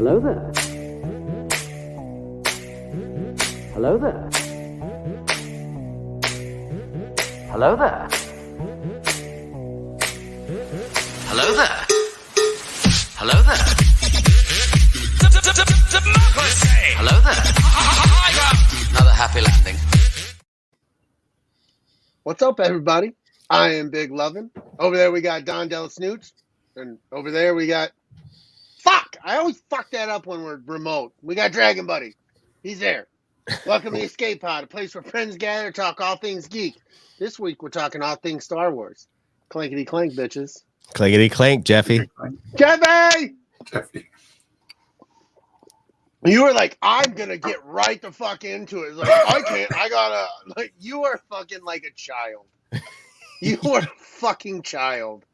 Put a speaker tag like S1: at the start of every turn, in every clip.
S1: Hello there. Hello there. Hello there. Hello there. Hello there. Hello there. Another happy landing.
S2: What's up, everybody? I am Big Lovin. Over there we got Don DellaSnooch. And over there we got... Fuck! I always fuck that up when we're remote. We got Dragon Buddy. He's there. Welcome to the Escape Pod, a place where friends gather to talk all things geek. This week we're talking all things Star Wars. Clankety clank, bitches.
S3: Clankety clank, Jeffy.
S2: Jeffy! You were like, I'm going to get right the fuck into it. Like, I can't. I gotta... Like, you are fucking like a child. You are a fucking child.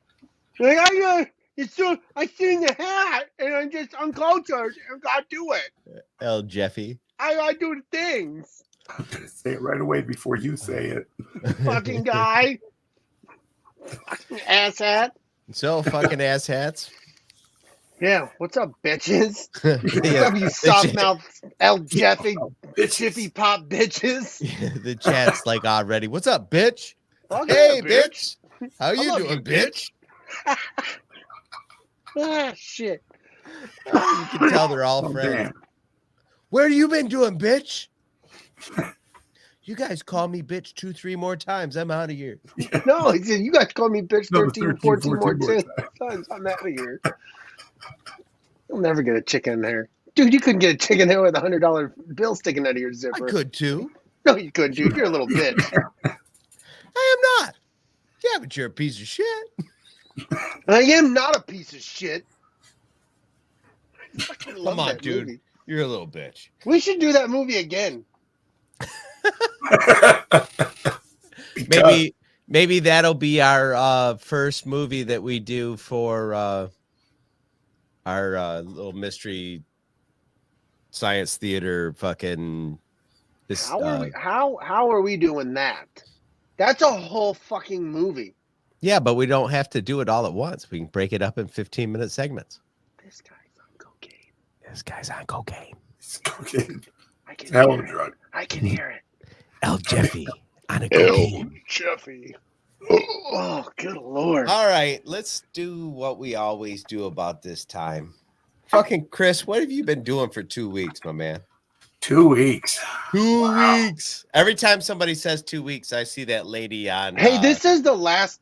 S2: Like, I seen the hat, and I'm just uncultured, and got to do it.
S3: El Jeffy.
S2: I do the things.
S4: I'm going to say it right away before you say it.
S2: Fucking guy. Fucking asshat.
S3: So, fucking asshats.
S2: Yeah, what's up, bitches?
S3: Yeah,
S2: What's up, you soft-mouthed El Jeffy,
S4: Bitches.
S2: Jiffy Pop bitches?
S3: the chat's like already. What's up, bitch?
S2: Fuck
S3: Hey,
S2: yeah,
S3: bitch. How you
S2: love
S3: doing,
S2: you,
S3: bitch?
S2: Ah, shit.
S3: You can tell they're all
S4: Oh,
S3: friends.
S4: damn.
S3: What have you been doing, bitch? You guys call me bitch 2-3 more times. I'm out of here.
S2: No, he said, you guys call me bitch
S4: No,
S2: 13, 14 more times. I'm out of here. You'll never get a chicken in there. Dude, you couldn't get a chicken there with a $100 bill sticking out of your zipper.
S3: I could too.
S2: No, you couldn't, dude. You're a little bitch.
S3: I am not. Yeah, but you're a piece of shit.
S2: I am not a piece of shit. I fucking love
S3: Come on,
S2: that
S3: dude.
S2: movie.
S3: You're a little bitch.
S2: We should do that movie again.
S3: Maybe that'll be our first movie that we do for our little mystery science theater fucking this
S2: How are we doing that? That's a whole fucking movie.
S3: Yeah, but we don't have to do it all at once. We can break it up in 15-minute segments.
S2: This guy's on cocaine.
S3: This guy's on cocaine.
S4: It's cocaine.
S2: I can
S4: Hell
S2: hear
S4: of a
S2: it.
S4: drug.
S2: I can hear it.
S3: El Jeffy on a
S2: El
S3: cocaine.
S2: Jeffy. Oh, good lord.
S3: All right, let's do what we always do about this time. Fucking Chris, what have you been doing for 2 weeks, my man?
S4: 2 weeks.
S3: 2 weeks. Every time somebody says 2 weeks, I see that lady on.
S2: Hey, this is the last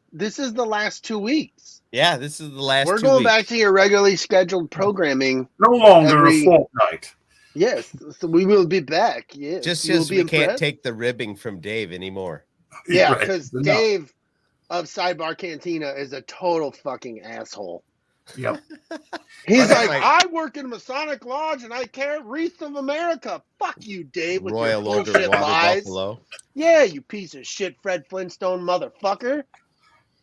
S2: 2 weeks.
S3: Yeah, this is the last.
S2: We're
S3: 2
S2: going
S3: weeks.
S2: back to your regularly scheduled programming.
S4: No longer a fortnight.
S2: Yes, so we will be back. Yes,
S3: Just
S2: you will
S3: as
S2: be
S3: we can't
S2: impressed.
S3: take the ribbing from Dave anymore.
S2: Yeah,
S4: Right.
S2: because
S4: No.
S2: Dave of Sidebar Cantina is a total fucking asshole.
S4: Yep.
S2: He's
S3: That's
S2: like,
S3: like-
S2: I work in a Masonic Lodge and I carry Wreath of America. Fuck you, Dave, with
S3: Royal
S2: your
S3: Order
S2: bullshit
S3: Water
S2: lies.
S3: Buffalo.
S2: Yeah, you piece of shit, Fred Flintstone motherfucker.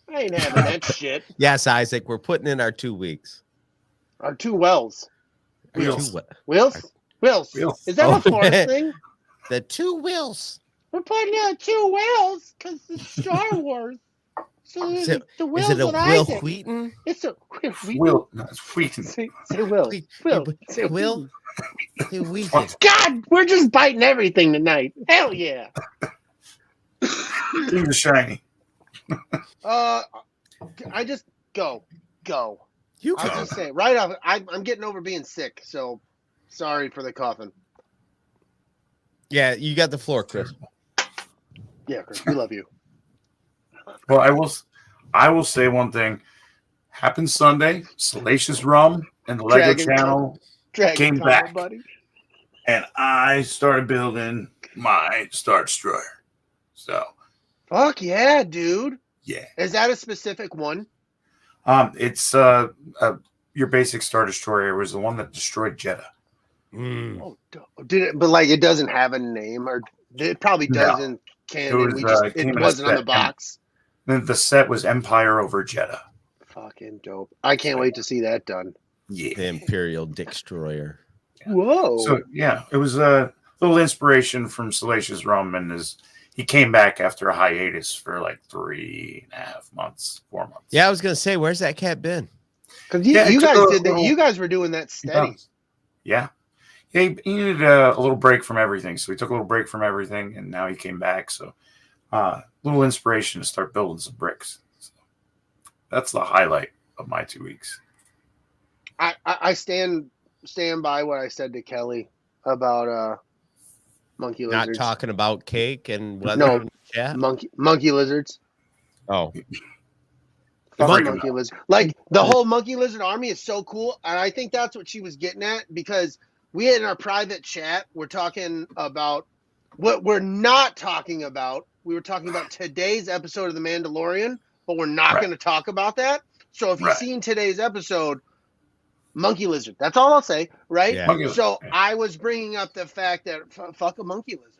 S2: I ain't having that shit.
S3: Yes, Isaac, we're putting in our 2 weeks.
S2: Our two wells.
S3: Our
S4: Wheels.
S3: two-
S2: Wills? Wills.
S4: Wheels.
S2: Is that
S3: Oh.
S2: a Florida thing?
S3: The 2 wheels.
S2: We're putting out two wells because it's Star Wars. So
S3: Is it,
S2: the
S3: is
S2: Wills
S3: it a
S2: and
S3: Will
S2: Isaac.
S3: Wheaton?
S2: It's a
S4: Will. No, it's Wheaton.
S2: Say Will. Say
S3: Will? Say Wheaton.
S2: God, we're just biting everything tonight. Hell yeah.
S4: He was shiny.
S2: I just go.
S3: You
S2: I'll
S3: can.
S2: just say right off. I'm getting over being sick, so sorry for the coughing.
S3: Yeah, you got the floor, Chris.
S2: Yeah, Chris, we love you.
S4: Well, I will say one thing. Happened Sunday. Salacious Rum and the Lego
S2: Dragon
S4: Channel
S2: Dragon
S4: came
S2: Combo,
S4: back.
S2: buddy.
S4: and I started building my Star Destroyer. So,
S2: Fuck yeah, dude.
S4: yeah.
S2: Is that a specific one?
S4: It's your basic Star Destroyer was the one that destroyed Jeddah.
S3: Mm.
S2: Oh, did it? But like, it doesn't have a name, or it probably
S4: No.
S2: doesn't. Canon.
S4: It was,
S2: It
S4: came in a
S2: wasn't on the
S4: set,
S2: box.
S4: Then the set was Empire over Jeddah.
S2: Fucking dope. I can't wait to see that done.
S4: Yeah.
S3: The Imperial Destroyer.
S2: Whoa.
S4: So yeah, it was a little inspiration from Salacious Rum, and he came back after a hiatus for like 3.5 months, 4 months.
S3: Yeah, I was gonna say, where's that cat been?
S2: Because
S4: Yeah,
S2: you
S4: it took
S2: guys
S4: a
S2: did that.
S4: little-
S2: You guys were doing that steady.
S4: Yeah. He needed a little break from everything. So he took a little break from everything, and now he came back. So little inspiration to start building some bricks. So that's the highlight of my 2 weeks.
S2: I stand by what I said to Kelly about monkey
S3: Not
S2: lizards.
S3: talking about cake and weather.
S2: No,
S3: in the chat?
S2: monkey lizards.
S3: Oh,
S2: Fucking monkey lizard. Like the whole monkey lizard army is so cool, and I think that's what she was getting at, because we in our private chat we're talking about what we're not talking about. We were talking about today's episode of The Mandalorian, but we're not going to talk about that. So if you've seen today's episode, monkey lizard. That's all I'll say, right?
S3: Yeah.
S2: So I was bringing up the fact that fuck a monkey lizard.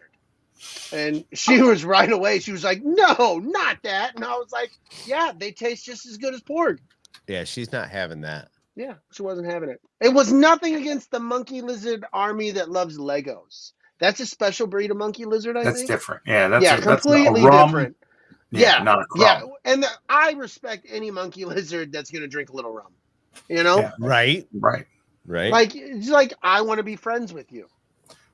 S2: And she was right away. She was like, no, not that. And I was like, yeah, they taste just as good as pork.
S3: Yeah, she's not having that.
S2: Yeah, she wasn't having it. It was nothing against the monkey lizard army that loves Legos. That's a special breed of monkey lizard, I think.
S4: That's different. Yeah, that's
S2: completely
S4: that's a rum.
S2: different.
S4: Yeah, not a crumb.
S2: Yeah, and I respect any monkey lizard that's going to drink a little rum. You know?
S4: Yeah.
S3: Right.
S2: Like, it's like, I want to be friends with you.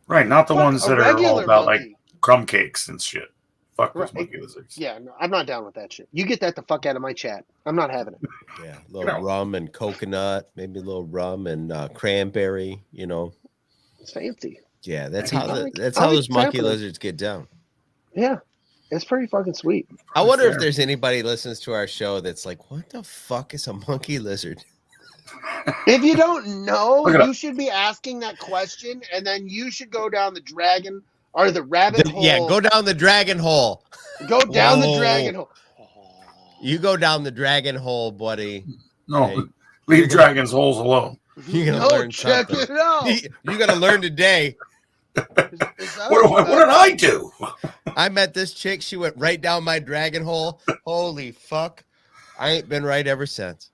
S4: Right, not the ones that are all about
S2: monkey.
S4: like crumb cakes and shit. Fuck those monkey lizards.
S2: Yeah, no, I'm not down with that shit. You get that the fuck out of my chat. I'm not having it.
S3: Yeah, a little rum and coconut, maybe a little rum and cranberry. You know,
S2: it's fancy.
S3: Yeah, that's how those monkey lizards get down.
S2: Yeah, it's pretty fucking sweet.
S3: I wonder if there's anybody listens to our show that's like, what the fuck is a monkey lizard?
S2: If you don't know, you should be asking that question, and then you should go down the dragon or the rabbit hole.
S3: Yeah, go down the dragon hole.
S2: Go down the dragon hole.
S3: You go down the dragon hole, buddy.
S4: No, leave dragons' holes alone.
S3: You're gonna learn
S2: check
S3: something.
S2: it out.
S3: You're gonna learn today.
S4: What did I do?
S3: I met this chick. She went right down my dragon hole. Holy fuck! I ain't been right ever since.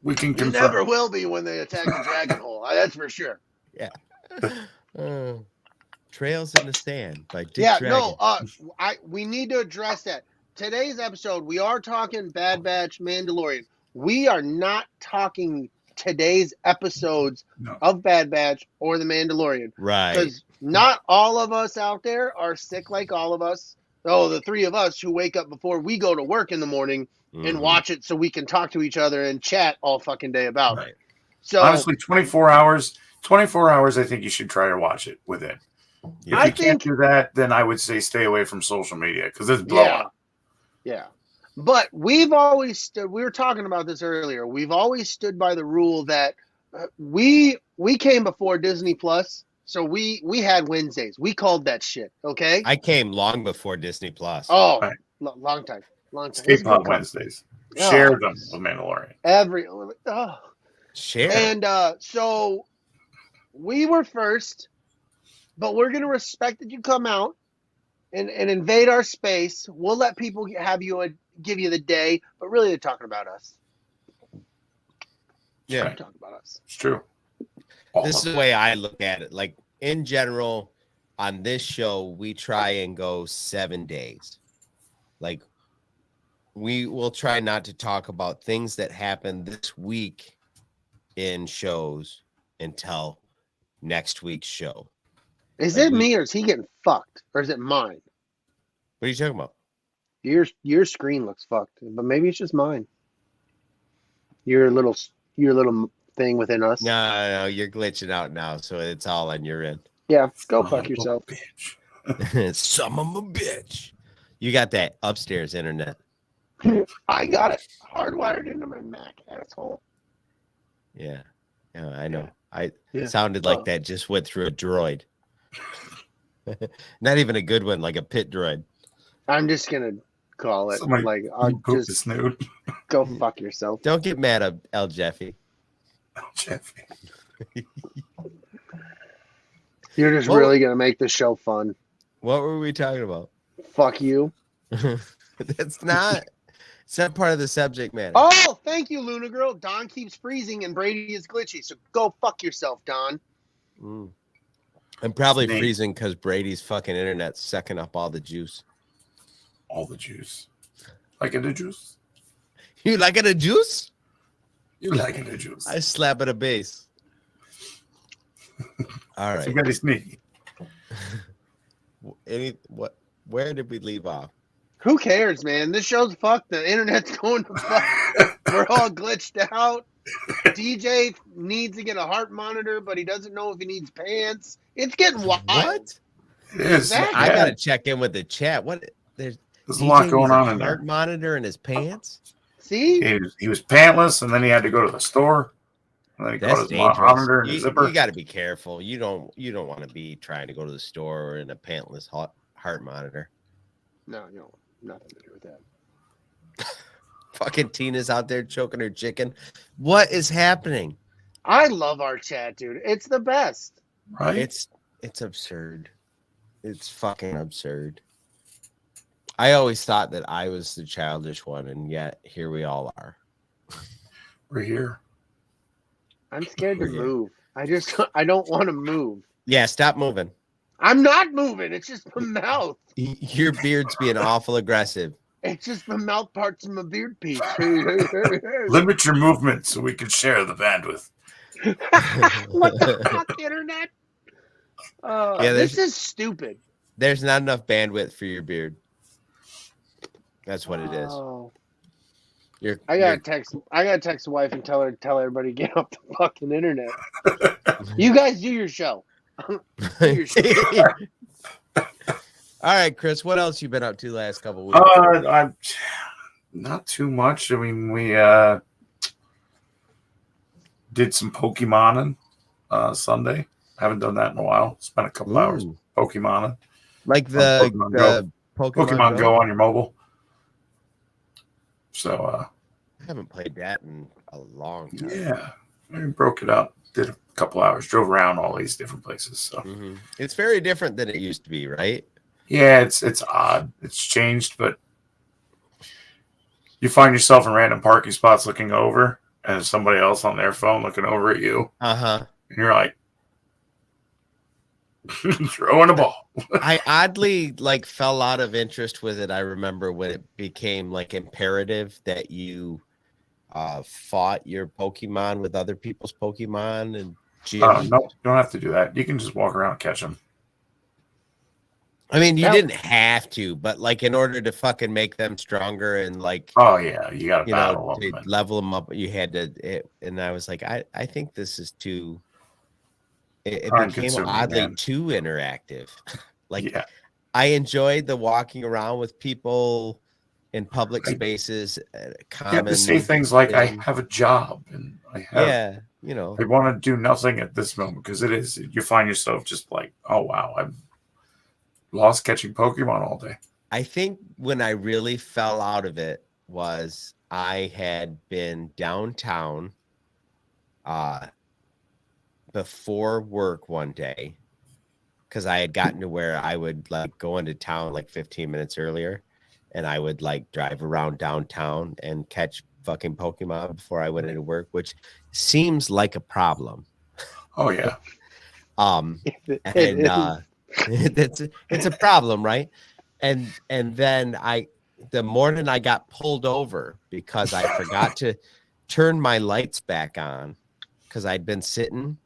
S4: We can
S2: You
S4: confirm.
S2: never will be when they attack the dragon hole. That's for sure.
S3: Yeah. Trails in the Sand by Dick Dragon.
S2: We need to address that. Today's episode, we are talking Bad Batch Mandalorian. We are not talking today's episodes of Bad Batch or The Mandalorian.
S3: Right.
S2: Because not all of us out there are sick like all of us. Oh, the three of us who wake up before we go to work in the morning and watch it so we can talk to each other and chat all fucking day about it. So
S4: honestly, 24 hours, I think you should try to watch it within. If you can't do that, then I would say stay away from social media because it's blowing.
S2: Yeah. But we've always stood, we were talking about this earlier, we've always stood by the rule that we came before Disney Plus, so we had Wednesdays. We called that shit, okay?
S3: I came long before Disney Plus.
S2: Oh, long time.
S4: Escape Pod Wednesdays. Share them with Mandalorian.
S3: Share.
S2: And so we were first, but we're going to respect that you come out and invade our space. We'll let people give you the day, but really they're talking about us.
S3: Yeah.
S2: They're talking about us.
S4: It's true.
S3: This is the way I look at it. Like, in general, on this show, we try and go 7 days. Like, we will try not to talk about things that happened this week in shows until next week's show.
S2: Is it me or is he getting fucked? Or is it mine?
S3: What are you talking about?
S2: Your screen looks fucked, but maybe it's just mine. Your little thing within us.
S3: No, you're glitching out now, so it's all on your end.
S2: Yeah, go fuck yourself.
S4: Bitch.
S3: Son of a bitch. You got that upstairs internet.
S2: I got it hardwired into my Mac, asshole.
S3: Yeah, I know. Sounded like that just went through a droid. Not even a good one, like a pit droid.
S2: I'm just gonna call it.
S4: Somebody
S2: like I'll just
S4: snoot.
S2: Go fuck yourself.
S3: Don't get mad at El Jeffy.
S2: You're just really gonna make the show fun.
S3: What were we talking about?
S2: Fuck you.
S3: It's not part of the subject matter.
S2: Oh, thank you, Luna Girl. Don keeps freezing and Brady is glitchy, so go fuck yourself, Don.
S3: I'm probably freezing because Brady's fucking internet's sucking up all the juice.
S4: All the juice. Like it a juice?
S3: You like it a juice?
S4: You like it a juice.
S3: I slap at a base. All
S4: It's
S3: right.
S4: very sneaky.
S3: Where did we leave off?
S2: Who cares, man? This show's fucked. The internet's going to fuck. We're all glitched out. DJ needs to get a heart monitor, but he doesn't know if he needs pants. It's getting wild.
S3: What?
S4: It is.
S2: Exactly.
S3: I
S4: Yeah,
S3: gotta check in with the chat. What? There's
S4: a lot going
S3: needs
S4: on
S3: a
S4: in
S3: heart
S4: there.
S3: monitor in his pants.
S2: See?
S4: He was pantless, and then he had to go to the store. And then he
S3: That's
S4: caught his
S3: dangerous.
S4: monitor in his zipper.
S3: You got to be careful. You don't want to be trying to go to the store or in a pantless heart monitor.
S2: No, you don't. Nothing to do with that.
S3: Fucking Tina's out there choking her chicken. What is happening?
S2: I love our chat, dude. It's the best.
S4: Right?
S3: It's absurd. It's fucking absurd. I always thought that I was the childish one, and yet here we all are.
S4: We're here.
S2: I'm scared to
S3: Yeah.
S2: move. I don't want to move.
S3: Yeah, stop moving.
S2: I'm not moving. It's just my mouth.
S3: Your beard's being awful aggressive.
S2: It's just the mouth parts of my beard piece.
S4: Limit your movement so we can share the bandwidth.
S2: What the fuck, internet?
S3: Yeah,
S2: this is stupid.
S3: There's not enough bandwidth for your beard. That's what it is.
S2: Oh.
S3: You're,
S2: I gotta text the wife and tell everybody to get off the fucking internet. You guys do your show. Do your show.
S3: All right, Chris. What else you been up to last couple weeks?
S4: I'm not too much. I mean, we did some Pokemoning Sunday. Haven't done that in a while. Spent a couple hours Pokemoning.
S3: Like the
S4: Pokemon Go on your mobile. So
S3: I haven't played that in a long time.
S4: yeah, we broke it up. Did a couple hours. Drove around all these different places. So
S3: It's very different than it used to be, right?
S4: yeah, it's odd. It's changed, but you find yourself in random parking spots looking over, and there's somebody else on their phone looking over at you,
S3: Uh-huh.
S4: and you're like throwing a ball.
S3: I oddly fell out of interest with it. I remember when it became imperative that you fought your Pokemon with other people's Pokemon and
S4: No, you don't have to do that. You can just walk around and catch them.
S3: I mean, you didn't have to, but in order to fucking make them stronger and
S4: Oh yeah, you got to battle
S3: to
S4: them.
S3: level them up, you had to. And I was like, I think this is too. It became
S4: Time-consuming,
S3: oddly
S4: man.
S3: too interactive.
S4: Yeah,
S3: I enjoyed the walking around with people in public spaces.
S4: you have to say things like, "I have a job," and I have. I want to do nothing at this moment because it is. You find yourself just like, "Oh wow, I'm lost catching Pokemon all day."
S3: I think when I really fell out of it was I had been downtown before work one day because I had gotten to where I would go into town 15 minutes earlier, and I would drive around downtown and catch fucking Pokemon before I went into work, which seems like a problem.
S4: Oh yeah,
S3: it's a problem, right? And then the morning I got pulled over because I forgot to turn my lights back on because I'd been sitting.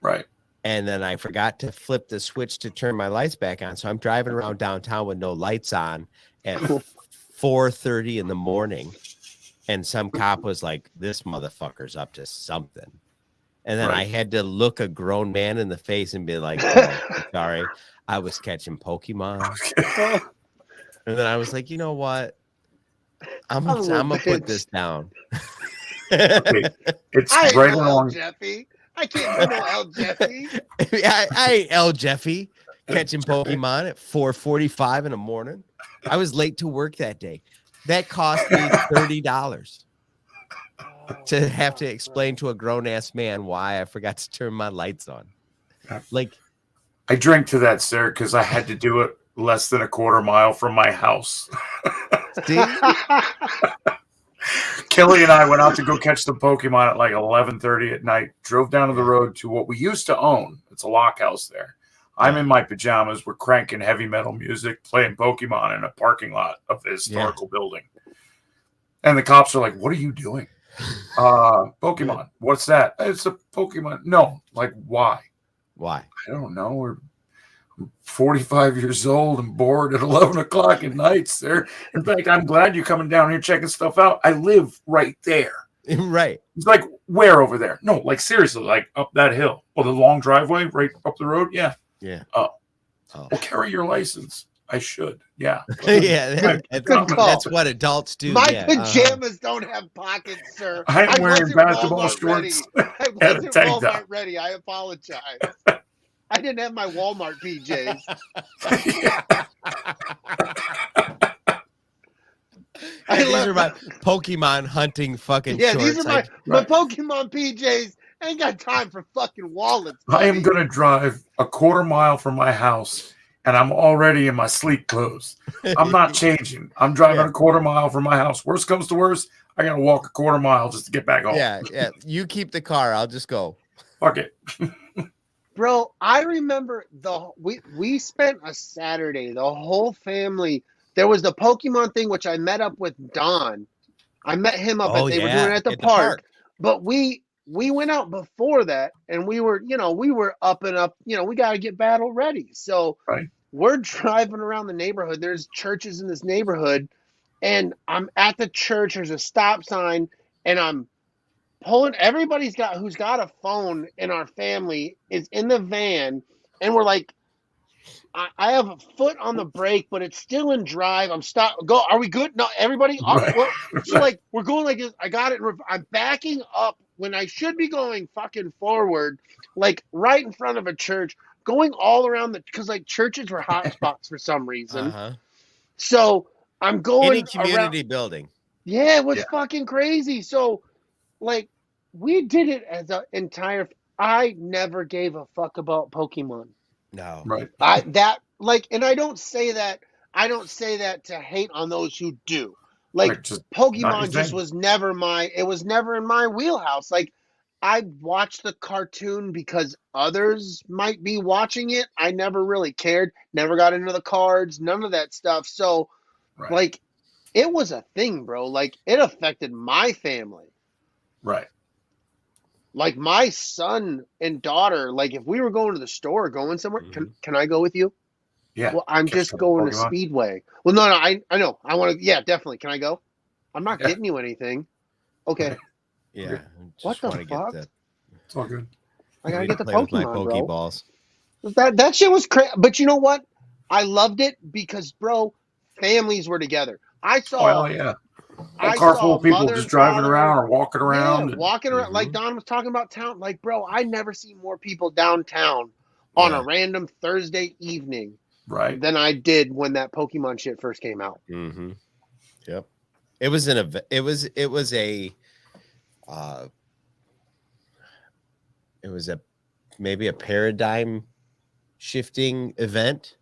S4: right.
S3: And then I forgot to flip the switch to turn my lights back on. So I'm driving around downtown with no lights on at 4:30 in the morning. And some cop was like, "This motherfucker's up to something." And then I had to look a grown man in the face and be like, "Oh, I'm sorry, I was catching Pokemon." And then I was like, "You know what? I'm gonna put this down."
S4: Okay. It's
S2: I ain't
S4: right
S2: no
S4: along.
S2: El Jeffy. I can't do no El Jeffy.
S3: I ain't El Jeffy catching Pokemon at 4:45 in the morning. I was late to work that day. That cost me $30 to have to explain to a grown ass man why I forgot to turn my lights on.
S4: I drink to that, sir, because I had to do it less than a quarter mile from my house.
S3: See?
S4: Kelly and I went out to go catch the Pokemon at 11:30 at night. Drove down to the road to what we used to own. It's a lock house there. I'm in my pajamas. We're cranking heavy metal music, playing Pokemon in a parking lot of the historical building. And the cops are like, "What are you doing?" Pokemon. What's that? It's a Pokemon. No. Why?
S3: Why?
S4: I don't know. We're 45 years old and bored at 11 o'clock at night, sir. In fact, I'm glad you're coming down here checking stuff out. I live right there.
S3: Right.
S4: It's like, where over there? No, like seriously, like up that hill. Oh, the long driveway right up the road? Yeah.
S3: Yeah.
S4: Oh.
S3: Oh.
S4: Well, carry your license. I should. Yeah.
S3: Yeah.
S2: Good call.
S3: That's what adults do.
S2: My
S3: yeah.
S2: pajamas don't have pockets, sir.
S4: I'm wearing
S2: wasn't
S4: basketball
S2: Walmart ready.
S4: shorts.
S2: I
S4: and a
S2: wasn't
S4: tank
S2: Walmart
S4: top.
S2: ready. I apologize. I didn't have my Walmart PJs.
S3: These are my Pokemon hunting fucking
S2: Yeah,
S3: shorts.
S2: these are my Pokemon PJs. I ain't got time for fucking wallets.
S4: I am
S2: buddy.
S4: going to drive a quarter mile from my house, and I'm already in my sleep clothes. I'm not changing. I'm driving a quarter mile from my house. Worst comes to worst, I got to walk a quarter mile just to get back home.
S3: Yeah. You keep the car. I'll just go.
S4: Fuck it.
S2: Bro, I remember we spent a Saturday, the whole family. There was the Pokemon thing, which I met up with Don. I met him up they were doing it at the park. But we went out before that, and we were up and up. We got to get battle ready. So we're driving around the neighborhood. There's churches in this neighborhood, and I'm at the church. There's a stop sign, and I'm pulling. Everybody's who's got a phone in our family is in the van, and we're like, I have a foot on the brake, but it's still in drive. I'm go. Are we good? No, everybody. So like we're going like this. I got it. I'm backing up when I should be going fucking forward, like right in front of a church, going all around because like churches were hot spots for some reason. So I'm going
S3: any community building.
S2: Yeah, it was fucking crazy. So like we did it as an entire. I never gave a fuck about Pokemon.
S3: No.
S4: Right.
S2: And I don't say that to hate on those who do. Like Pokemon just was never in my wheelhouse. Like I watched the cartoon because others might be watching it. I never really cared, never got into the cards, none of that stuff. So like it was a thing, bro. Like it affected my family.
S4: Right.
S2: Like my son and daughter, like if we were going to the store, going somewhere, can I go with you?
S4: Yeah.
S2: Well, I'm just going to Speedway. Well, no, I know. I want to. Yeah, definitely. Can I go? I'm not getting you anything. Okay.
S3: Yeah.
S2: What the fuck?
S4: It's all good.
S2: I gotta get the
S3: Play with my
S2: Pokemon,
S3: Pokeballs.
S2: bro. That shit was crazy. But you know what? I loved it because, bro, families were together. I saw.
S4: Oh, yeah. A car full of people just driving around or walking around.
S2: Yeah, walking around. Like Don was talking about town. Like, bro, I never see more people downtown on a random Thursday evening than I did when that Pokemon shit first came out.
S3: Mm-hmm. Yep. It was maybe a paradigm shifting event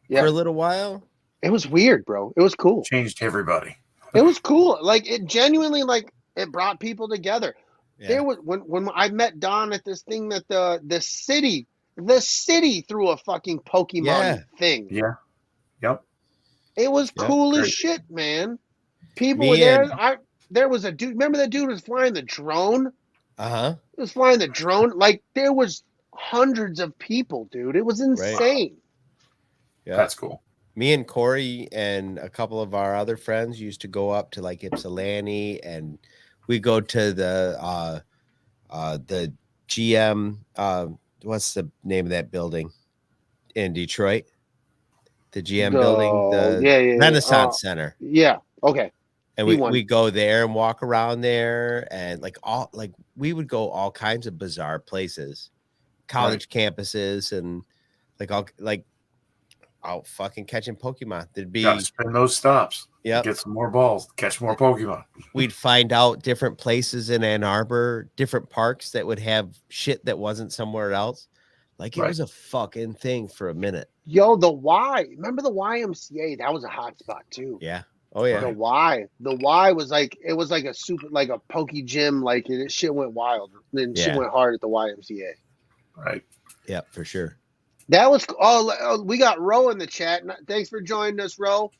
S3: for a little while.
S2: It was weird, bro. It was cool.
S4: Changed everybody.
S2: It was cool. Like it genuinely, like it brought people together. Yeah. There was when I met Don at this thing that the city threw a fucking Pokemon thing.
S4: Yeah. Yep.
S2: It was cool as shit, man. People were there. There was a dude. Remember that dude was flying the drone? He was flying the drone. Like there was hundreds of people, dude. It was insane.
S3: Yeah,
S4: that's cool.
S3: Me and Corey and a couple of our other friends used to go up to like Ypsilanti, and we go to the GM. What's the name of that building in Detroit? The GM building, the Renaissance Center.
S2: Yeah. Okay.
S3: And we go there and walk around there, and we would go all kinds of bizarre places, college campuses, and out fucking catching Pokemon. There'd be
S4: gotta spend those stops.
S3: Yeah,
S4: get some more balls, catch more Pokemon.
S3: We'd find out different places in Ann Arbor, different parks that would have shit that wasn't somewhere else. Like it was a fucking thing for a minute.
S2: Yo, remember the YMCA? That was a hot spot too.
S3: Yeah. Oh yeah.
S2: The Y was like it was like a super like a Poke Gym. Like it shit went wild. And shit went hard at the YMCA.
S4: Right.
S3: Yeah, for sure.
S2: That was we got Ro in the chat. Thanks for joining us, Ro.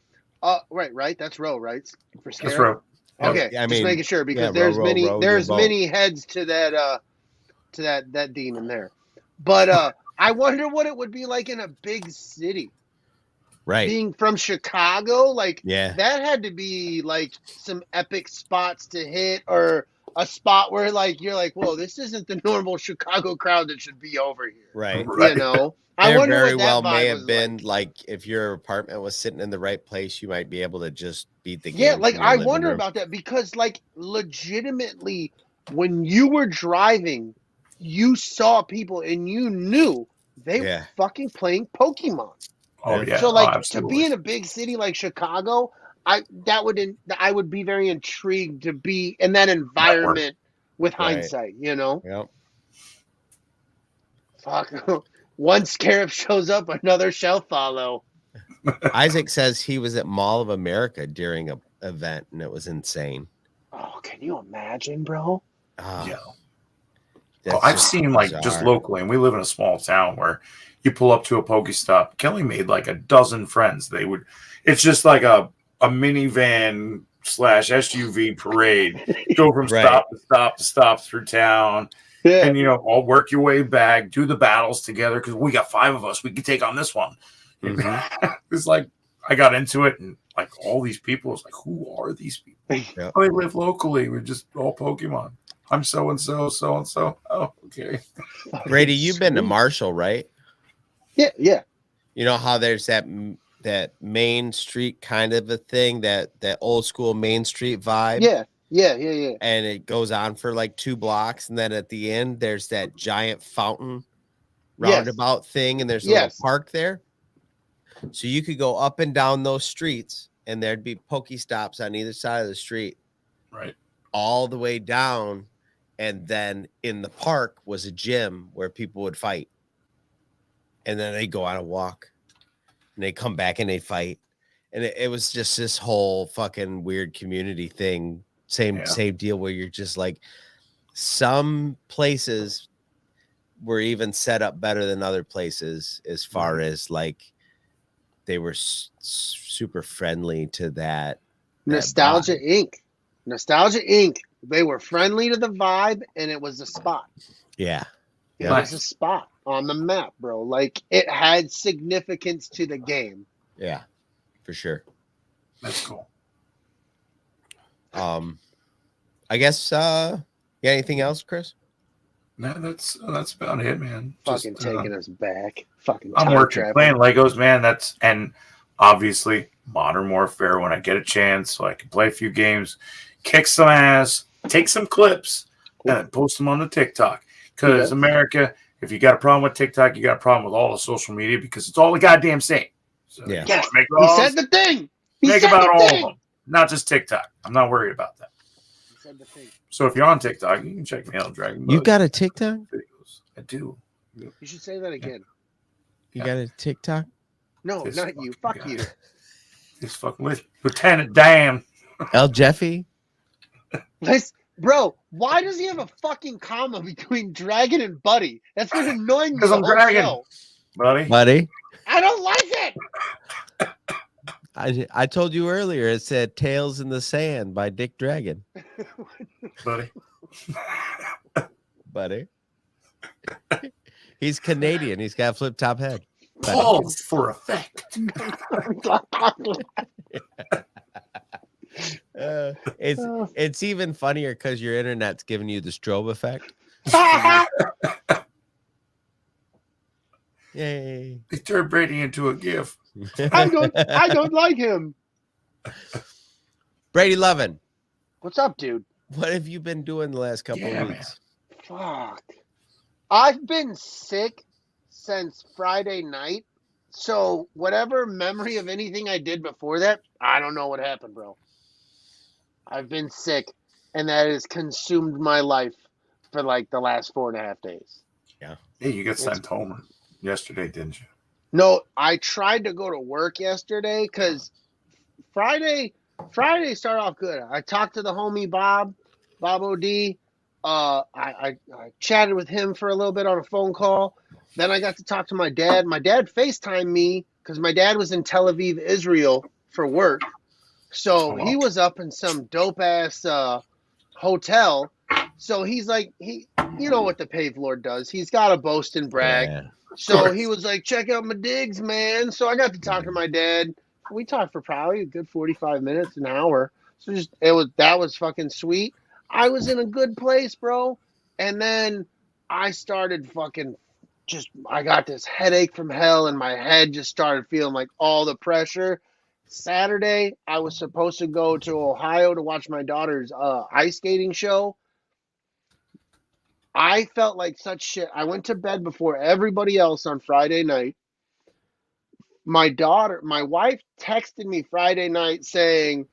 S2: Right. That's Ro, right? For Scarab?
S4: That's Ro.
S2: Okay, just making sure because there's many heads to that demon there. But I wonder what it would be like in a big city.
S3: Right.
S2: Being from Chicago, like
S3: Yeah.
S2: that had to be like some epic spots to hit, or a spot where like you're like, whoa, this isn't the normal Chicago crowd that should be over here.
S3: Right.
S2: You know, I
S3: There
S2: wonder
S3: very
S2: what that
S3: well
S2: vibe
S3: may
S2: was
S3: have been like if your apartment was sitting in the right place, you might be able to just beat the game.
S2: Yeah, like
S3: from your
S2: I
S3: living
S2: wonder
S3: room.
S2: about that because like legitimately when you were driving, you saw people and you knew they
S3: Yeah.
S2: were fucking playing Pokemon.
S4: Oh yeah.
S2: So like to
S4: absolutely.
S2: be in a big city like Chicago, I would be very intrigued to be in that environment with
S3: Right.
S2: hindsight, you know?
S3: Yep.
S2: Fuck. One scarab shows up, another shall follow.
S3: Isaac says he was at Mall of America during a event and it was insane.
S2: Oh, can you imagine, bro?
S4: Yeah.
S3: That's
S4: I've
S3: just
S4: seen like
S3: bizarre.
S4: just locally, and we live in a small town where you pull up to a Pokestop. Kelly made like a dozen friends. It's just like a minivan / SUV parade. Go from
S3: Right.
S4: stop to stop to stop through town.
S2: Yeah.
S4: And, all work your way back, do the battles together because we got 5 of us. We can take on this one.
S3: Mhm.
S4: It's like I got into it, and like all these people, it's like, who are these people?
S3: Yeah.
S4: Oh, they live locally. We're just all Pokemon. I'm so and so, so and so. Oh, okay.
S3: Brady, you've been to Marshall, right?
S2: Yeah, yeah.
S3: You know how there's that Main Street kind of a thing, that old school Main Street vibe.
S2: Yeah.
S3: And it goes on for like 2 blocks, and then at the end there's that giant fountain roundabout thing, and there's a little park there. So you could go up and down those streets, and there'd be Pokestops on either side of the street,
S4: Right.
S3: all the way down. And then in the park was a gym where people would fight, and then they go on a walk, and they come back and they fight, and it was just this whole fucking weird community thing. Same deal where you're just like, some places were even set up better than other places as far as like they were super friendly to that.
S2: Nostalgia Inc. Nostalgia Inc. They were friendly to the vibe, and it was a spot.
S3: Yeah.
S2: It was a spot on the map, bro. Like it had significance to the game.
S3: Yeah, for sure.
S4: That's cool.
S3: I guess you got anything else, Chris?
S4: No, that's about it, man.
S2: Fucking taking us back. Fucking
S4: I'm working, playing Legos, man. And obviously Modern Warfare when I get a chance, so I can play a few games, kick some ass, take some clips, and then post them on the TikTok. Because America, if you got a problem with TikTok, you got a problem with all the social media because it's all the goddamn same. So
S3: Yeah.
S2: Yes.
S4: make
S2: He said the thing. He
S4: Think
S2: said
S4: about
S2: the
S4: all
S2: thing.
S4: of them, not just TikTok. I'm not worried about that.
S2: He said the thing.
S4: So if you're on TikTok, you can check me out, Dragon Ball.
S3: You got a TikTok?
S4: videos. I do.
S2: You should say that again.
S3: You got a TikTok?
S2: No,
S4: This
S2: not you.
S4: fucking
S2: Fuck you.
S4: guy. This fucking Lieutenant Dan.
S3: El Jeffy?
S2: Bro, why does he have a fucking comma between Dragon and Buddy? That's been annoying me
S4: 'Cause
S2: the
S4: I'm
S2: whole
S4: Dragon.
S2: show.
S3: Buddy?
S2: I don't like it.
S3: I told you earlier it said Tails in the Sand by Dick Dragon. Buddy. He's Canadian. He's got a flip top head.
S4: Oh, for effect.
S3: It's even funnier because your internet's giving you the strobe effect. Yay.
S4: They turned Brady into a GIF.
S2: I don't like him.
S3: Brady Lovin,
S2: What's up, dude?
S3: what have you been doing the last couple of weeks?
S2: Fuck. I've been sick since Friday night. So whatever memory of anything I did before that, I don't know what happened, bro. I've been sick, and that has consumed my life for like the last 4.5 days.
S4: Hey, you got sent home yesterday, didn't you?
S2: No, I tried to go to work yesterday because Friday started off good. I talked to the homie Bob OD. I chatted with him for a little bit on a phone call. Then I got to talk to my dad. My dad FaceTimed me because my dad was in Tel Aviv, Israel for work. So he was up in some dope ass hotel. So he's like, you know what the paved lord does. He's got to boast and brag.
S3: Yeah.
S2: So he was like, check out my digs, man. So I got to talk to my dad. We talked for probably a good 45 minutes, an hour. So that was fucking sweet. I was in a good place, bro. And then I started I got this headache from hell, and my head just started feeling like all the pressure. Saturday, I was supposed to go to Ohio to watch my daughter's ice skating show. I felt like such shit. I went to bed before everybody else on Friday night. My wife texted me Friday night saying,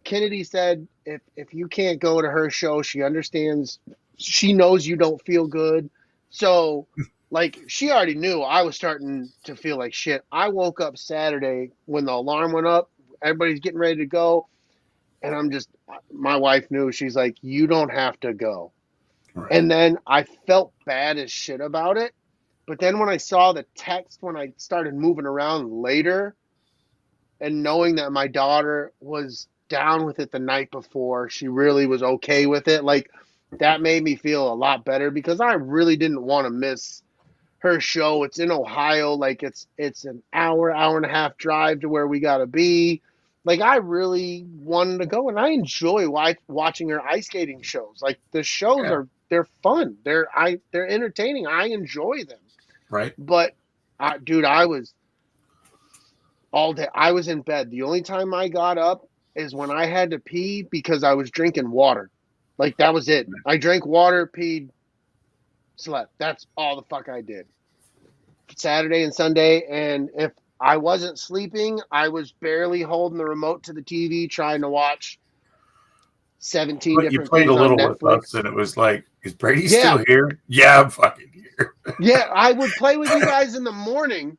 S2: Kennedy said if you can't go to her show, she understands. She knows you don't feel good. So, like, she already knew I was starting to feel like shit. I woke up Saturday when the alarm went up. Everybody's getting ready to go. And my wife knew. She's like, you don't have to go. Right. And then I felt bad as shit about it. But then when I saw the text, when I started moving around later and knowing that my daughter was down with it the night before, she really was okay with it. Like, that made me feel a lot better because I really didn't want to miss her show. It's in Ohio. Like, it's an hour and a half drive to where we got to be. Like, I really wanted to go, and I enjoy watching her ice skating shows. Like, the shows they're fun. They're entertaining. I enjoy them.
S4: Right.
S2: But, dude, I was all day. I was in bed. The only time I got up is when I had to pee because I was drinking water. Like, that was it. I drank water, peed, slept. That's all the fuck I did. Saturday and Sunday, and if I wasn't sleeping, I was barely holding the remote to the TV trying to watch 17 different things on Netflix. You played a little with us,
S4: and it was like, is Brady still here? Yeah, I'm fucking here.
S2: Yeah, I would play with you guys in the morning.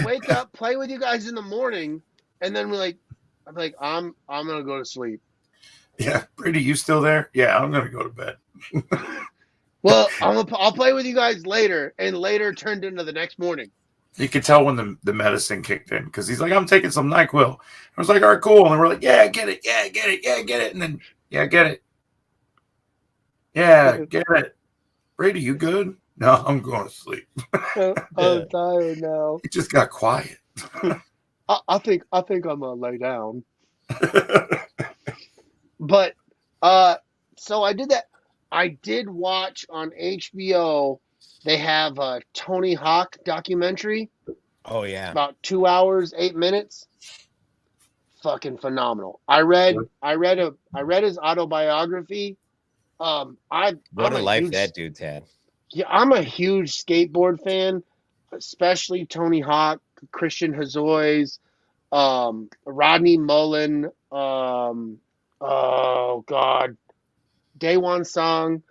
S2: Wake up, play with you guys in the morning, and then I'm gonna go to sleep.
S4: Yeah, Brady, you still there? Yeah, I'm gonna go to bed.
S2: Well, I'll play with you guys later, and later turned into the next morning.
S4: You could tell when the medicine kicked in because he's like, I'm taking some NyQuil. I was like, all right, cool. And we're like, yeah, get it. Yeah, get it. Yeah, get it. And then, yeah, get it. Yeah, get it. Brady, you good? No, I'm going to sleep.
S2: I'm tired now.
S4: It just got quiet.
S2: I think I'm gonna lay down. But so I did that. I did watch on HBO. They have a Tony Hawk documentary.
S3: Oh yeah,
S2: about 2 hours 8 minutes. Fucking phenomenal. I read his autobiography. What
S3: a life that dude's had.
S2: Yeah, I'm a huge skateboard fan, especially Tony Hawk, Christian Hazois, Rodney Mullen. Oh God, Daewon Song.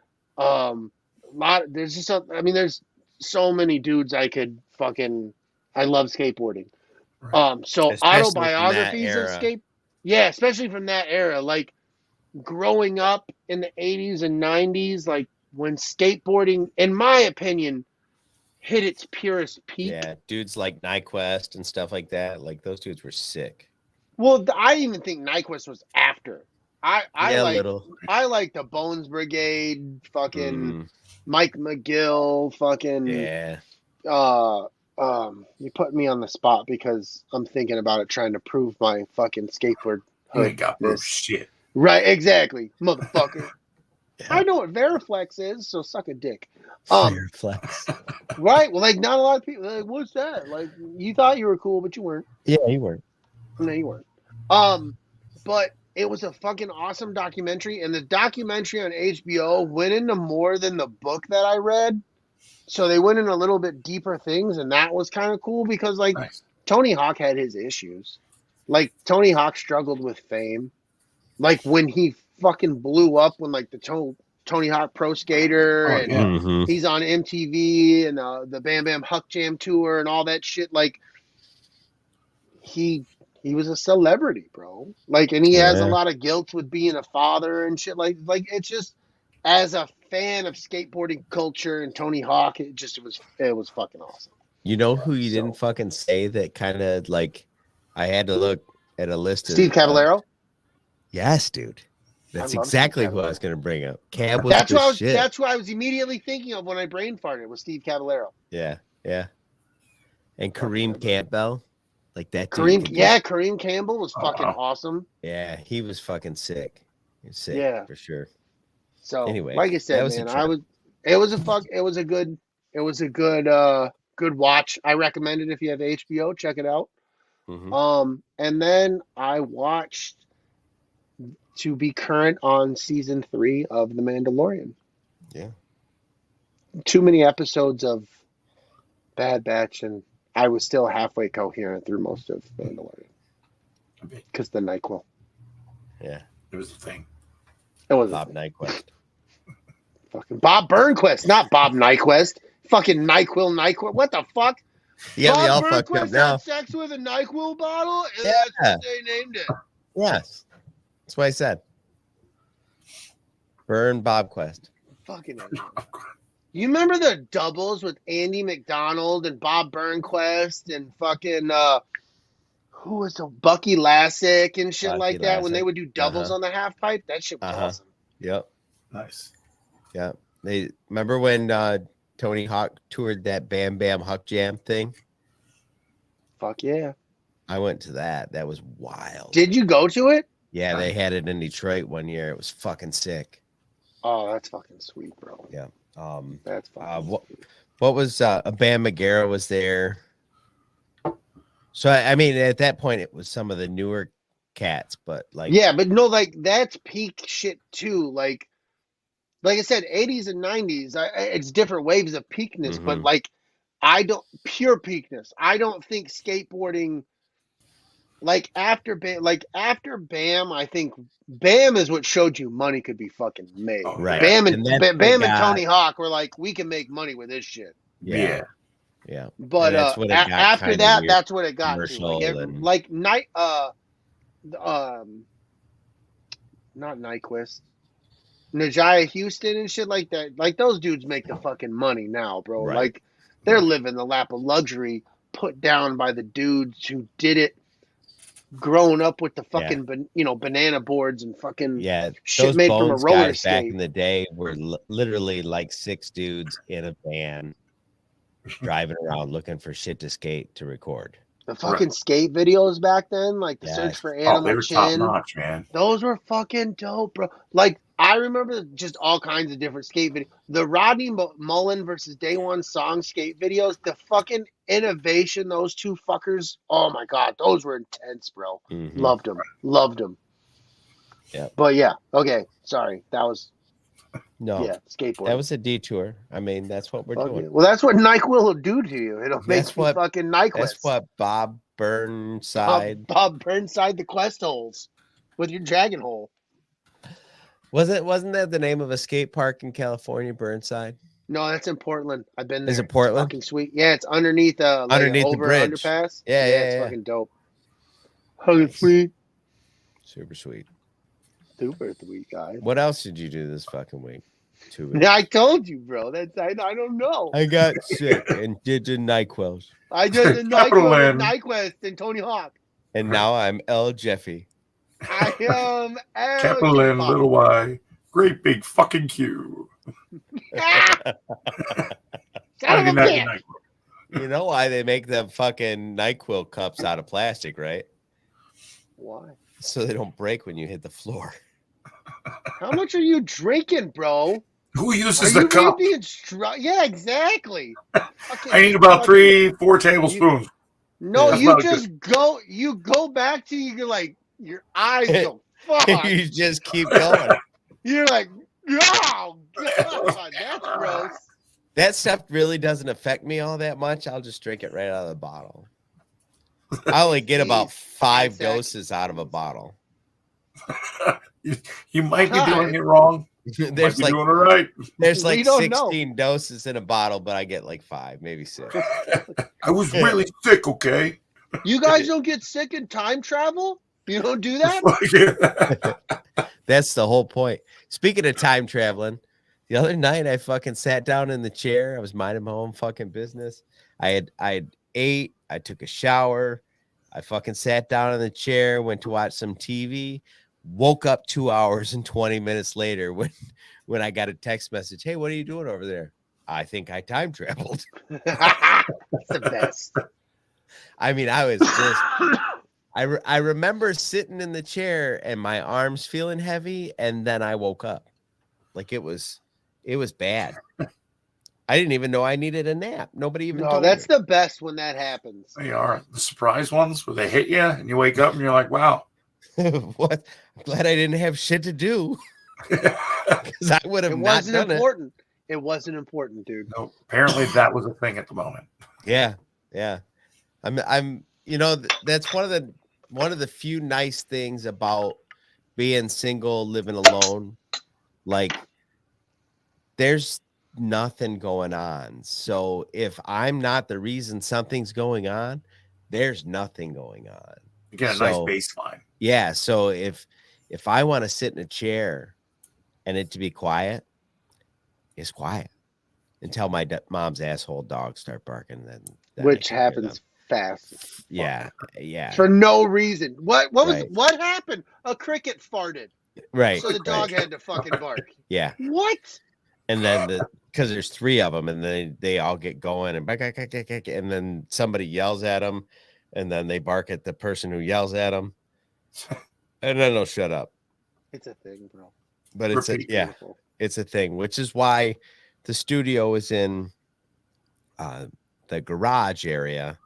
S2: There's so many dudes I could fucking. I love skateboarding. Right. So especially autobiographies of skate. Yeah, especially from that era, like growing up in the 80s and 90s, like when skateboarding, in my opinion, hit its purest peak.
S3: Yeah, dudes like Nyquist and stuff like that. Like those dudes were sick.
S2: Well, I even think Nyquist was after. I like the Bones Brigade, fucking Mike McGill, fucking you put me on the spot because I'm thinking about it, trying to prove my fucking skateboard.
S4: You ain't got no shit.
S2: Right, exactly, motherfucker. Yeah. I know what Veriflex is, so suck a dick.
S3: Veriflex.
S2: Right, well, like not a lot of people. Like, what's that? Like, you thought you were cool, but you weren't.
S3: Yeah, you weren't.
S2: No, you weren't. But it was a fucking awesome documentary, and the documentary on HBO went into more than the book that I read. So they went in a little bit deeper things, and that was kind of cool because, like, nice. Tony Hawk had his issues. Like, Tony Hawk struggled with fame. Like, when he fucking blew up, when, like, the Tony Hawk Pro Skater, and he's on MTV, and the Bam Bam Huck Jam Tour, and all that shit, like, he was a celebrity, bro. Like, and he has a lot of guilt with being a father and shit. Like it's just, as a fan of skateboarding culture and Tony Hawk, it was fucking awesome.
S3: You know who you didn't fucking say that kind of like, I had to look at a list of
S2: Steve Caballero?
S3: Yes, dude. That's
S2: love
S3: exactly
S2: Steve
S3: who I was going to bring up. Cab was
S2: That's
S3: the
S2: what I was.
S3: shit.
S2: That's what I was immediately thinking of when I brain farted. Was Steve Caballero.
S3: Yeah. And Kareem Campbell, like that dude.
S2: Kareem Campbell was fucking awesome.
S3: Yeah, he was fucking sick. He was sick,
S2: Yeah,
S3: for sure.
S2: So
S3: anyway,
S2: like I said, man, it was a good watch. I recommend it if you have HBO, check it out.
S3: Mm-hmm.
S2: And then I watched to be current on season 3 of The Mandalorian.
S3: Yeah.
S2: Too many episodes of Bad Batch, and I was still halfway coherent through most of Mandalorian. Because the NyQuil.
S4: Yeah. It was the thing.
S2: It was
S3: Bob Nyquist.
S2: Fucking Bob Burnquist, not Bob Nyquist. Fucking NyQuil. What the fuck?
S3: Yeah,
S2: Bob
S3: we all fucked up
S2: Burnquist
S3: now.
S2: had sex with a NyQuil bottle, and
S3: Yeah.
S2: that's what they named it.
S3: Yes. That's what I said. Burn Bob Quest.
S2: Fucking You remember the doubles with Andy McDonald and Bob Burnquist and fucking who was the Bucky Lassick and shit like that when they would do doubles on the half pipe? That shit was awesome.
S3: Yep.
S4: Nice.
S3: Yeah. They remember when Tony Hawk toured that Bam Bam Huck Jam thing?
S2: Fuck yeah.
S3: I went to that. That was wild.
S2: Did you go to it?
S3: Yeah, they had it in Detroit one year. It was fucking sick.
S2: Oh, that's fucking sweet, bro.
S3: Yeah.
S2: That's fucking
S3: what was Bam Margera was there. So I mean, at that point, it was some of the newer cats, but like,
S2: yeah, but no, like that's peak shit too. Like I said, 80s and 90s, it's different waves of peakness, but like pure peakness. I don't think skateboarding, like after Bam, I think Bam is what showed you money could be fucking made.
S4: Oh,
S3: right.
S2: Bam and Tony Hawk were like, we can make money with this shit.
S3: Yeah.
S2: But
S3: that's what
S2: after that, that's what it got to.
S3: Like,
S2: Not Nyquist, Najee Houston and shit like that. Like those dudes make the fucking money now, bro.
S3: Right.
S2: Like they're living the lap of luxury put down by the dudes who did it growing up with the fucking banana boards and fucking shit
S3: those
S2: made from a roller
S3: guys
S2: skate.
S3: Back in the day were literally like 6 dudes in a van driving around looking for shit to skate to record.
S2: The fucking skate videos back then, like the Search for Animal
S4: they were
S2: Chin.
S4: top notch, man.
S2: Those were fucking dope, bro. Like I remember just all kinds of different skate videos. The Rodney Mullen versus Day One song skate videos. The fucking innovation those two fuckers. Oh my god, those were intense, bro.
S3: Mm-hmm.
S2: Loved them.
S3: Yeah.
S2: But yeah, okay. Sorry, that was.
S3: No,
S2: skateboarding.
S3: That was a detour. I mean, that's what we're doing.
S2: Well, that's what NyQuil will do to you. It'll make you fucking NyQuil.
S3: That's what Bob Burnside.
S2: Bob Burnside the quest holes with your dragon hole.
S3: Wasn't that the name of a skate park in California, Burnside?
S2: No, that's in Portland. I've been there.
S3: Is it Portland?
S2: Fucking sweet. Yeah, it's underneath the bridge. Underpass.
S3: Yeah,
S2: it's fucking dope. Fucking sweet.
S3: Super sweet.
S2: Super sweet, guys.
S3: What else did you do this fucking week? 2 weeks.
S2: Yeah, I told you, bro. I don't know.
S3: I got sick and did the NyQuils.
S2: I did the NyQuil and Nyquist and Tony Hawk.
S3: And now I'm L. Jeffy.
S2: I am L.
S4: Capital N, little Y, great big fucking Q.
S3: You know why they make the fucking NyQuil cups out of plastic, right?
S2: Why?
S3: So they don't break when you hit the floor.
S2: How much are you drinking, bro?
S4: Who uses the cup?
S2: Yeah, exactly.
S4: I need about 3-4 tablespoons.
S2: You go back to your eyes go fuck.
S3: You just keep going.
S2: You're like, oh god, that's gross.
S3: That stuff really doesn't affect me all that much. I'll just drink it right out of the bottle. I only get about 5 doses out of a bottle.
S4: You might be doing it wrong.
S3: There's
S4: doing it right.
S3: There's 16 doses in a bottle, but I get 5, maybe 6.
S4: I was really sick, okay?
S2: You guys don't get sick in time travel? You don't do that?
S3: That's the whole point. Speaking of time traveling, the other night I fucking sat down in the chair. I was minding my own fucking business. I had ate. I took a shower. I fucking sat down in the chair, went to watch some TV. Woke up 2 hours and 20 minutes later when I got a text message. Hey, what are you doing over there? I think I time traveled.
S2: It's the best.
S3: I mean, I was just, I remember sitting in the chair and my arms feeling heavy. And then I woke up like it was bad. I didn't even know I needed a nap. Nobody even
S2: No,
S3: told
S2: that's
S3: me.
S2: the best when that happens.
S4: They are the surprise ones where they hit you and you wake up and you're like, wow.
S3: What? I'm glad I didn't have shit to do because I would have
S2: It
S3: not
S2: wasn't
S3: done
S2: important. It wasn't important, dude.
S4: No, apparently that was a thing at the moment.
S3: it. Yeah. I'm that's one of the few nice things about being single, living alone. Like there's nothing going on. So if I'm not the reason something's going on, there's nothing going on.
S4: You get a nice baseline.
S3: Yeah. So if I want to sit in a chair and it to be quiet, it's quiet until my mom's asshole dogs start barking. Then
S2: Which happens fast.
S3: Yeah.
S2: For no reason. What
S3: Right.
S2: what happened? A cricket farted.
S3: Right.
S2: So the dog had to fucking bark.
S3: Yeah.
S2: What?
S3: And then because there's 3 of them, and they all get going, and then somebody yells at them, and then they bark at the person who yells at them, and then they'll shut up.
S2: It's a thing, bro.
S3: But it's it's a thing, which is why the studio is in the garage area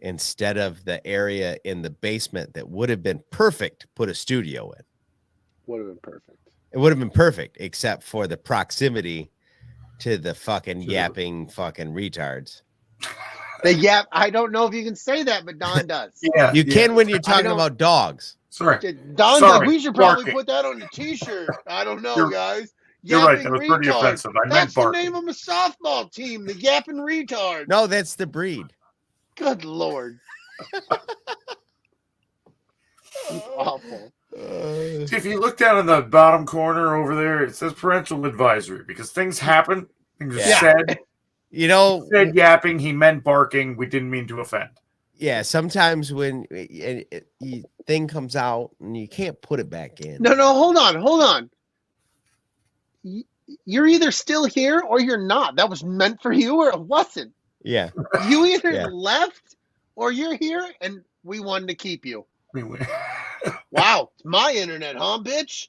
S3: instead of the area in the basement that would have been perfect to put a studio in.
S2: Would have been perfect.
S3: It would have been perfect, except for the proximity to the fucking yapping fucking retards.
S2: The yap. I don't know if you can say that, but Don does.
S4: Yeah,
S3: You can when you're talking about dogs.
S4: Sorry.
S2: Don's
S4: Sorry.
S2: like, we should probably
S4: Barking.
S2: put that on the t-shirt. I don't know,
S4: You're-
S2: guys.
S4: You're right.
S2: Yapping
S4: That was pretty
S2: retard.
S4: offensive. I meant
S2: That's the
S4: barking.
S2: name of a softball team, the Yapping Retard.
S3: No, that's the breed.
S2: Good Lord. It's awful.
S4: See, if you look down in the bottom corner over there, it says parental advisory because things happen. Things are
S3: Yeah.
S4: said.
S3: You know,
S4: Said yapping. He meant barking. We didn't mean to offend.
S3: yeah, sometimes when thing comes out and you can't put it back in.
S2: No, hold on. You're either still here or you're not. That was meant for you or it wasn't.
S3: Yeah.
S2: You either
S3: Yeah.
S2: left or you're here and we wanted to keep you.
S4: Anyway.
S2: Wow. It's my internet, huh, bitch?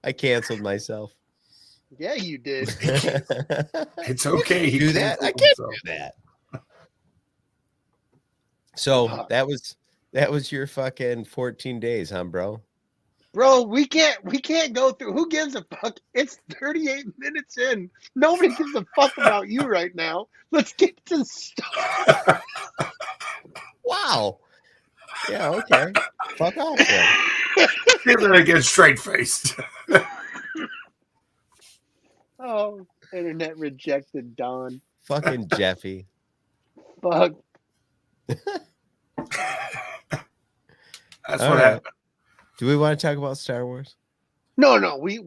S3: I canceled myself.
S2: Yeah, you did.
S4: It's okay. He
S3: do that. I
S4: canceled
S3: can't
S4: himself.
S3: do that. So that was your fucking 14 days, huh, bro?
S2: Bro, we can't go through. Who gives a fuck? It's 38 minutes in. Nobody gives a fuck about you right now. Let's get to stuff.
S3: Wow. Yeah, okay. Fuck off then.
S4: Give it again, straight faced.
S2: Oh, internet rejected Don.
S3: Fucking Jeffy.
S2: Fuck.
S4: That's
S3: All
S4: what
S3: right.
S4: happened.
S3: Do we want to talk about Star Wars?
S2: No, we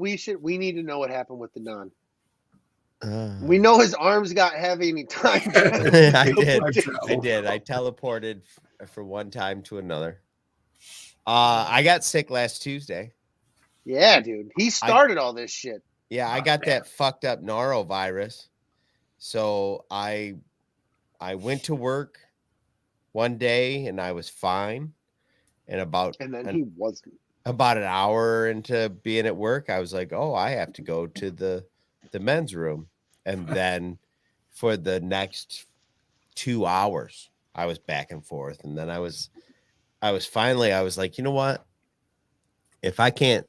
S2: need to know what happened with the Don.
S3: Uh,
S2: We know his arms got heavy and he time.
S3: I did.
S4: I
S3: I teleported from one time to another. I got sick last Tuesday.
S2: Yeah, dude. He started all this shit.
S3: Yeah, I got that fucked up norovirus. So I went to work one day and I was fine. And
S2: He wasn't.
S3: about an hour into being at work, I was like, oh, I have to go to the men's room. And then for the next 2 hours, I was back and forth. And then I was like, you know what? If I can't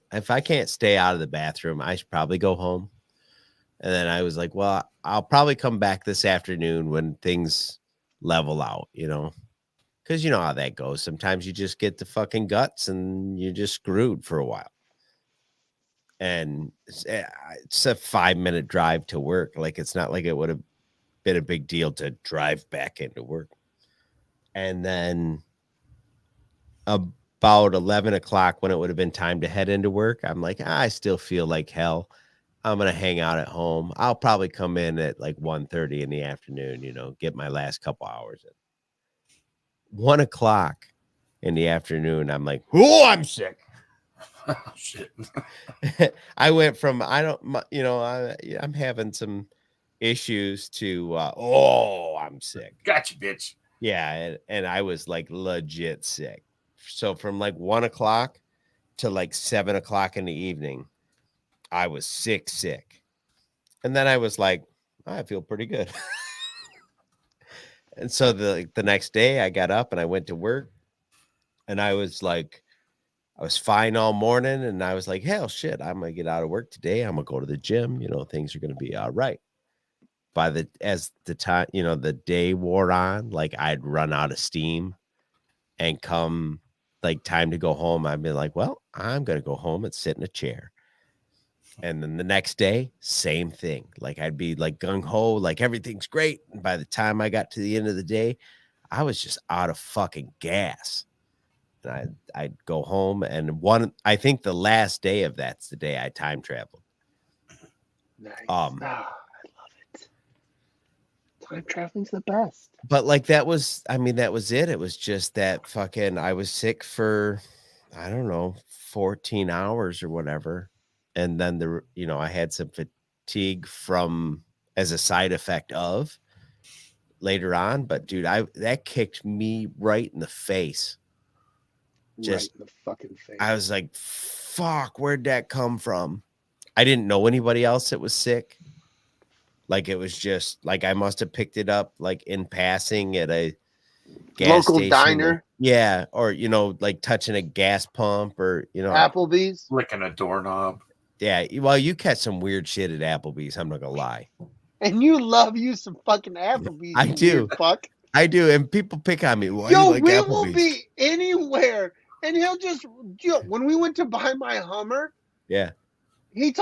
S3: stay out of the bathroom, I should probably go home. And then I was like, well, I'll probably come back this afternoon when things level out, because you know how that goes. Sometimes you just get the fucking guts and you're just screwed for a while. And it's a 5-minute drive to work. Like, it's not like it would have been a big deal to drive back into work. And then about 11 o'clock, when it would have been time to head into work, I'm like, I still feel like hell. I'm going to hang out at home. I'll probably come in at like 1:30 in the afternoon, get my last couple hours in. 1 o'clock, in the afternoon. I'm like, oh, I'm sick.
S4: Oh, shit.
S3: I went from I'm having some issues to I'm sick.
S4: Gotcha, bitch.
S3: Yeah, and I was like legit sick. So from like 1 o'clock to like 7 o'clock in the evening, I was sick. And then I was like, I feel pretty good. And so the next day I got up and I went to work, and I was fine all morning, and I was like, hell shit, I'm gonna get out of work today. I'm gonna go to the gym, things are gonna be all right. As the time, the day wore on, like I'd run out of steam, and come like time to go home, I'd be like, well, I'm gonna go home and sit in a chair. And then the next day, same thing. Like I'd be like gung-ho, like everything's great. And by the time I got to the end of the day, I was just out of fucking gas. And I'd go home, and I think the last day of that's the day I time traveled.
S2: Nice. I love it. Time traveling's the best.
S3: But like that was it. It was just that fucking, I was sick for, I don't know, 14 hours or whatever. And then I had some fatigue as a side effect of later on. But dude, that kicked me right in the face. Just
S2: right in the fucking face.
S3: I was like, fuck, where'd that come from? I didn't know anybody else that was sick. Like it was just like I must have picked it up like in passing at a gas
S2: local
S3: station.
S2: Diner.
S3: Yeah, or like touching a gas pump, or
S2: Applebee's,
S4: licking a doorknob.
S3: Yeah, well, you catch some weird shit at Applebee's. I'm not gonna lie.
S2: And you love you some fucking Applebee's.
S3: I do.
S2: Fuck.
S3: I do, and people pick on me. Why
S2: Yo,
S3: do you like
S2: we
S3: Applebee's?
S2: will be anywhere, and he'll just. When we went to buy my Hummer,
S3: yeah,
S2: he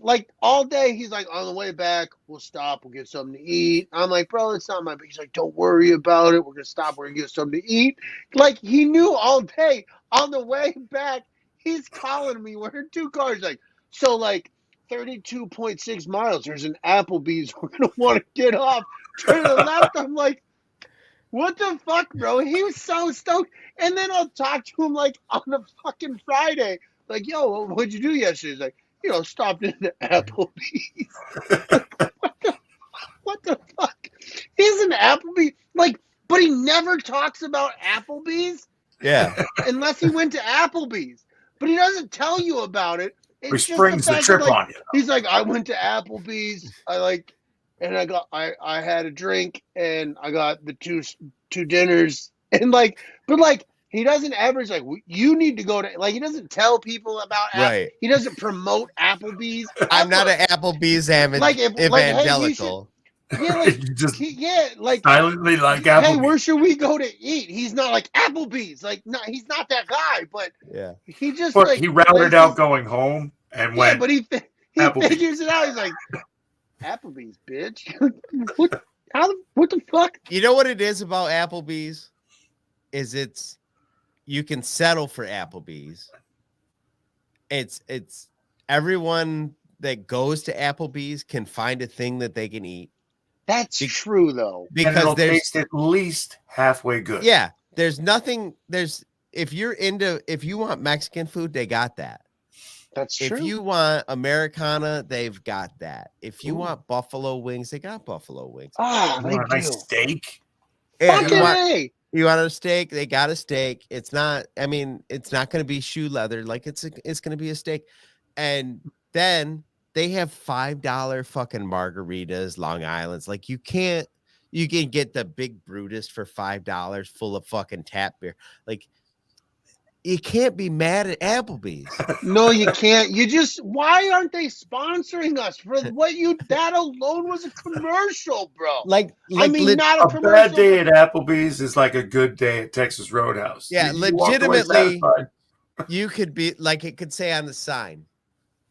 S2: like all day. He's like, on the way back, we'll stop, we'll get something to eat. I'm like, bro, it's not my. He's like, don't worry about it. We're gonna stop. We're gonna get something to eat. Like he knew all day. On the way back, he's calling me. We're in two cars. Like. So, like, 32.6 miles, there's an Applebee's. We're going to want to get off. Turn to the left. I'm like, what the fuck, bro? He was so stoked. And then I'll talk to him, like, on a fucking Friday. Like, yo, what'd you do yesterday? He's like, stopped in the Applebee's. What the fuck? He's an Applebee's. Like, but he never talks about Applebee's.
S3: Yeah.
S2: Unless he went to Applebee's. But he doesn't tell you about it.
S4: He springs the trip on you.
S2: He's like, I went to Applebee's. I had a drink, and I got the two dinners, and but he doesn't ever. He's like, you need to go to. Like, he doesn't tell people about.
S3: Right.
S2: He doesn't promote Applebee's.
S3: I'm not an Applebee's evangelical.
S4: Silently like Applebee's.
S2: Hey, where should we go to eat? He's not like Applebee's. Like, no, he's not that guy. But
S3: yeah,
S2: he just
S4: he routed out going home and went.
S2: But he figures it out. He's like, Applebee's, bitch. What the fuck?
S3: You know what it is about Applebee's? Is you can settle for Applebee's. It's everyone that goes to Applebee's can find a thing that they can eat.
S2: That's true, though.
S3: Because
S4: it'll taste at least halfway good.
S3: Yeah, if you want Mexican food, they got that.
S2: That's true.
S3: If you want Americana, they've got that. If you want buffalo wings, they got buffalo wings.
S2: Oh,
S4: you want a nice steak?
S2: Yeah,
S3: you want a steak? They got a steak. It's not going to be shoe leather. Like it's going to be a steak. And then they have $5 fucking margaritas, Long Island's. Like you can get the big Brutus for $5 full of fucking tap beer. Like you can't be mad at Applebee's.
S2: No, you can't. Why aren't they sponsoring us for that alone was a commercial, bro.
S3: Not
S2: a commercial.
S4: Bad day at Applebee's is like a good day at Texas Roadhouse.
S3: Yeah, legitimately, you could be like, it could say on the sign,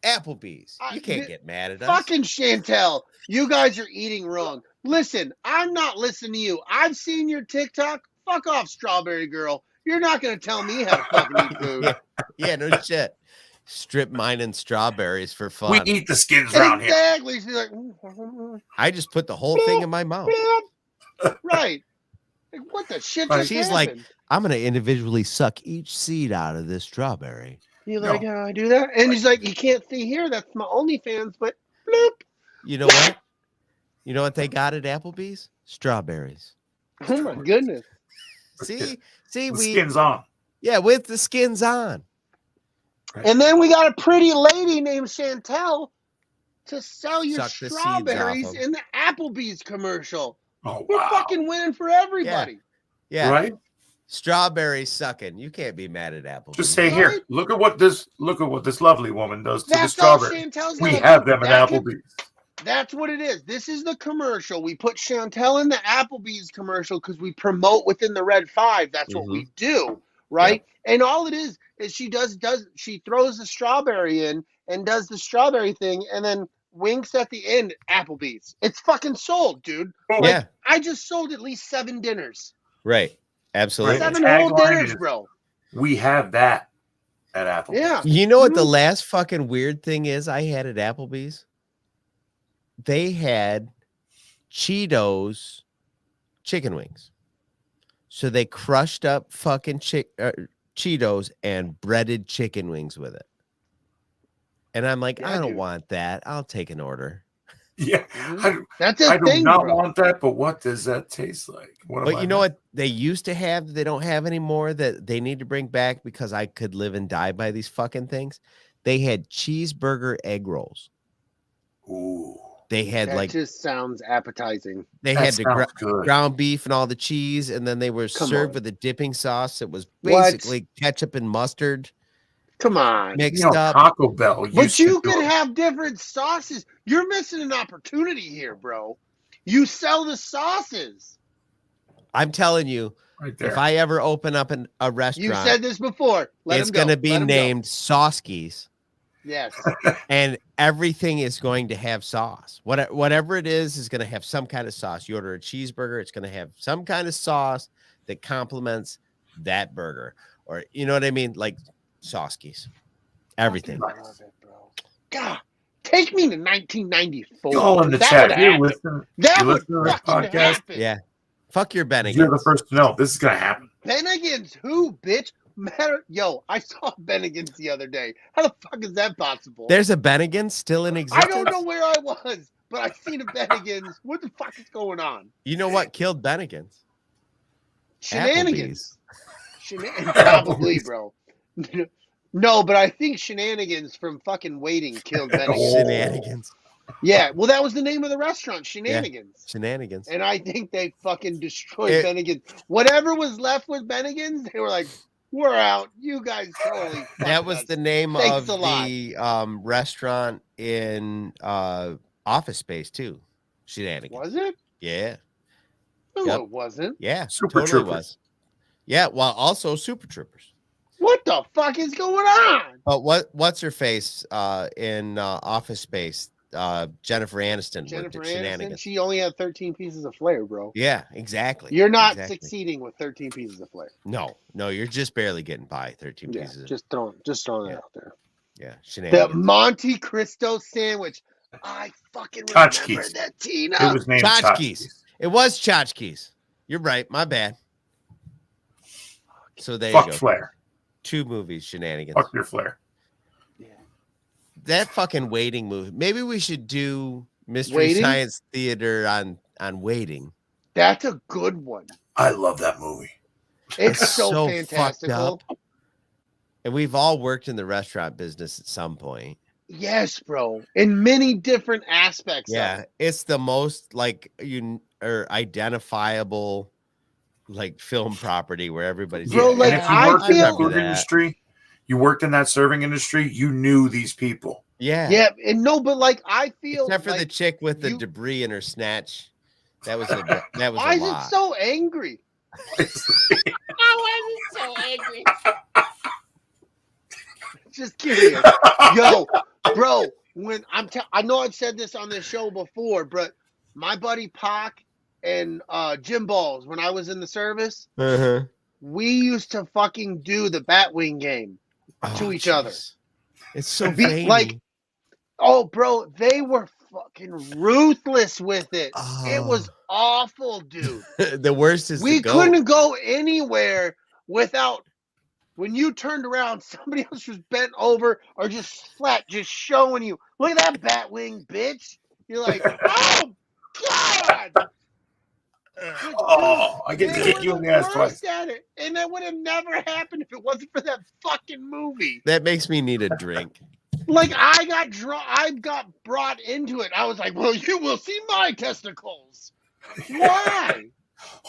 S3: Applebee's. You can't get mad at us.
S2: Fucking Chantel, you guys are eating wrong. Listen, I'm not listening to you. I've seen your TikTok. Fuck off, Strawberry Girl. You're not going to tell me how to fucking eat food.
S3: Yeah, no shit. Strip mining strawberries for fun.
S4: We eat the skins around here.
S2: Exactly. She's like,
S3: I just put the whole thing in my mouth.
S2: Right. Like, what the shit?
S4: Right.
S2: Just
S3: She's
S2: happened?
S3: like, I'm gonna individually suck each seed out of this strawberry.
S2: You're
S4: No.
S2: like, oh, I do that, and he's like, you can't see here. That's my OnlyFans, but bloop.
S3: You know what? You know what they got at Applebee's? Strawberries.
S2: Oh my goodness.
S3: See,
S4: The
S3: we
S4: skin's on.
S3: yeah, with the skins on.
S2: And then we got a pretty lady named Chantel to sell your
S3: Suck the seeds off
S2: strawberries
S3: 'em.
S2: in the Applebee's commercial.
S4: Oh,
S2: We're
S4: wow.
S2: fucking winning for everybody.
S3: Yeah,
S4: Right?
S3: strawberry sucking. You can't be mad at Applebee's.
S4: Just say here,
S2: Right?
S4: look at what this lovely woman does to
S2: That's
S4: the
S2: all
S4: strawberry.
S2: Chantel's
S4: We
S2: gonna
S4: have
S2: do.
S4: them at
S2: That could-
S4: Applebee's.
S2: That's what it is. This is the commercial. We put Chantel in the Applebee's commercial because we promote within the Red 5. That's what we do, right? And all it is she she throws the strawberry in and does the strawberry thing and then winks at the end at Applebee's. It's fucking sold, dude. Like,
S3: Yeah,
S2: I just sold at least 7 dinners.
S3: right. Absolutely.
S4: Right.
S2: 7
S4: The
S2: whole
S4: tagline
S2: dinners,
S4: is-
S2: bro.
S4: We have that at Applebee's.
S2: Yeah.
S3: You know what the
S2: Mhm.
S3: last fucking weird thing is I had at Applebee's? They had Cheetos chicken wings. So they crushed up fucking Cheetos and breaded chicken wings with it. And I'm like,
S2: Yeah,
S3: I don't
S2: dude.
S3: want that. I'll take an order.
S4: Yeah.
S2: Mhm. That's a
S4: I do
S2: thing,
S4: not
S2: bro.
S4: want that, but what does that taste like? What am
S3: But
S4: I
S3: you know
S4: missing?
S3: what they used to have that they don't have anymore that they need to bring back because I could live and die by these fucking things? They had cheeseburger egg rolls.
S4: Ooh,
S3: They had
S2: That
S3: like
S2: just sounds appetizing.
S3: they
S4: that
S3: had the
S4: sounds good.
S3: ground beef and all the cheese, and then they were
S2: Come
S3: served
S2: on.
S3: with a dipping sauce that was
S2: What?
S3: basically ketchup and mustard
S2: Come on.
S3: mixed
S4: You know,
S3: up.
S4: Taco Bell.
S2: But
S4: used to
S2: you
S4: do
S2: can
S4: it.
S2: have different sauces. You're missing an opportunity here, bro. You sell the sauces.
S3: I'm telling you,
S4: right there.
S3: if I ever open up a
S2: You
S3: restaurant,
S2: said this before. Let
S3: it's
S2: him go.
S3: going to be
S2: Let him go.
S3: named Sulski's,
S2: Yes.
S3: and everything is going to have sauce. Whatever it is going to have some kind of sauce. You order a cheeseburger, it's going to have some kind of sauce that complements that burger, or you know what I mean, like Sulski's. Everything.
S2: I love it, bro. God, take me to 1994.
S4: Go in the
S2: That
S4: chat.
S2: would
S4: You
S2: happen.
S4: listen.
S2: That
S4: you
S2: would
S4: listen to this
S2: fucking
S4: podcast.
S2: happen.
S3: Yeah. Fuck your Bennigan's.
S4: You're the first to know this is gonna happen.
S2: Bennigan's who, bitch? Yo, I saw Bennigan's the other day. How the fuck is that possible?
S3: There's a Bennigan's still in
S2: I
S3: existence.
S2: don't know where I was, but I seen a Bennigan's. What the fuck is going on?
S3: You know what killed Bennigan's?
S2: Shenanigans. Probably, bro. No, but I think Shenanigans from fucking Waiting killed Bennigan's.
S3: Shenanigans.
S2: Yeah, well, that was the name of the restaurant, Shenanigans.
S3: Shenanigans.
S2: And I think they fucking destroyed
S3: It-
S2: Bennigan's. Whatever was left with Bennigan's, they were like, we're out. You guys totally fucked
S3: That was
S2: us."
S3: the name
S2: Thanks
S3: of
S2: a lot.
S3: the restaurant in Office Space too. Shenanigans.
S2: Was it?
S3: Yeah.
S2: No,
S3: Yep.
S2: it wasn't.
S3: Yeah.
S4: Super
S3: totally
S4: Troopers.
S3: was. Yeah. Well, also Super Troopers.
S2: What the fuck is going on?
S3: But what's her face in Office Space? Jennifer Aniston worked
S2: Jennifer
S3: at
S2: Aniston,
S3: Shenanigans.
S2: she only had 13 pieces of flair, bro.
S3: Yeah, exactly.
S2: You're not
S3: Exactly.
S2: succeeding with 13 pieces of flair.
S3: No, you're just barely getting by 13
S2: Yeah,
S3: pieces.
S2: just throwing
S3: Yeah.
S2: it out there.
S3: Yeah,
S2: The
S3: Shenanigans.
S2: Monte Cristo sandwich. I fucking remember
S4: Tchotchkes.
S2: that, Tina.
S4: It was named
S3: Tchotchkes.
S4: Tchotchkes.
S3: It was tchotchkes. You're right. My bad. So there
S4: Fuck
S3: you go.
S4: Flair.
S3: 2 movies, Shenanigans.
S4: Fuck your Flair.
S3: That fucking Waiting movie. Maybe we should do Mystery
S2: Waiting?
S3: Science Theater on Waiting.
S2: That's a good one.
S4: I love that movie.
S2: It's
S3: It's
S2: so,
S3: so
S2: fantastical.
S3: fucked And we've all worked in the restaurant business at some point.
S2: Yes, bro. In many different aspects.
S3: Yeah,
S2: Of it.
S3: it's the most like identifiable like film property where everybody's
S2: Bro, like,
S4: and if you
S2: I
S4: worked in the
S2: feel-
S4: food industry, you worked in that serving industry, you knew these people.
S3: yeah.
S2: Yeah, and no, but like I feel
S3: Except for
S2: like,
S3: the chick with the
S2: you-
S3: debris in her snatch. That was a
S2: why is
S3: lot.
S2: it so angry? Just curious. Yo, bro, when I know I've said this on this show before, but my buddy Pac and Jim Balls, when I was in the service,
S3: Uh-huh.
S2: we used to fucking do the Batwing game to each other.
S3: jeez. It's so
S2: Be-
S3: veiny.
S2: like- Oh, bro, they were fucking ruthless with it. It was awful, dude.
S3: The worst is
S2: We
S3: the goat.
S2: couldn't go anywhere without when you turned around, somebody else was bent over or just flat, just showing you. Look at that bat wing, bitch. You're like, oh God.
S4: Oh, I get to kick you in the ass twice.
S2: At it, and that would have never happened if it wasn't for that fucking movie.
S3: That makes me need a drink.
S2: Like I got brought into it. I was like, well, you will see my testicles. Why?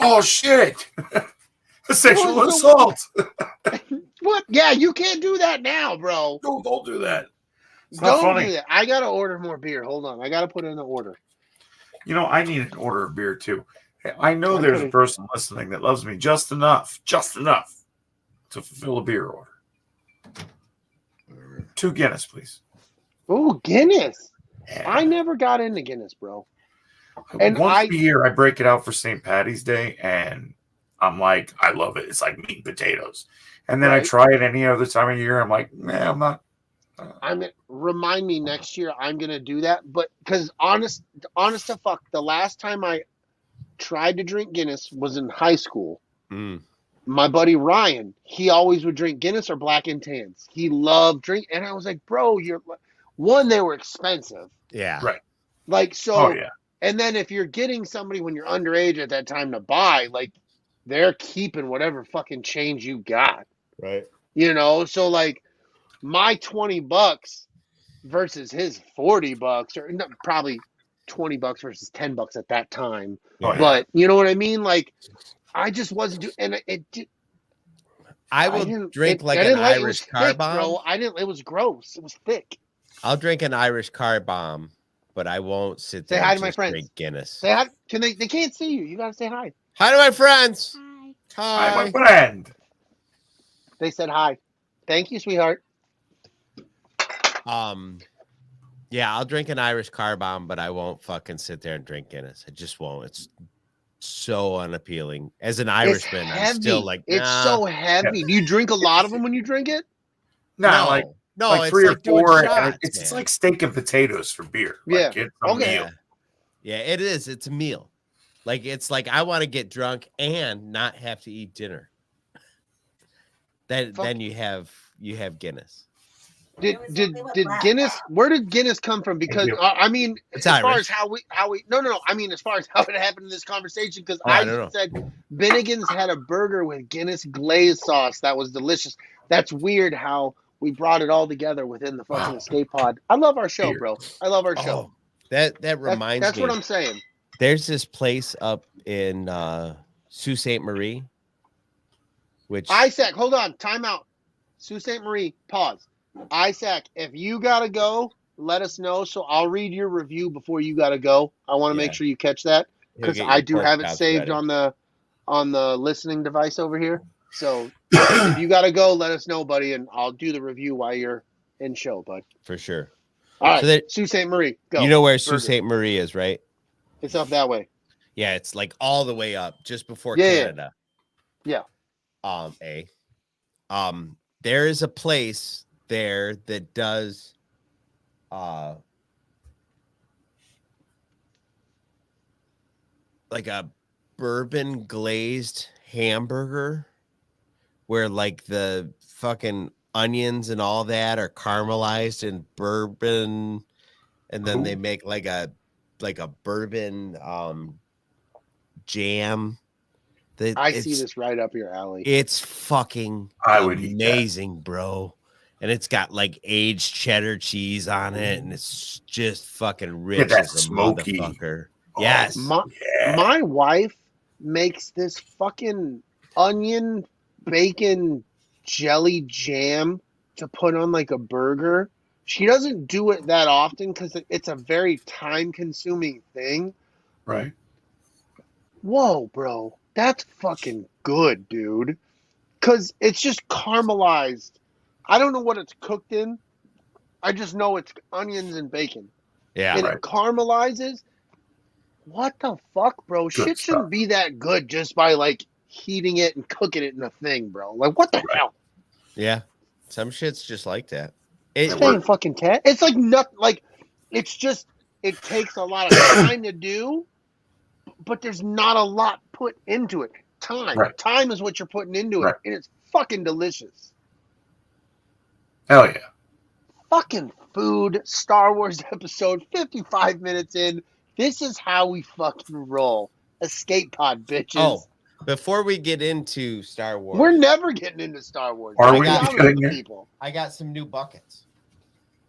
S4: Oh shit! Sexual assault.
S2: What? Yeah, you can't do that now, bro.
S4: No, don't do that.
S2: Don't do that. I gotta order more beer. Hold on, I gotta put in an order.
S4: You know, I need an order of beer too. I know there's a person listening that loves me just enough to fulfill a beer order. 2 Guinness, please.
S2: Oh, Guinness.
S4: Yeah.
S2: I never got into Guinness, bro. And
S4: once a year, I break it out for St. Patty's Day, and I'm like, I love it. It's like meat and potatoes. And then I try it any other time of year. I'm like, I'm not.
S2: Remind me next year. I'm gonna do that, but because honest to fuck, the last time I tried to drink Guinness was in high school. My buddy Ryan, he always would drink Guinness or Black and Tans. He loved drink, and I was like, bro, they were expensive.
S3: Yeah.
S4: Right.
S2: Like, so,
S4: oh, yeah.
S2: And then if you're getting somebody when you're underage at that time to buy, like, they're keeping whatever fucking change you got.
S3: Right.
S2: You know, so like my $20 versus his $40, or no, probably $20 versus $10 at that time.
S3: Yeah.
S2: But you know what I mean? Like, I just wasn't doing, and
S3: I will drink like an Irish car bomb.
S2: Bro. It was gross. It was thick.
S3: I'll drink an Irish car bomb, but I won't sit there
S2: say hi
S3: and
S2: to my friends.
S3: drink Guinness.
S2: Say hi. They can't see you. You gotta say hi.
S3: Hi to my friends. Hi.
S4: Hi, my friend.
S2: They said hi. Thank you, sweetheart.
S3: Yeah, I'll drink an Irish car bomb, but I won't fucking sit there and drink Guinness. I just won't. It's so unappealing. As an Irishman, I'm still like, nah.
S2: It's so heavy. Do you drink a lot of them when you drink it?
S4: No, like
S3: it's
S4: 3 or
S3: like doing
S4: 4.
S3: shots,
S4: It's like steak and potatoes for beer. Like,
S2: Yeah.
S4: It's a meal.
S3: Yeah, it is. It's a meal. Like, it's like I want to get drunk and not have to eat dinner. Then you have Guinness.
S2: Did Guinness? Where did Guinness come from? Because I mean,
S3: It's
S2: as far
S3: Irish.
S2: as how we no. I mean, as far as how it happened in this conversation, because I said Bennigan's had a burger with Guinness glaze sauce that was delicious. That's weird how we brought it all together within the fucking escape pod. I love our show, bro. I love our show.
S3: That reminds me.
S2: That's what I'm saying.
S3: There's this place up in Sault Ste. Marie, which
S2: Isaac, hold on, time out. Sault Ste. Marie, pause. Isaac, if you gotta go, let us know. So I'll read your review before you gotta go. I want to make sure you catch that because I do have it saved on the listening device over here. So if you gotta go, let us know, buddy, and I'll do the review while you're in show, bud.
S3: For sure.
S2: All right, so Sault Ste. Marie, go.
S3: You know where Sault Ste. Marie is, right?
S2: It's up that way.
S3: Yeah, it's like all the way up, just before Canada.
S2: Yeah.
S3: There is a place there that does like a bourbon glazed hamburger where like the fucking onions and all that are caramelized in bourbon, and then they make like a bourbon jam.
S2: I see this right up your alley.
S3: It's fucking amazing, bro. And it's got like aged cheddar cheese on it, and it's just fucking rich.
S4: That
S3: as a
S4: smoky.
S3: motherfucker.
S4: Oh,
S3: Yes.
S2: My wife makes this fucking onion bacon jelly jam to put on like a burger. She doesn't do it that often because it's a very time-consuming thing.
S4: Right.
S2: Whoa, bro. That's fucking good, dude. Because it's just caramelized. I don't know what it's cooked in. I just know it's onions and bacon.
S3: Yeah.
S2: And it caramelizes. What the fuck, bro? Shit shouldn't be that good just by like heating it and cooking it in a thing, bro. Like, what the hell?
S3: Yeah. Some shit's just like that.
S2: It's fucking cat. It's like nothing. Like, it's just, it takes a lot of time to do, but there's not a lot put into it. Time.
S4: Right.
S2: Time is what you're putting into it,
S4: Right.
S2: and it's fucking delicious.
S4: Hell yeah.
S2: Fucking food. Star Wars episode 55 minutes in. This is how we fucking roll. Escape pod, bitches.
S3: Oh, before we get into Star Wars,
S2: We're never getting into Star Wars.
S4: Are
S2: Be
S4: we
S2: honest
S4: getting
S2: with the
S4: it?
S2: people.
S3: I got some new buckets.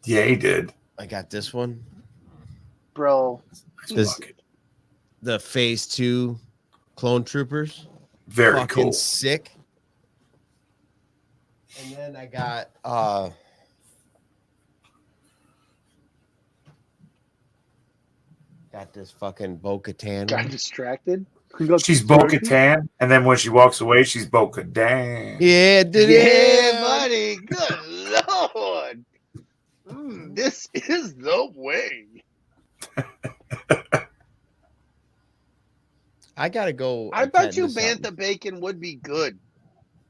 S4: Yeah, he did.
S3: I got this one.
S2: Bro.
S3: This- The Phase 2 Clone Troopers.
S4: Very
S3: Fucking
S4: cool.
S3: sick. And then I got this fucking Bo-Katan.
S2: Got distracted. We go
S4: She's
S2: to
S4: Bo-Katan, and then when she walks away, she's Bo-Katan.
S3: Yeah, did
S2: Yeah, buddy. Good Lord. This is the way.
S3: I gotta go.
S2: I bet
S3: attend
S2: you
S3: to something.
S2: Bantha bacon would be good.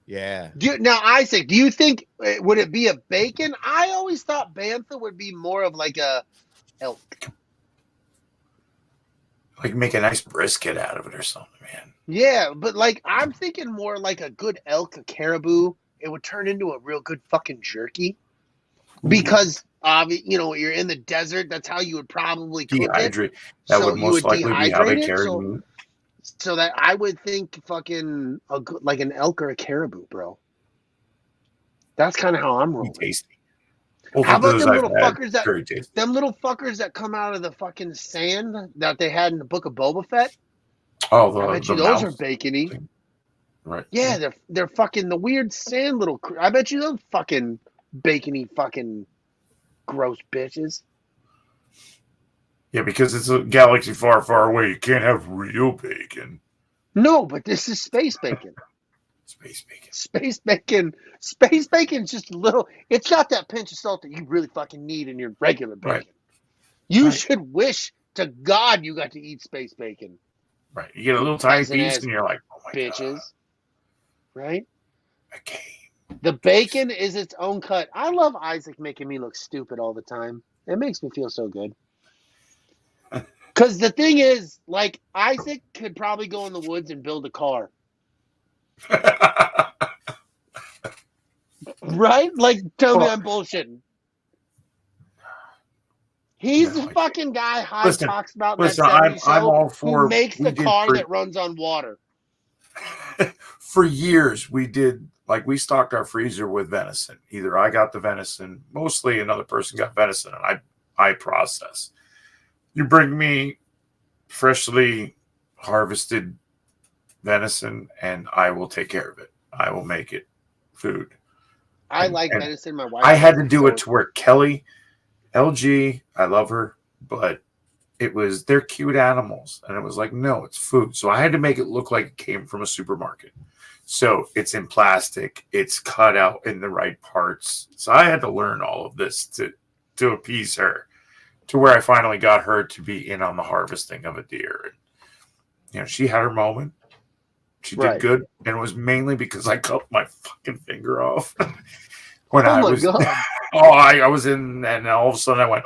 S3: Yeah.
S2: Now, Isaac, do you think, would it be a bacon? I always thought Bantha would be more of like a elk.
S4: Like make a nice brisket out of it or something, man.
S2: Yeah, but like I'm thinking more like a good elk, a caribou. It would turn into a real good fucking jerky. Because you're in the desert. That's how you would probably cook it.
S4: Dehydrate. That
S2: So
S4: would
S2: you
S4: most
S2: would
S4: likely be how they
S2: dehydrate it,
S4: carry
S2: so-
S4: meat.
S2: So that I would think fucking like an elk or a caribou, bro. That's kind of how I'm
S4: Be
S2: rolling.
S4: tasty. Both
S2: How
S4: of
S2: about
S4: those
S2: them
S4: I've
S2: little
S4: had,
S2: fuckers that
S4: very tasty.
S2: them little fuckers that come out of the fucking sand that they had in the Book of Boba Fett?
S4: Oh,
S2: I bet
S4: the
S2: you those are
S4: mouse
S2: bacony.
S4: thing. Right.
S2: Yeah, they're fucking the weird sand little. I bet you those fucking bacony fucking gross bitches.
S4: Yeah, because it's a galaxy far, far away. You can't have real bacon.
S2: No, but this is space bacon.
S4: Space bacon.
S2: Space bacon. Space bacon's just a little. It's got that pinch of salt that you really fucking need in your regular bacon.
S4: Right.
S2: You
S4: Right.
S2: should wish to God you got to eat space bacon,
S4: Right. You get a little tiny
S2: Peasant
S4: piece
S2: ass
S4: and you're like, oh my
S2: bitches.
S4: God.
S2: Right?
S4: I came.
S2: The bacon is its own cut. I love Isaac making me look stupid all the time. It makes me feel so good. Because the thing is, like, Isaac could probably go in the woods and build a car. Right? Like, tell me
S4: Well,
S2: I'm bullshitting. He's
S4: no,
S2: the fucking guy Hyde
S4: Listen,
S2: talks about in
S4: listen,
S2: that
S4: I'm
S2: 70s show
S4: all for
S2: who makes
S4: we
S2: the
S4: did
S2: car
S4: for-
S2: that runs on water.
S4: For years, we did we stocked our freezer with venison. Either I got the venison, mostly another person got venison, and I process. You bring me freshly harvested venison, and I will take care of it. I will make it food.
S2: I
S4: And-
S2: like
S4: and
S2: venison. My wife.
S4: I had to
S2: doesn't,
S4: do
S2: so
S4: it to where Kelly, LG, I love her, but they're cute animals. And it was like, no, it's food. So I had to make it look like it came from a supermarket. So it's in plastic, it's cut out in the right parts. So I had to learn all of this to appease her, to where I finally got her to be in on the harvesting of a deer. And, she had her moment. She did
S2: Right.
S4: good. And it was mainly because I cut my fucking finger off. When
S2: Oh
S4: I
S2: my
S4: was
S2: God.
S4: I was in, and all of a sudden I went,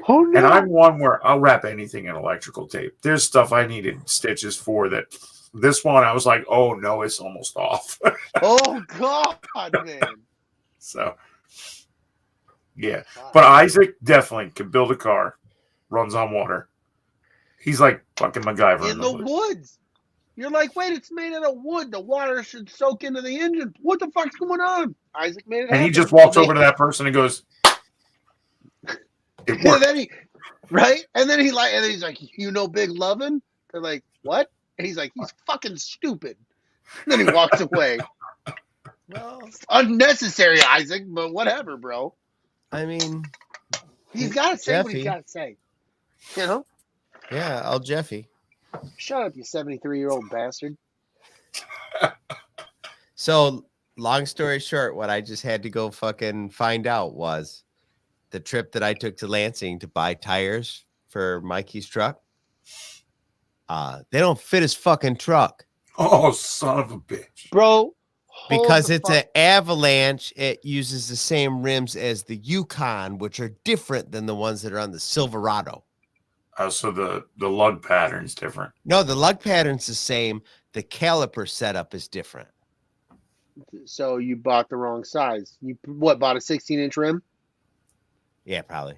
S2: Oh no.
S4: and I'm one where I'll wrap anything in electrical tape. There's stuff I needed stitches for that. This one, I was like, oh no, it's almost off.
S2: Oh God, man.
S4: So, yeah. But Isaac definitely can build a car, runs on water. He's like fucking MacGyver
S2: In the woods. You're like, wait, it's made out of wood. The water should soak into the engine. What the fuck's going on? Isaac made it
S4: And he
S2: happen.
S4: just walks over to that person and goes, it
S2: And
S4: worked.
S2: then and then he's like, you know, Big Lovin'? They're like, what? And he's like, he's fucking stupid. And then he walks away.
S3: Well,
S2: Unnecessary, Isaac, but whatever, bro.
S3: I mean,
S2: He's got to say what he's
S3: Jeffy.
S2: got to say. You know?
S3: yeah, I'll Jeffy.
S2: Shut up, you 73-year-old bastard.
S3: So, long story short, what I just had to go fucking find out was the trip that I took to Lansing to buy tires for Mikey's truck. They don't fit his fucking truck
S4: Oh, son of a bitch.
S2: Bro. hold
S3: because
S2: the
S3: it's
S2: fuck-
S3: an Avalanche. It uses the same rims as the Yukon, which are different than the ones that are on the Silverado.
S4: So the lug pattern's different.
S3: No, the lug pattern's the same. The caliper setup is different.
S2: So you bought the wrong size. You bought a 16-inch rim?
S3: Yeah, probably.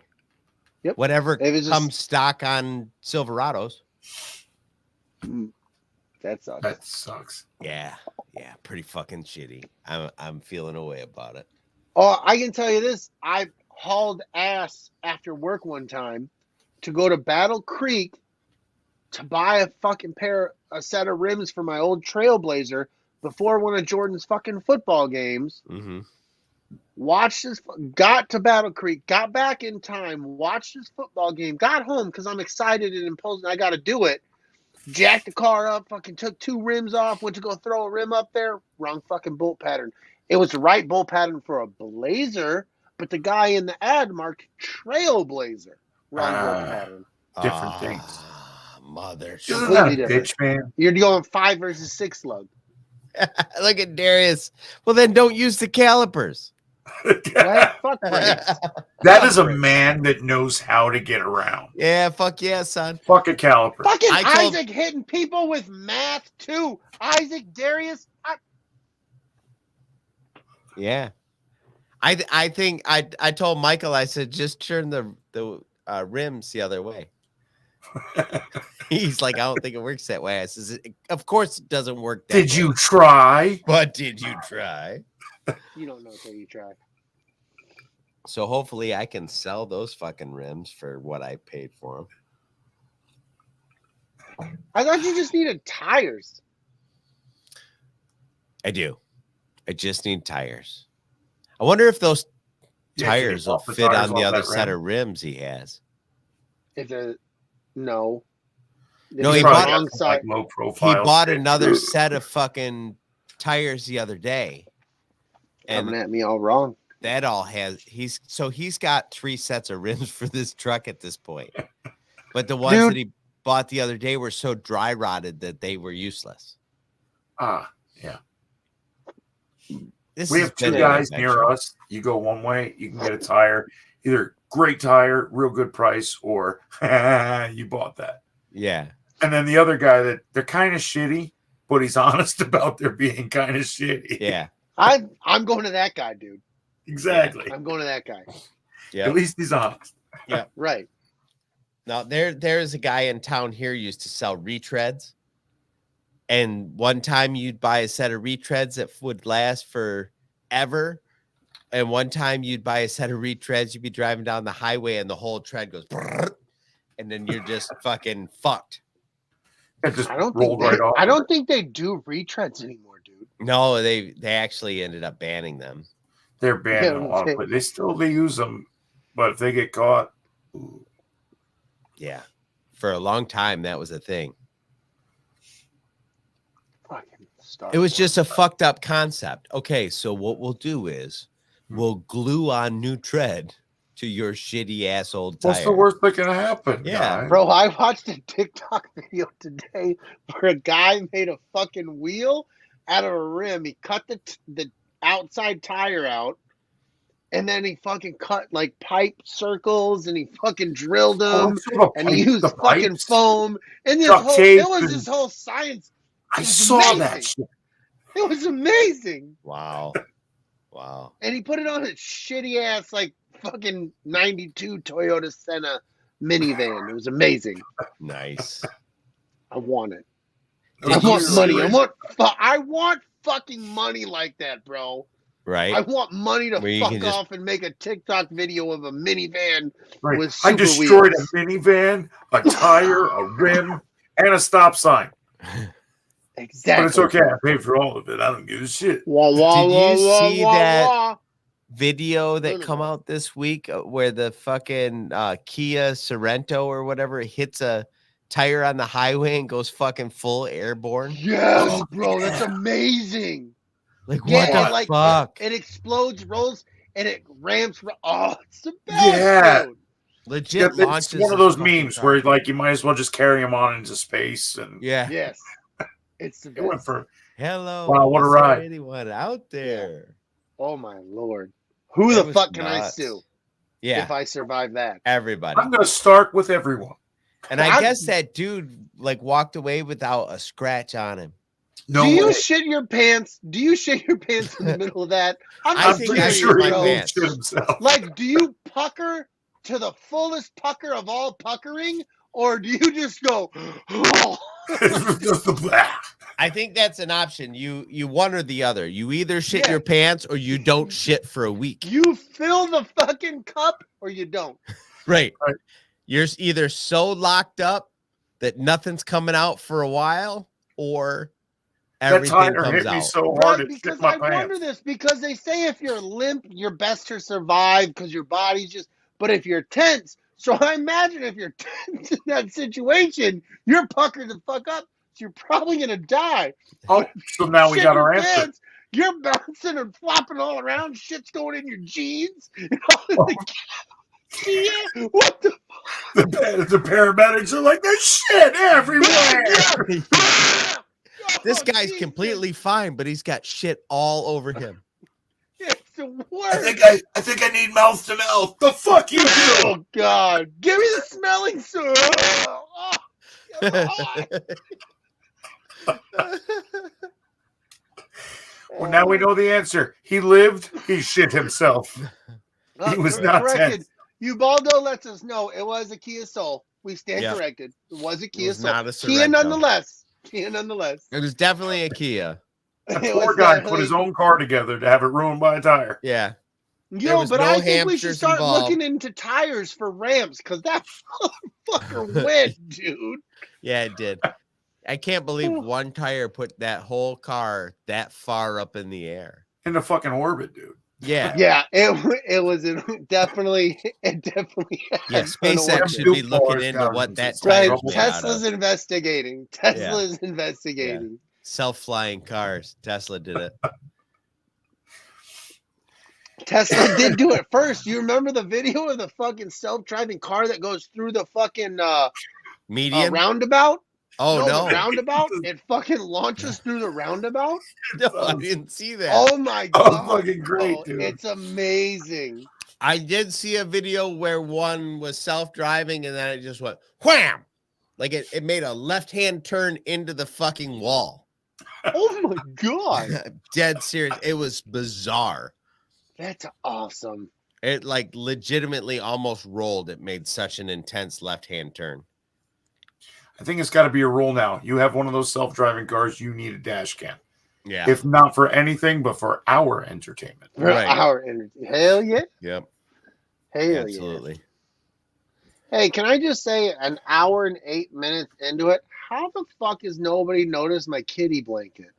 S2: Yep.
S3: Whatever
S2: It was
S3: comes stock on Silverados.
S2: That sucks.
S4: That sucks.
S3: Yeah, pretty fucking shitty. I'm feeling away about it.
S2: Oh, I can tell you this. I hauled ass after work one time to go to Battle Creek to buy a set of rims for my old Trailblazer before one of Jordan's fucking football games.
S3: Mm-hmm.
S2: Watched this, got to Battle Creek, got back in time, watched this football game, got home because I'm excited and imposing. I got to do it. Jacked the car up, fucking took 2 rims off, went to go throw a rim up there. Wrong fucking bolt pattern. It was the right bolt pattern for a Blazer, but the guy in the ad marked Trailblazer. Wrong bolt pattern.
S4: Different things.
S3: Mother.
S4: Isn't that a
S2: different.
S4: bitch, man?
S2: You're going 5 versus 6 lug.
S3: Look at Darius. Well, then don't use the calipers.
S2: Right? Fuck brakes.
S4: That is a man that knows how to get around.
S3: Yeah, fuck yeah, son.
S4: Fuck a caliper.
S2: Fucking
S3: I told-
S2: Isaac hitting people with math too. Isaac, Darius.
S3: Yeah. I think I told Michael, I said, just turn the rims the other way. He's like, I don't think it works that way. I says, of course it doesn't work that
S4: Did
S3: way.
S4: you try?
S3: But did you try?
S2: You don't know until you try.
S3: So hopefully I can sell those fucking rims for what I paid for them.
S2: I thought you just needed tires.
S3: I do. I just need tires. I wonder if those tires will fit on the other set of rims he has.
S2: If they're no.
S3: No, he
S2: he
S3: bought-
S2: wrong side.
S4: low
S3: He
S4: profile.
S3: bought another set of fucking tires the other day.
S2: Coming
S3: And
S2: at me all wrong.
S3: that all has he's got 3 sets of rims for this truck at this point. But the ones
S2: Dude.
S3: that he bought the other day were so dry rotted that they were useless.
S4: Yeah.
S3: This
S4: We
S3: has
S4: have 2
S3: been an
S4: guys
S3: adventure.
S4: near us. You go one way, you can get a tire, either great tire, real good price, or you bought that.
S3: Yeah.
S4: And then the other guy that they're kind of shitty, but he's honest about their being kind of shitty.
S3: Yeah.
S2: I'm going to that guy, dude.
S4: Exactly.
S2: I'm going to that guy.
S3: Yeah.
S4: At least he's honest.
S2: Right.
S3: Now there's a guy in town here who used to sell retreads. And one time you'd buy a set of retreads that would last forever. And one time you'd buy a set of retreads, you'd be driving down the highway and the whole tread goes brrr, and then you're just fucking fucked.
S4: It just
S2: I don't
S4: rolled
S2: think
S4: right off.
S2: I don't think they do retreads anymore, dude.
S3: No, they actually ended up banning them.
S4: They're banning a lot,
S2: okay.
S4: but they use them. But if they get caught, ooh.
S3: Yeah. For a long time, that was a thing.
S2: Fucking Star
S3: It was
S2: Wars.
S3: just a fucked up concept. Okay, so what we'll do is we'll glue on new tread to your shitty ass old tire.
S4: What's the worst that can happen?
S3: Yeah,
S4: guy?
S2: Bro, I watched a TikTok video today where a guy made a fucking wheel out of a rim. He cut the outside tire out, and then he fucking cut like pipe circles, and he fucking drilled
S4: Oh,
S2: them,
S4: so the
S2: and he
S4: pipe-
S2: used
S4: the
S2: fucking
S4: pipes?
S2: foam. And this
S4: Duct
S2: whole
S4: tape
S2: it was
S4: and-
S2: this whole science.
S4: I
S2: It was
S4: saw
S2: amazing.
S4: that shit.
S2: It was amazing.
S3: Wow. Wow.
S2: And he put it on his shitty ass like fucking 92 Toyota Senna minivan. It was amazing.
S3: Nice.
S2: I want it.
S3: Did
S2: I want
S3: you
S2: money.
S3: see-
S2: I want fucking money like that, bro.
S3: Right?
S2: I want money to
S3: Where you
S2: fuck
S3: can just-
S2: off and make a TikTok video of a minivan
S4: Right.
S2: with
S4: I
S2: super
S4: destroyed
S2: wheels.
S4: a minivan, a tire, a rim, and a stop sign.
S2: Exactly.
S4: But it's okay. I paid for all of it. I don't give a shit.
S2: Wah, wah,
S3: Did
S2: wah,
S3: you
S2: wah,
S3: see
S2: wah,
S3: that-
S2: wah.
S3: Video that
S2: No.
S3: come out this week where the fucking Kia Sorento or whatever hits a tire on the highway and goes fucking full airborne.
S2: Yes, bro. That's amazing.
S3: Like
S2: Yeah,
S3: what the
S2: and, like,
S3: fuck?
S2: It explodes, rolls, and it ramps. Oh, it's the best,
S4: Yeah.
S2: dude.
S3: Legit
S4: Yeah, it's
S3: launches
S4: one of
S3: the
S4: those
S3: fucking
S4: memes
S3: car.
S4: where like you might as well just carry them on into space. And
S3: Yeah.
S2: Yes. It's the
S4: it went
S2: best.
S4: for
S3: Hello.
S4: Wow, what a
S3: is there
S4: ride.
S3: Anyone out there?
S2: Oh, my Lord. Who
S3: That
S2: the
S3: was
S2: fuck can I
S3: nuts.
S2: sue
S3: Yeah.
S2: if I survive that?
S3: Everybody.
S4: I'm going to start with everyone.
S3: And I guess that dude like walked away without a scratch on him.
S4: No
S2: Do you
S4: way.
S2: shit your pants? Do you shit your pants in the middle of that?
S3: I
S2: I'm
S3: think
S4: pretty
S3: I
S4: sure
S3: shit
S4: he
S3: my
S2: bro.
S3: pants.
S4: shit himself.
S2: Like, do you pucker to the fullest pucker of all puckering, or do you just go? Oh.
S4: Just the blah.
S3: I think that's an option. You one or the other. You either shit
S2: Yeah.
S3: your pants or you don't shit for a week.
S2: You fill the fucking cup, or you don't.
S3: Right.
S4: Right.
S3: You're either so locked up that nothing's coming out for a while, or
S4: That
S3: everything
S4: tire
S3: comes
S4: hit me
S3: out.
S4: so hard
S2: Right,
S4: it
S2: because
S4: shit my
S2: I wonder
S4: pants.
S2: this, because they say if you're limp, you're best to survive because your body's just. But if you're tense, so I imagine if you're tense in that situation, you're puckered the fuck up. So you're probably gonna die.
S4: Oh, so now we
S2: Shit
S4: got
S2: your
S4: our answer.
S2: pants, you're bouncing and flopping all around. Shit's going in your jeans. Yeah, what the?
S4: The paramedics are like, there's shit everywhere.
S3: This
S2: Oh,
S3: guy's
S2: Jesus.
S3: completely fine, but he's got shit all over him.
S2: It's the worst.
S4: I think I need mouth to mouth. The fuck you do?
S2: Oh God! Give me the smelling salts. Oh, God.
S4: Well, now we know the answer. He lived. He shit himself. He was not
S2: corrected.
S4: tense.
S2: Ubaldo lets us know it was a Kia Soul. We stand
S3: Yep.
S2: corrected. It was a Kia
S3: was
S2: Soul.
S3: not a
S2: Kia
S3: Sorento.
S2: nonetheless. Kia nonetheless.
S3: It was definitely a Kia.
S4: That
S2: It
S4: poor
S2: was
S4: guy
S2: definitely-
S4: put his own car together to have it ruined by a tire.
S3: Yeah. There
S2: Yo,
S3: was
S2: but
S3: no
S2: I think we should
S3: hamsters
S2: start
S3: involved.
S2: looking into tires for ramps because that motherfucker went, dude.
S3: Yeah, it did. I can't believe one tire put that whole car that far up in the air.
S4: In the fucking orbit, dude.
S3: Yeah.
S2: Yeah, it was definitely had
S3: Yeah,
S2: an
S3: SpaceX
S2: orbit.
S3: should be
S4: Dude,
S3: looking
S4: boys
S3: into
S4: down
S3: what
S4: in
S3: that
S4: some
S2: Right,
S3: tire's
S4: trouble.
S3: made out
S2: Tesla's
S3: of.
S2: investigating. Tesla's investigating.
S3: Self-flying cars. Tesla did it.
S2: Tesla did do it first. You remember the video of the fucking self-driving car that goes through the fucking
S3: Median?
S2: roundabout?
S3: Oh,
S2: The
S3: no.
S2: roundabout? It fucking launches through the roundabout?
S3: No, I didn't see that.
S2: Oh my
S4: Oh,
S2: god.
S4: fucking great,
S2: bro.
S4: dude.
S2: It's amazing.
S3: I did see a video where one was self-driving and then it just went wham! Like it made a left-hand turn into the fucking wall.
S2: Oh my god.
S3: Dead serious. It was bizarre.
S2: That's awesome.
S3: It like legitimately almost rolled. It made such an intense left-hand turn.
S4: I think it's got to be a rule now. You have one of those self-driving cars, you need a dash cam.
S3: Yeah.
S4: If not for anything, but for our entertainment.
S2: For
S3: Right.
S2: our energy. Hell yeah.
S3: Yep.
S2: Hell
S3: Absolutely.
S2: yeah. Hey, can I just say an hour and 8 minutes into it, how the fuck has nobody noticed my kitty blanket?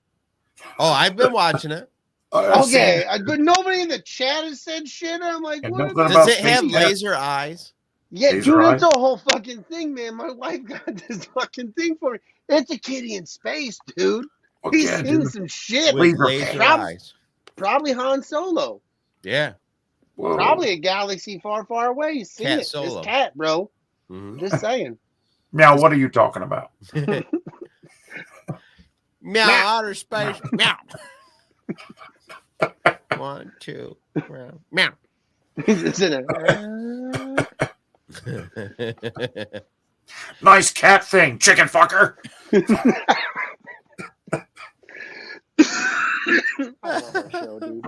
S3: Oh, I've been watching it.
S4: I've seen
S2: Okay,
S4: it.
S2: but nobody in the chat has said shit. I'm like,
S4: And
S2: what?
S4: nothing
S3: Does
S4: about
S3: it have
S4: space cat.
S3: laser eyes?
S2: Yeah,
S4: These
S2: dude,
S4: are
S2: it's a whole fucking thing, man. My wife got this fucking thing for me. It's a kitty in space, dude.
S4: Well,
S2: He's
S4: yeah,
S2: seen
S4: dude.
S2: some shit.
S3: With
S4: Laser
S3: laser
S2: Prob-
S3: eyes.
S2: Probably Han Solo.
S3: Yeah.
S4: Whoa.
S2: Probably a galaxy far, far away. He's seen
S3: Cat
S2: it.
S3: Solo.
S2: It's cat, bro.
S3: Mhm.
S2: Just saying.
S4: Meow, what are you talking about?
S3: Meow, outer space. Meow. 1, 2, meow.
S2: He's just in it.
S4: Nice cat thing, chicken fucker.
S2: I love our show, dude.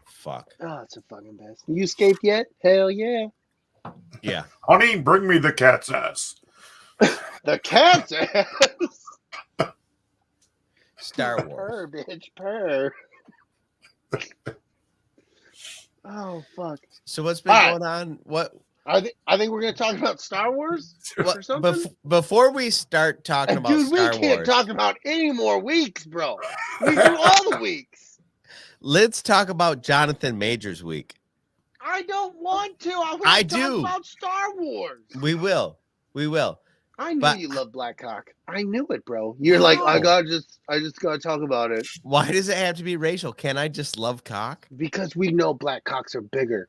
S3: Fuck.
S2: Oh, it's a fucking best. You escaped yet? Hell yeah.
S3: Yeah.
S4: Honey, bring me the cat's ass.
S2: The cat's ass.
S3: Star Wars.
S2: Purr, bitch, purr. Oh, fuck.
S3: So what's been
S2: All right.
S3: going on? What?
S2: I think we're going to talk about Star Wars or
S3: What
S2: something.
S3: before we start talking about
S2: Dude, we
S3: Star
S2: can't
S3: Wars,
S2: talk about any more weeks, bro. We do all the weeks.
S3: let's talk about Jonathan Majors week.
S2: I don't want to. I want
S3: I
S2: to talk
S3: do.
S2: about Star Wars.
S3: We will.
S2: I knew
S3: But-
S2: you love Blackhawk. I knew it, bro. You're like, I
S3: No.
S2: just gotta talk about it
S3: Why does it have to be racial? Can I just love cock?
S2: because we know Blackhawks are bigger.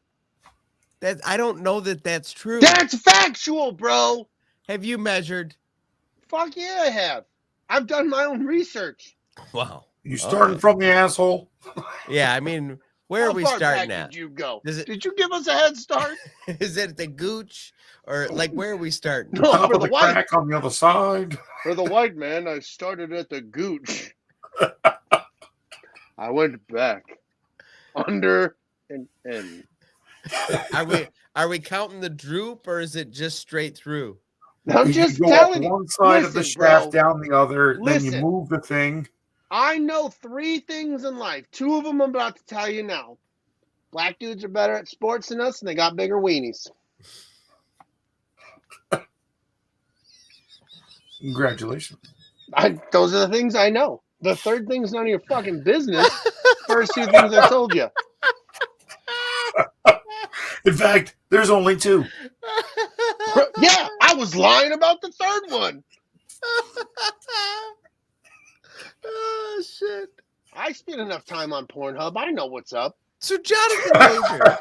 S3: That I don't know that that's true.
S2: That's factual, bro.
S3: Have you measured?
S2: Fuck yeah, I have. I've done my own research.
S3: Wow.
S4: You starting from the asshole?
S3: Yeah, I mean, Where
S2: How
S3: are we
S2: far
S3: starting
S2: back
S3: at?
S2: Did you go?
S3: Is it-
S2: Did you give us a head start?
S3: Is it the gooch or like where are we starting?
S2: No,
S4: Top
S2: for
S4: of
S2: the
S4: the
S2: white.
S4: crack on the other side.
S2: For the white man, I started at the gooch. I went back, under and in.
S3: Are we counting the droop or is it just straight through?
S2: I'm
S4: You
S2: just
S4: go up
S2: telling you.
S4: one side of the
S2: Listen,
S4: shaft,
S2: bro.
S4: down the other, then you
S2: Listen.
S4: move the thing.
S2: I know 3 things in life. 2 of them I'm about to tell you now. Black dudes are better at sports than us, and they got bigger weenies.
S4: Congratulations.
S2: Those are the things I know. The third thing's none of your fucking business. First 2 things I told you.
S4: In fact, there's only 2.
S2: Yeah, I was lying about the third one.
S3: Oh shit.
S2: I spend enough time on Pornhub. I know what's up.
S3: So Jonathan Major.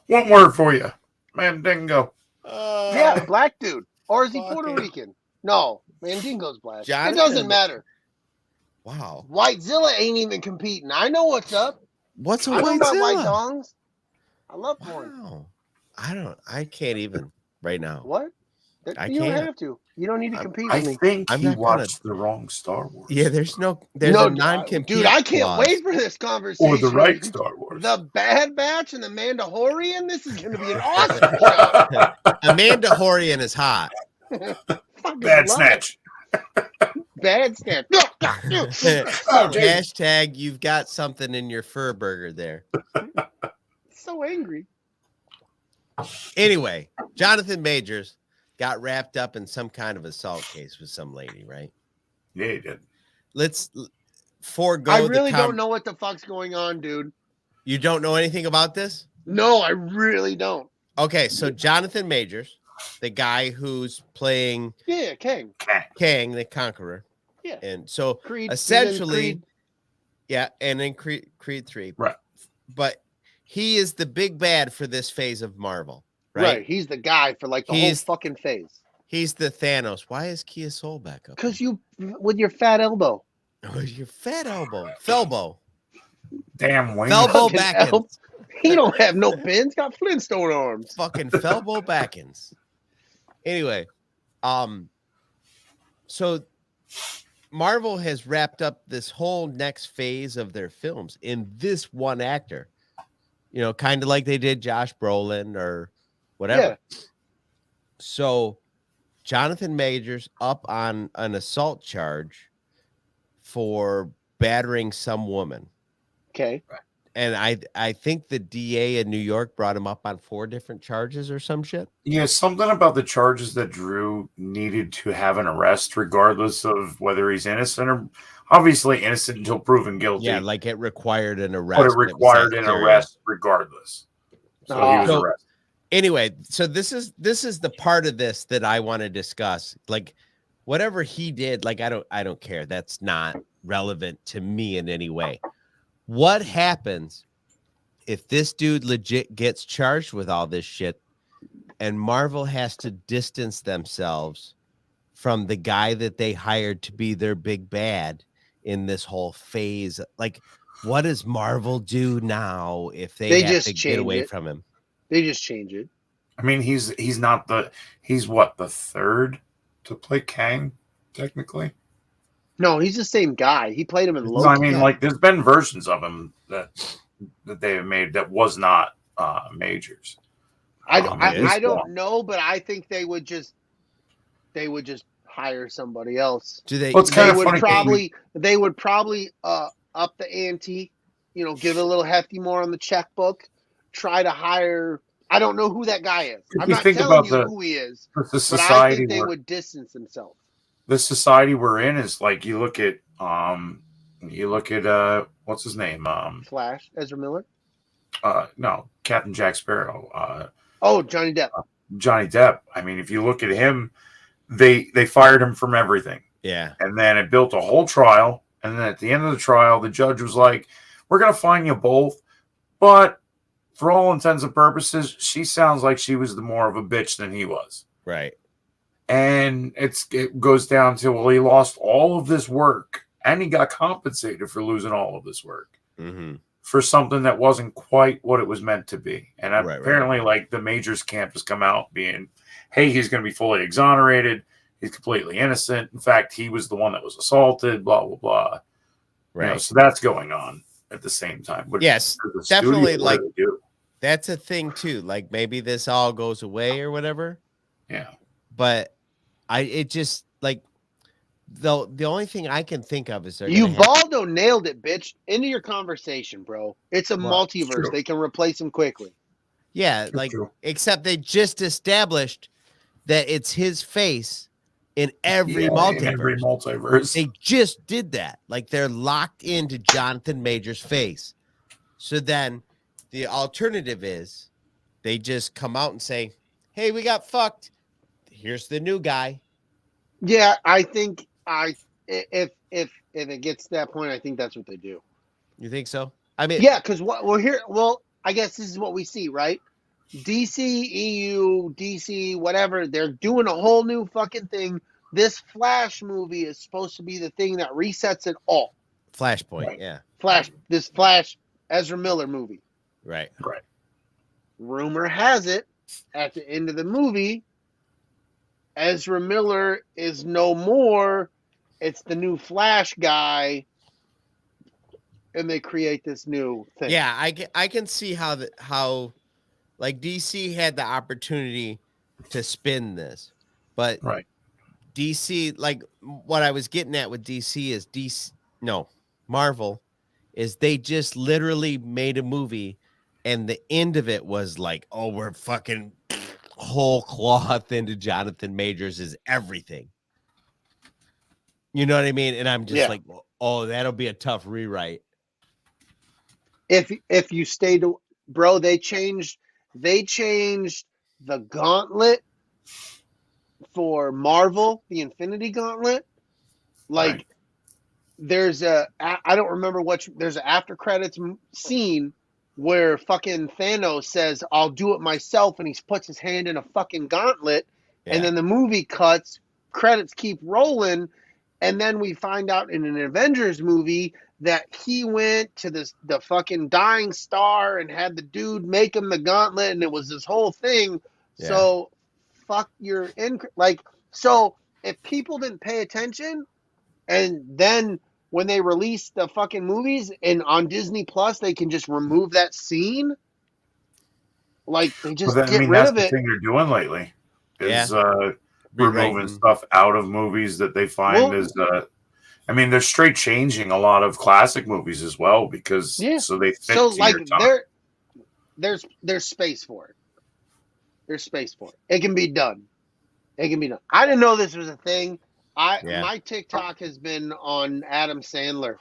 S4: One word for you. Mandingo.
S2: Yeah, black dude. Or is he Puerto
S3: fucking-
S2: Rican? No, Mandingo's black. It
S3: Jonathan-
S2: doesn't matter.
S3: Wow.
S2: Whitezilla ain't even competing. I know what's up.
S3: What's a
S2: I know about white
S3: whitezilla?
S2: dongs. I love porn.
S3: Wow. I can't even right now.
S2: What?
S3: I
S2: You don't
S3: can't.
S2: have to. You don't need to compete
S4: I
S2: with me.
S4: think
S3: I'm
S4: he
S3: not gonna-
S4: watched the wrong Star Wars.
S3: Yeah, there's
S2: No,
S3: a non-compete
S2: dude, I can't
S3: clause.
S2: wait for this conversation.
S4: Or the right Star Wars.
S2: The Bad Batch and the Mandalorian. This is going to be an awesome show.
S3: Amanda Horian is hot.
S2: Fucking
S4: Bad
S2: love
S4: snatch.
S2: it. Bad snatch.
S4: Oh, dude.
S3: Hashtag you've got something in your fur burger there.
S2: So angry.
S3: Anyway, Jonathan Majors got wrapped up in some kind of assault case with some lady, right?
S4: Yeah, he did.
S3: Let's forego
S2: I really
S3: the
S2: don't know what the fuck's going on, dude.
S3: You don't know anything about this?
S2: No, I really don't.
S3: Okay, so Jonathan Majors, the guy who's playing
S2: Yeah, King.
S3: Kang the Conqueror.
S2: Yeah.
S3: And so
S2: Creed.
S3: essentially,
S2: Creed.
S3: yeah, and then Creed 3.
S4: Right.
S3: But he is the big bad for this phase of Marvel, right?
S2: Right. He's the guy for like the
S3: He's-
S2: whole fucking phase.
S3: He's the Thanos. Why is Kia Soul back up?
S2: Because you, with your fat elbow.
S3: Oh, your fat elbow. Felbow.
S4: Damn, Wayne.
S3: Felbow
S2: Fucking
S3: Backins.
S2: elbow. He don't have no pins. Got Flintstone arms.
S3: Fucking Felbow Backins. Anyway, so Marvel has wrapped up this whole next phase of their films in this one actor. You know, kind of like they did Josh Brolin or whatever. So Jonathan Majors up on an assault charge for battering some woman.
S2: Okay.
S3: And I think the DA in New York brought him up on 4 different charges or some shit.
S4: Yeah, something about the charges that Drew needed to have an arrest, regardless of whether he's innocent or obviously innocent until proven guilty.
S3: Yeah, like it required an arrest.
S4: but it
S3: that was
S4: required an
S3: actuarial.
S4: arrest regardless. So he was
S3: So-
S4: arrested.
S3: Anyway, so this is the part of this that I want to discuss. Like whatever he did, like I don't care. That's not relevant to me in any way. What happens if this dude legit gets charged with all this shit and Marvel has to distance themselves from the guy that they hired to be their big bad in this whole phase? Like, what does Marvel do now if they have
S2: just
S3: to get
S2: change
S3: away
S2: it.
S3: from him?
S2: They just change it.
S4: I mean, he's what, the third to play Kang, technically?
S2: No, he's the same guy. He played him in
S4: No,
S2: Loki.
S4: I mean, like, there's been versions of him that they have made that was not Majors.
S2: I
S4: this
S2: don't
S4: one.
S2: know, but I think they would just hire somebody else.
S3: Do they?
S4: Well, it's
S2: They
S4: kind of
S2: would
S4: funny.
S2: probably up the ante, give it a little hefty more on the checkbook. Try to hire. I don't know who that guy is.
S4: If
S2: I'm
S4: you
S2: not
S4: think
S2: telling
S4: about
S2: you who he is,
S4: The
S2: but I
S4: society
S2: think they
S4: we're,
S2: would distance themselves.
S4: the society we're in is like you look at what's his name?
S2: Flash, Ezra Miller.
S4: No, Captain Jack Sparrow.
S2: Oh, Johnny Depp.
S4: Johnny Depp. I mean, if you look at him, they fired him from everything.
S3: Yeah.
S4: And then it built a whole trial. And then at the end of the trial, the judge was like, we're going to fine you both. But for all intents and purposes, she sounds like she was the more of a bitch than he was.
S3: Right.
S4: And it goes down to, well, he lost all of this work and he got compensated for losing all of this work
S3: Mm-hmm.
S4: for something that wasn't quite what it was meant to be. And
S3: Right,
S4: apparently, like the Majors camp has come out being, hey, he's going to be fully exonerated. He's completely innocent. In fact, he was the one that was assaulted. Blah blah blah.
S3: Right.
S4: You know, so that's going on at the same time. But
S3: Yes,
S4: for the
S3: definitely.
S4: studio,
S3: Like
S4: what do they do?
S3: that's a thing too. Like maybe this all goes away or whatever.
S4: Yeah.
S3: But it just like the only thing I can think of is
S2: Ubaldo nailed it, bitch. Into your conversation, bro. It's a
S3: Well,
S2: multiverse.
S4: true.
S2: They can replace him quickly.
S3: yeah, like
S4: True.
S3: except they just established that it's his face in every
S4: Yeah,
S3: multiverse.
S4: in every multiverse.
S3: They just did that. Like they're locked into Jonathan Major's face. So then the alternative is they just come out and say, "Hey, we got fucked. Here's the new guy."
S2: Yeah, I think if it gets to that point, I think that's what they do.
S3: You think so? I mean,
S2: Yeah, because what we're here. Well, I guess this is what we see, right? DC, EU, DC, whatever. They're doing a whole new fucking thing. This Flash movie is supposed to be the thing that resets it all.
S3: Flashpoint,
S4: Right.
S3: yeah.
S2: This Flash Ezra Miller movie.
S3: Right.
S4: Right.
S2: Rumor has it, at the end of the movie, Ezra Miller is no more. It's the new Flash guy, and they create this new thing.
S3: Yeah, I can see how like DC had the opportunity to spin this, but
S4: Right.
S3: DC, like what I was getting at with DC is Marvel is they just literally made a movie and the end of it was like, oh, we're fucking whole cloth into Jonathan Majors is everything. You know what I mean? And I'm just like, oh, that'll be a tough rewrite.
S2: If you stay to, bro, they changed the gauntlet for Marvel, the Infinity Gauntlet. Like,
S4: Right.
S2: there's I don't remember there's an after credits scene where fucking Thanos says, "I'll do it myself," and he puts his hand in a fucking gauntlet, and then the movie cuts, credits keep rolling, and then we find out in an Avengers movie that he went to the fucking dying star and had the dude make him the gauntlet, and it was this whole thing.
S3: Yeah.
S2: So fuck your so if people didn't pay attention, and then when they release the fucking movies and on Disney Plus they can just remove that scene, like they just
S4: But then,
S2: get rid
S4: that's
S2: of
S4: the
S2: it.
S4: thing they're doing lately is
S3: Rewriting.
S4: removing stuff out of movies that they find is I mean, they're straight changing a lot of classic movies as well because so they fit
S2: So
S4: to
S2: like
S4: your time.
S2: there's space for it. There's space for it. It can be done. It can be done. I didn't know this was a thing. My TikTok has been on Adam Sandler.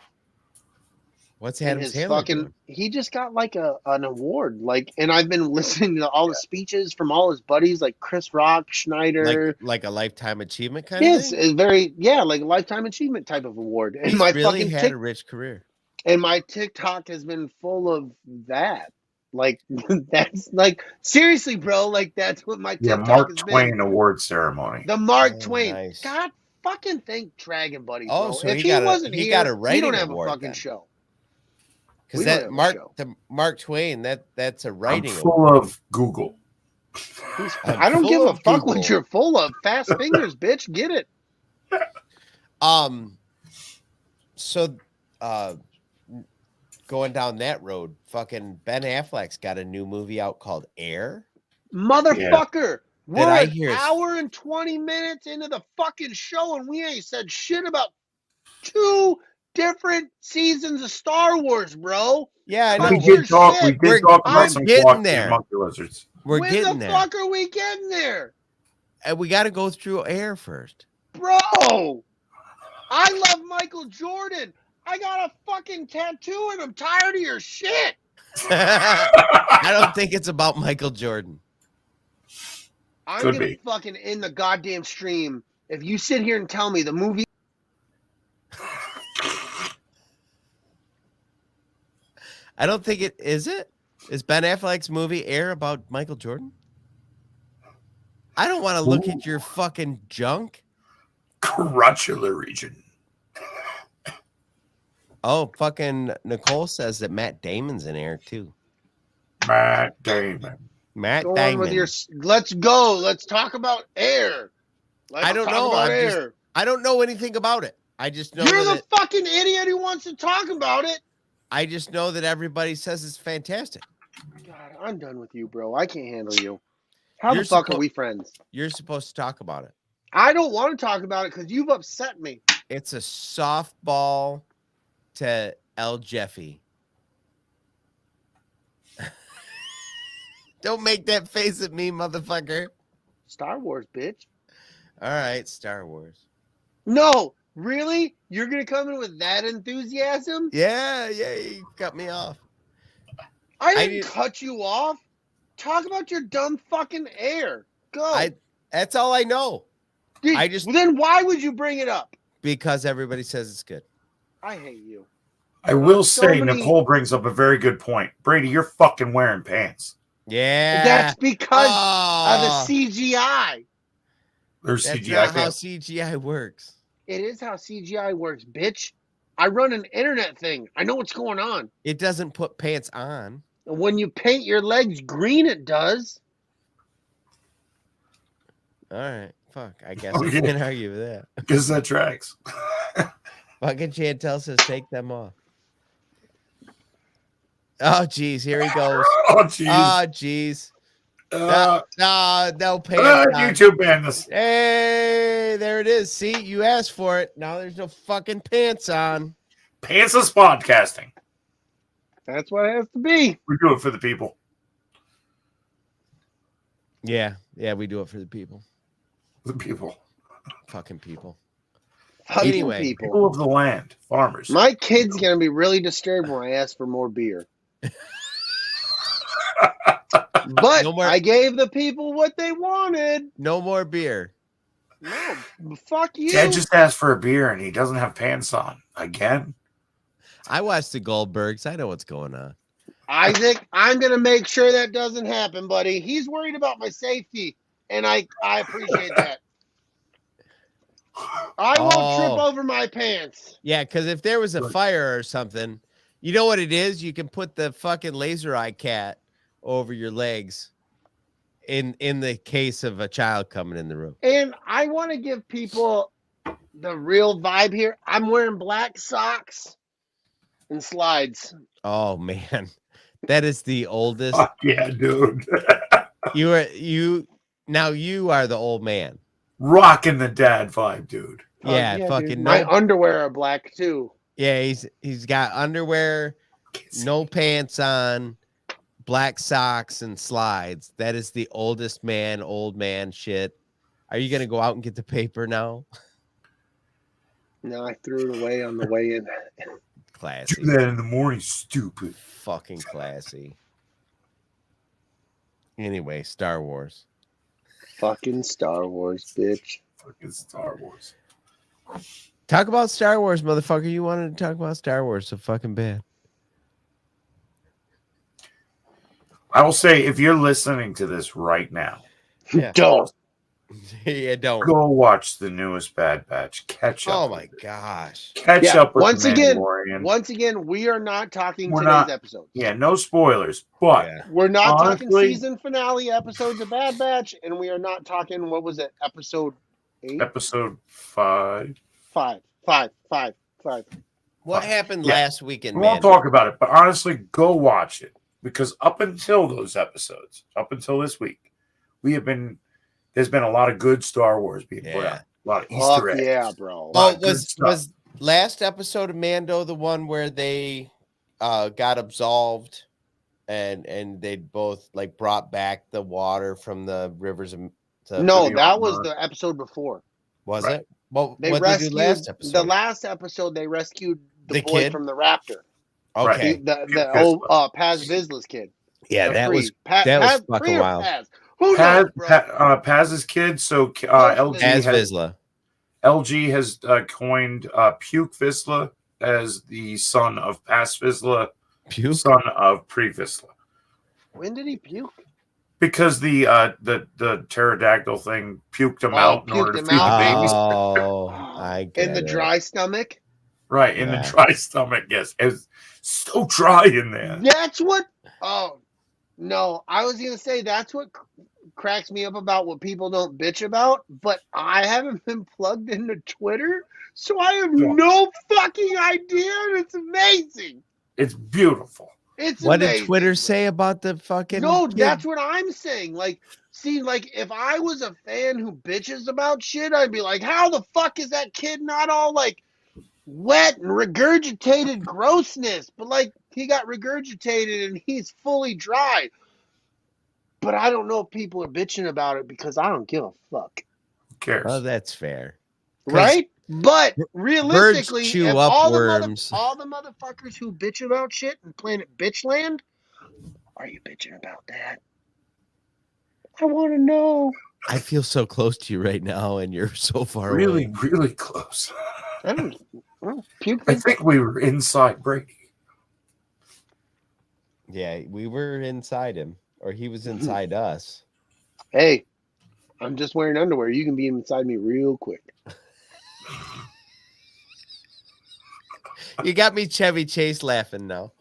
S3: What's
S2: And
S3: Adam
S2: his
S3: Sandler doing?
S2: he just got like an award. Like, and I've been listening to all the speeches from all his buddies, like Chris Rock, Schneider.
S3: Like a lifetime achievement kind of
S2: Yes,
S3: thing?
S2: it's very like a lifetime achievement type of award. And
S3: He's
S2: my
S3: really
S2: fucking
S3: had a rich career.
S2: and my TikTok has been full of that. Like that's like seriously, bro. Like that's what my TikTok
S4: Mark
S2: has
S4: Twain
S2: been.
S4: award ceremony.
S2: The Mark
S3: Oh,
S2: Twain.
S3: nice.
S2: God fucking thank Dragon Buddy,
S3: Oh,
S2: bro.
S3: so
S2: if
S3: he got
S2: wasn't
S3: he
S2: here,
S3: got a
S2: we
S3: writing
S2: don't have
S3: award
S2: a fucking
S3: then.
S2: show.
S3: Because
S2: We don't
S3: that
S2: have a show.
S3: Mark Twain, that's a
S4: I'm
S3: writing
S4: full of Google.
S3: I'm
S2: I don't
S3: full
S2: give a
S3: of
S2: fuck
S3: Google.
S2: what you're full of. Fast fingers, bitch. Get it.
S3: So going down that road, fucking Ben Affleck's got a new movie out called Air.
S2: Motherfucker. We're
S3: I
S2: an
S3: hear is-
S2: hour and 20 minutes into the fucking show and we ain't said shit about 2 different seasons of Star Wars, bro.
S3: Yeah, I
S2: Fuck
S3: know.
S4: We
S2: your
S4: did talk.
S2: shit.
S4: We did talk
S3: I'm
S4: about some
S3: getting
S4: clocks
S3: there.
S4: and monkey lizards.
S3: We're
S2: when
S3: getting
S2: the
S3: there.
S2: fuck are we getting there?
S3: And we got to go through Air first.
S2: Bro, I love Michael Jordan. I got a fucking tattoo and I'm tired of your shit.
S3: I don't think it's about Michael Jordan.
S2: I'm
S4: Could
S2: gonna
S4: be.
S2: fucking end the goddamn stream if you sit here and tell me the movie.
S3: I don't think it is. It is Ben Affleck's movie Air about Michael Jordan. I don't want to look at your fucking junk.
S4: Crotchular region.
S3: Oh, fucking Nicole says that Matt Damon's in Eric too.
S4: Matt Damon.
S3: Matt
S2: Go
S3: Damon.
S2: on with your. Let's go. Let's talk about air. Let's
S3: I don't
S2: talk
S3: know.
S2: About air.
S3: I don't know anything about it. I just know
S2: You're
S3: that
S2: the fucking idiot who wants to talk about it.
S3: I just know that everybody says it's fantastic.
S2: God, I'm done with you, bro. I can't handle you. How
S3: You're
S2: the fuck are we friends?
S3: You're supposed to talk about it.
S2: I don't want to talk about it because you've upset me.
S3: It's a softball to El Jeffy. Don't make that face at me, motherfucker.
S2: Star Wars, bitch.
S3: All right, Star Wars.
S2: No, really? You're gonna come in with that enthusiasm?
S3: Yeah, you cut me off.
S2: I didn't cut you off. Talk about your dumb fucking air. Go.
S3: That's all I know.
S2: Then why would you bring it up?
S3: Because everybody says it's good.
S2: I hate you.
S4: I will say Nicole brings up a very good point. Brady, you're fucking wearing pants.
S3: Yeah.
S2: That's because of the CGI.
S4: There's
S3: That's
S4: CGI.
S3: not how CGI works.
S2: It is how CGI works, bitch. I run an internet thing. I know what's going on.
S3: It doesn't put pants on.
S2: When you paint your legs green, it does.
S3: All right. Fuck. I guess I can't argue with that.
S4: I guess that tracks.
S3: Fucking Chantel says take them off. Oh, geez. Here he goes.
S4: Oh, jeez.
S3: Oh, geez. No pants on.
S4: YouTube banned this.
S3: Hey, there it is. See, you asked for it. Now there's no fucking pants on.
S4: Pantsless podcasting.
S2: That's what it has to be.
S4: We do it for the people.
S3: Yeah, we do it for the people.
S4: The people.
S3: Fucking people.
S2: Fucking
S3: Anyway,
S4: people of the land. Farmers.
S2: My kid's going to be really disturbed when I ask for more beer. But
S3: No more-
S2: I gave the people what they wanted.
S3: No more beer.
S2: No, fuck you.
S4: Dad just asked for a beer and he doesn't have pants on. Again?
S3: I watched the Goldbergs. I know what's going on.
S2: Isaac, I'm going to make sure that doesn't happen, buddy. He's worried about my safety, and I appreciate that. I won't trip over my pants.
S3: Yeah, because if there was a fire or something, you know what it is? You can put the fucking laser eye cat over your legs in the case of a child coming in the room.
S2: And I want to give people the real vibe here. I'm wearing black socks and slides.
S3: Oh, man. That is the oldest.
S4: Fuck yeah, dude.
S3: You are the old man.
S4: Rocking the dad vibe, dude.
S3: Yeah, fucking
S2: dude. My underwear are black too.
S3: Yeah, he's got underwear, no pants on, black socks and slides. That is the old man shit. Are you gonna go out and get the paper now?
S2: No, I threw it away on the way in.
S3: Classy.
S4: Do that in the morning, stupid.
S3: Fucking classy. Anyway, Star Wars.
S2: Fucking Star Wars, bitch.
S4: Fucking Star Wars.
S3: Talk about Star Wars, motherfucker. You wanted to talk about Star Wars so fucking bad.
S4: I will say, if you're listening to this right now,
S2: Don't.
S3: Yeah, don't.
S4: Go watch the newest Bad Batch. Catch up.
S3: Oh my gosh.
S4: Catch up with
S2: once
S4: the
S2: again,
S4: Mandalorian.
S2: once again, we are not talking
S4: We're
S2: today's
S4: not-
S2: episode.
S4: Yeah, no spoilers, but
S2: We're not talking
S4: honestly,
S2: season finale episodes of Bad Batch, and we are not talking, what was it, episode 8?
S4: episode 5.
S2: Five.
S3: What happened last week in
S4: We won't talk about it, but honestly, go watch it. Because up until those episodes, up until this week, there's been a lot of good Star Wars being put out. A lot of Easter eggs.
S2: Yeah, bro.
S3: Oh, was last episode of Mando the one where they got absolved and they both like brought back the water from the rivers?
S2: No, that was the episode before.
S3: Was it? Well,
S2: They
S3: what did they do last episode?
S2: The last episode, they rescued the boy
S3: kid
S2: from the raptor.
S3: Okay.
S2: The old Paz Vizsla's kid.
S3: Yeah,
S2: They're
S3: that
S2: free.
S3: was
S2: Paz,
S3: fucking
S2: free or
S3: wild.
S2: Paz? Who knows, bro?
S4: Paz's kid, so LG
S3: Paz
S4: has,
S3: Vizsla.
S4: LG has coined Puke Vizsla as the son of Paz Vizsla,
S3: Puke?
S4: son of Pre Vizsla.
S2: When did he puke?
S4: Because the pterodactyl thing puked him out in order to feed the babies.
S3: Oh, I get
S2: In the
S3: it.
S2: dry stomach?
S4: Right, in the dry stomach, yes. It's so dry in there.
S2: That's what. Oh no, I was gonna say that's what cracks me up about what people don't bitch about. But I haven't been plugged into Twitter, so I have no fucking idea. And it's amazing.
S4: It's beautiful.
S2: It's
S3: What
S2: amazing.
S3: did Twitter say about the fucking?
S2: No,
S3: kid?
S2: that's what I'm saying. Like, see, like if I was a fan who bitches about shit, I'd be like, how the fuck is that kid not all like wet and regurgitated grossness? But like he got regurgitated and he's fully dry. But I don't know if people are bitching about it because I don't give a fuck.
S4: Who cares?
S3: Oh, that's fair.
S2: Right? But realistically,
S3: birds chew
S2: if
S3: up
S2: all
S3: worms.
S2: all the motherfuckers who bitch about shit in Planet Bitchland, are you bitching about that? I want to know.
S3: I feel so close to you right now, and you're so far
S4: Really,
S3: away.
S4: really close.
S2: I
S4: think we were inside Brady.
S3: Yeah, we were inside him, or he was inside us.
S2: Hey, I'm just wearing underwear. You can be inside me real quick.
S3: You got me Chevy Chase laughing now.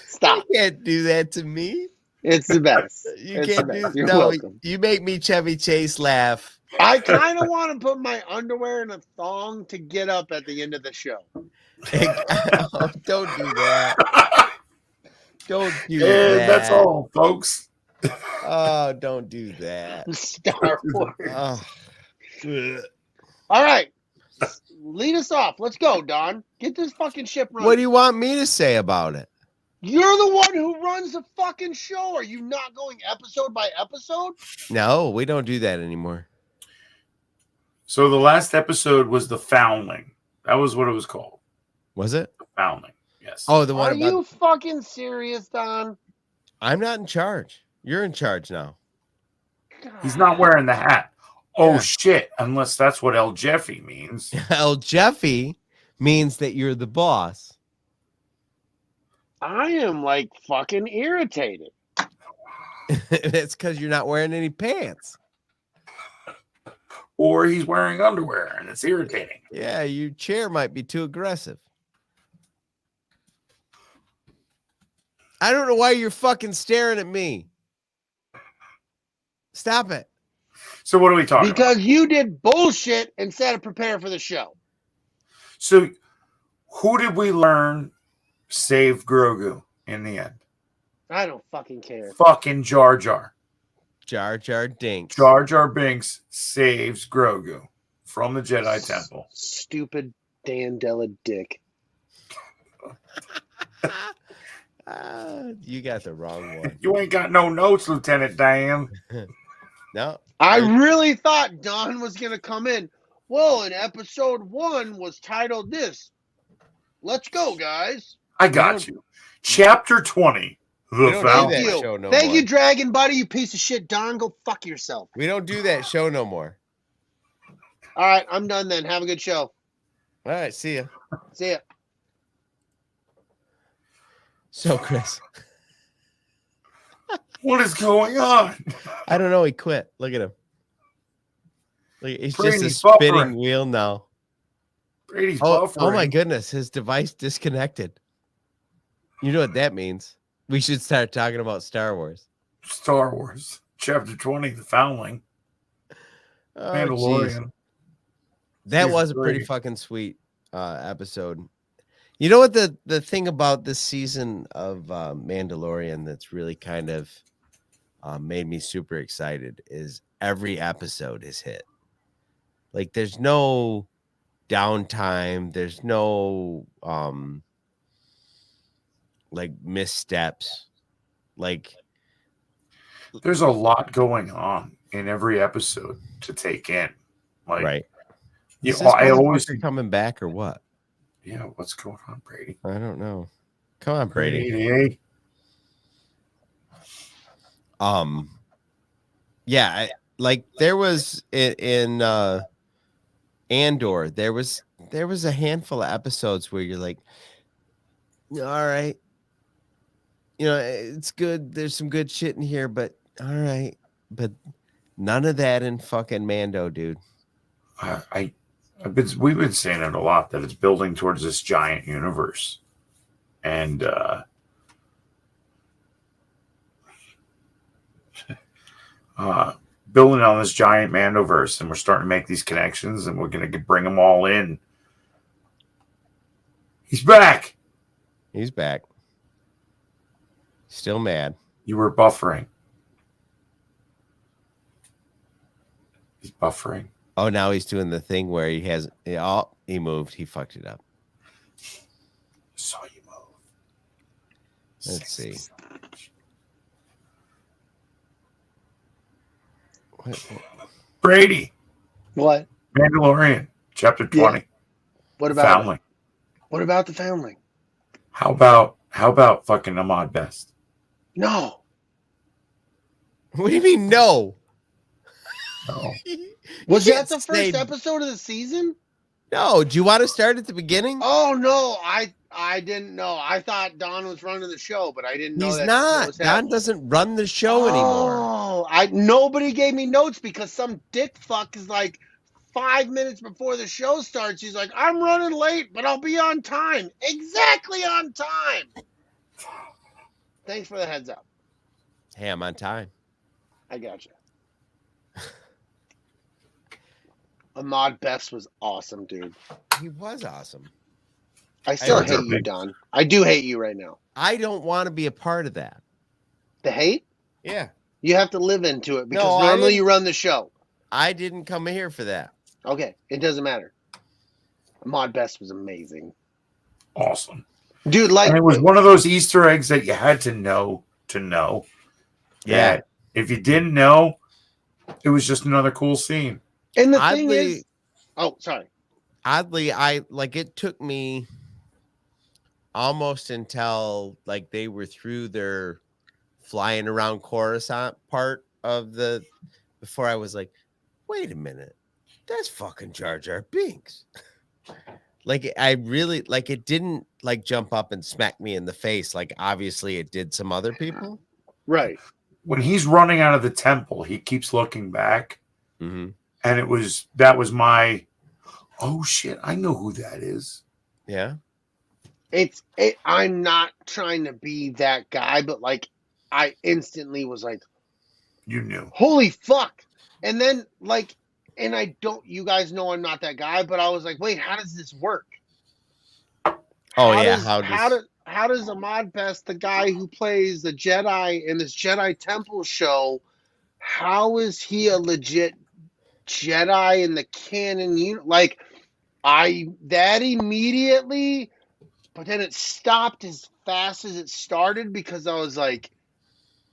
S2: Stop.
S3: You can't do that to me.
S2: It's the best.
S3: You
S2: It's
S3: can't
S2: the
S3: do
S2: best. You're
S3: no.
S2: welcome.
S3: You make me Chevy Chase laugh.
S2: I kind of want to put my underwear in a thong to get up at the end of the show.
S3: Oh, don't do that. Don't do
S4: And
S3: that.
S4: that's all, folks.
S3: Oh, don't do that.
S2: Star Wars.
S3: Oh.
S2: All right. Lead us off. Let's go, Don. Get this fucking ship running.
S3: What do you want me to say about it?
S2: You're the one who runs the fucking show. Are you not going episode by episode?
S3: No, we don't do that anymore.
S4: So the last episode was the Foundling. That was what it was called.
S3: Was it?
S4: The Foundling. Yes.
S3: Oh, the one
S2: Are
S3: about...
S2: you fucking serious, Don?
S3: I'm not in charge. You're in charge now.
S4: He's not wearing the hat. Oh,
S3: Yeah.
S4: shit. Unless that's what El Jeffy means.
S3: El Jeffy means that you're the boss.
S2: I am like fucking irritated.
S3: That's because you're not wearing any pants.
S4: Or he's wearing underwear, and it's irritating.
S3: Yeah, your chair might be too aggressive. I don't know why you're fucking staring at me. Stop it.
S4: So what are we talking about?
S2: Because you did bullshit instead of prepare for the show.
S4: So who did we learn saved Grogu in the end?
S2: I don't fucking care.
S4: Fucking Jar Jar.
S3: Jar Jar Dinks.
S4: Jar Jar Binks saves Grogu from the Jedi Temple.
S2: Stupid Dan Della dick.
S3: You got the wrong one.
S4: You ain't got no notes, Lieutenant Dan.
S3: No.
S2: I really thought Don was going to come in. Well, in episode 1 was titled this. Let's go, guys.
S4: I got you. Chapter 20.
S3: We
S4: The
S3: don't do
S4: Foundling.
S3: that
S2: Thank you.
S3: show no
S2: Thank
S3: more.
S2: you, Dragon Buddy, you piece of shit. Don, go fuck yourself.
S3: We don't do that show no more.
S2: All right, I'm done then. Have a good show.
S3: All right, see ya.
S2: See ya.
S3: So, Chris,
S4: What is going on?
S3: I don't know. He quit. Look at him. Look, he's
S4: Brady's
S3: just a spinning
S4: buffering.
S3: wheel now.
S4: Brady's
S3: Oh
S4: buffering.
S3: my goodness, his device disconnected. You know what that means? We should start talking about Star Wars.
S4: Star Wars. Chapter 20, The Foundling.
S3: Oh,
S4: Mandalorian.
S3: geez. That
S4: Season
S3: was a pretty
S4: 3.
S3: fucking sweet episode. You know what the thing about this season of Mandalorian that's really kind of made me super excited is every episode is hit. Like there's no downtime, there's no like missteps. Like
S4: There's a lot going on in every episode to take in. Like,
S3: right.
S4: You
S3: Is
S4: know,
S3: this
S4: I always
S3: motherfucker coming back or what?
S4: yeah, what's going on, Brady?
S3: I don't know. Come on, Brady.
S4: Brady.
S3: Yeah, like there was in Andor, there was a handful of episodes where you're like, all right, it's good. There's some good shit in here, but all right. But none of that in fucking Mando, dude.
S4: We've been saying it a lot that it's building towards this giant universe, and building on this giant Mandoverse, and we're starting to make these connections, and we're gonna bring them all in. He's back.
S3: He's back. Still mad.
S4: You were buffering. He's buffering.
S3: Oh, now he's doing the thing where he moved. He fucked it up.
S4: Saw you move.
S3: Let's see.
S4: Brady.
S2: What?
S4: Mandalorian, chapter 20.
S2: Yeah. What about
S4: family?
S2: What about the family?
S4: How about fucking Ahmad Best?
S2: No.
S3: What do you mean no?
S4: No.
S2: Was
S3: You
S2: that the
S3: can't say-
S2: first episode of the season?
S3: No. Do you want to start at the beginning?
S2: Oh no, I didn't know. I thought Don was running the show, but I didn't know
S3: He's
S2: that
S3: not.
S2: was
S3: Don
S2: happening.
S3: doesn't run the show anymore.
S2: Oh, nobody gave me notes because some dick fuck is like 5 minutes before the show starts. He's like, I'm running late, but I'll be on time. Exactly on time. Thanks for the heads up.
S3: Hey, I'm on time.
S2: I gotcha. Ahmad Best was awesome, dude.
S3: He was awesome.
S2: I still
S3: I-
S2: hate you, Don. I do hate you right now.
S3: I don't want to be a part of that.
S2: The hate?
S3: Yeah.
S2: You have to live into it because
S3: No, I
S2: normally
S3: didn't-
S2: you run the show.
S3: I didn't come here for that.
S2: Okay, it doesn't matter. Ahmad Best was amazing.
S4: Awesome.
S2: Dude, like,
S4: And it was one of those Easter eggs that you had to know.
S3: Yeah.
S4: That if you didn't know, it was just another cool scene.
S2: and the thing
S3: Oddly,
S2: is, oh, sorry.
S3: it took me almost until like they were through their flying around Coruscant part of before I was like, wait a minute, that's fucking Jar Jar Binks. Like I really it didn't like jump up and smack me in the face like obviously it did some other people.
S2: Right.
S4: When he's running out of the temple, he keeps looking back.
S3: Mm-hmm.
S4: And that was my, oh shit, I know who that is.
S3: Yeah.
S2: I'm not trying to be that guy, but like, I instantly was like,
S4: You knew.
S2: holy fuck. And then like, and you guys know I'm not that guy, but I was like, wait, how does this work?
S3: Oh
S2: How
S3: yeah.
S2: does- how does Ahmad Best, the guy who plays the Jedi in this Jedi Temple show, how is he a legit Jedi in the canon? Like, that immediately, but then it stopped as fast as it started because I was like,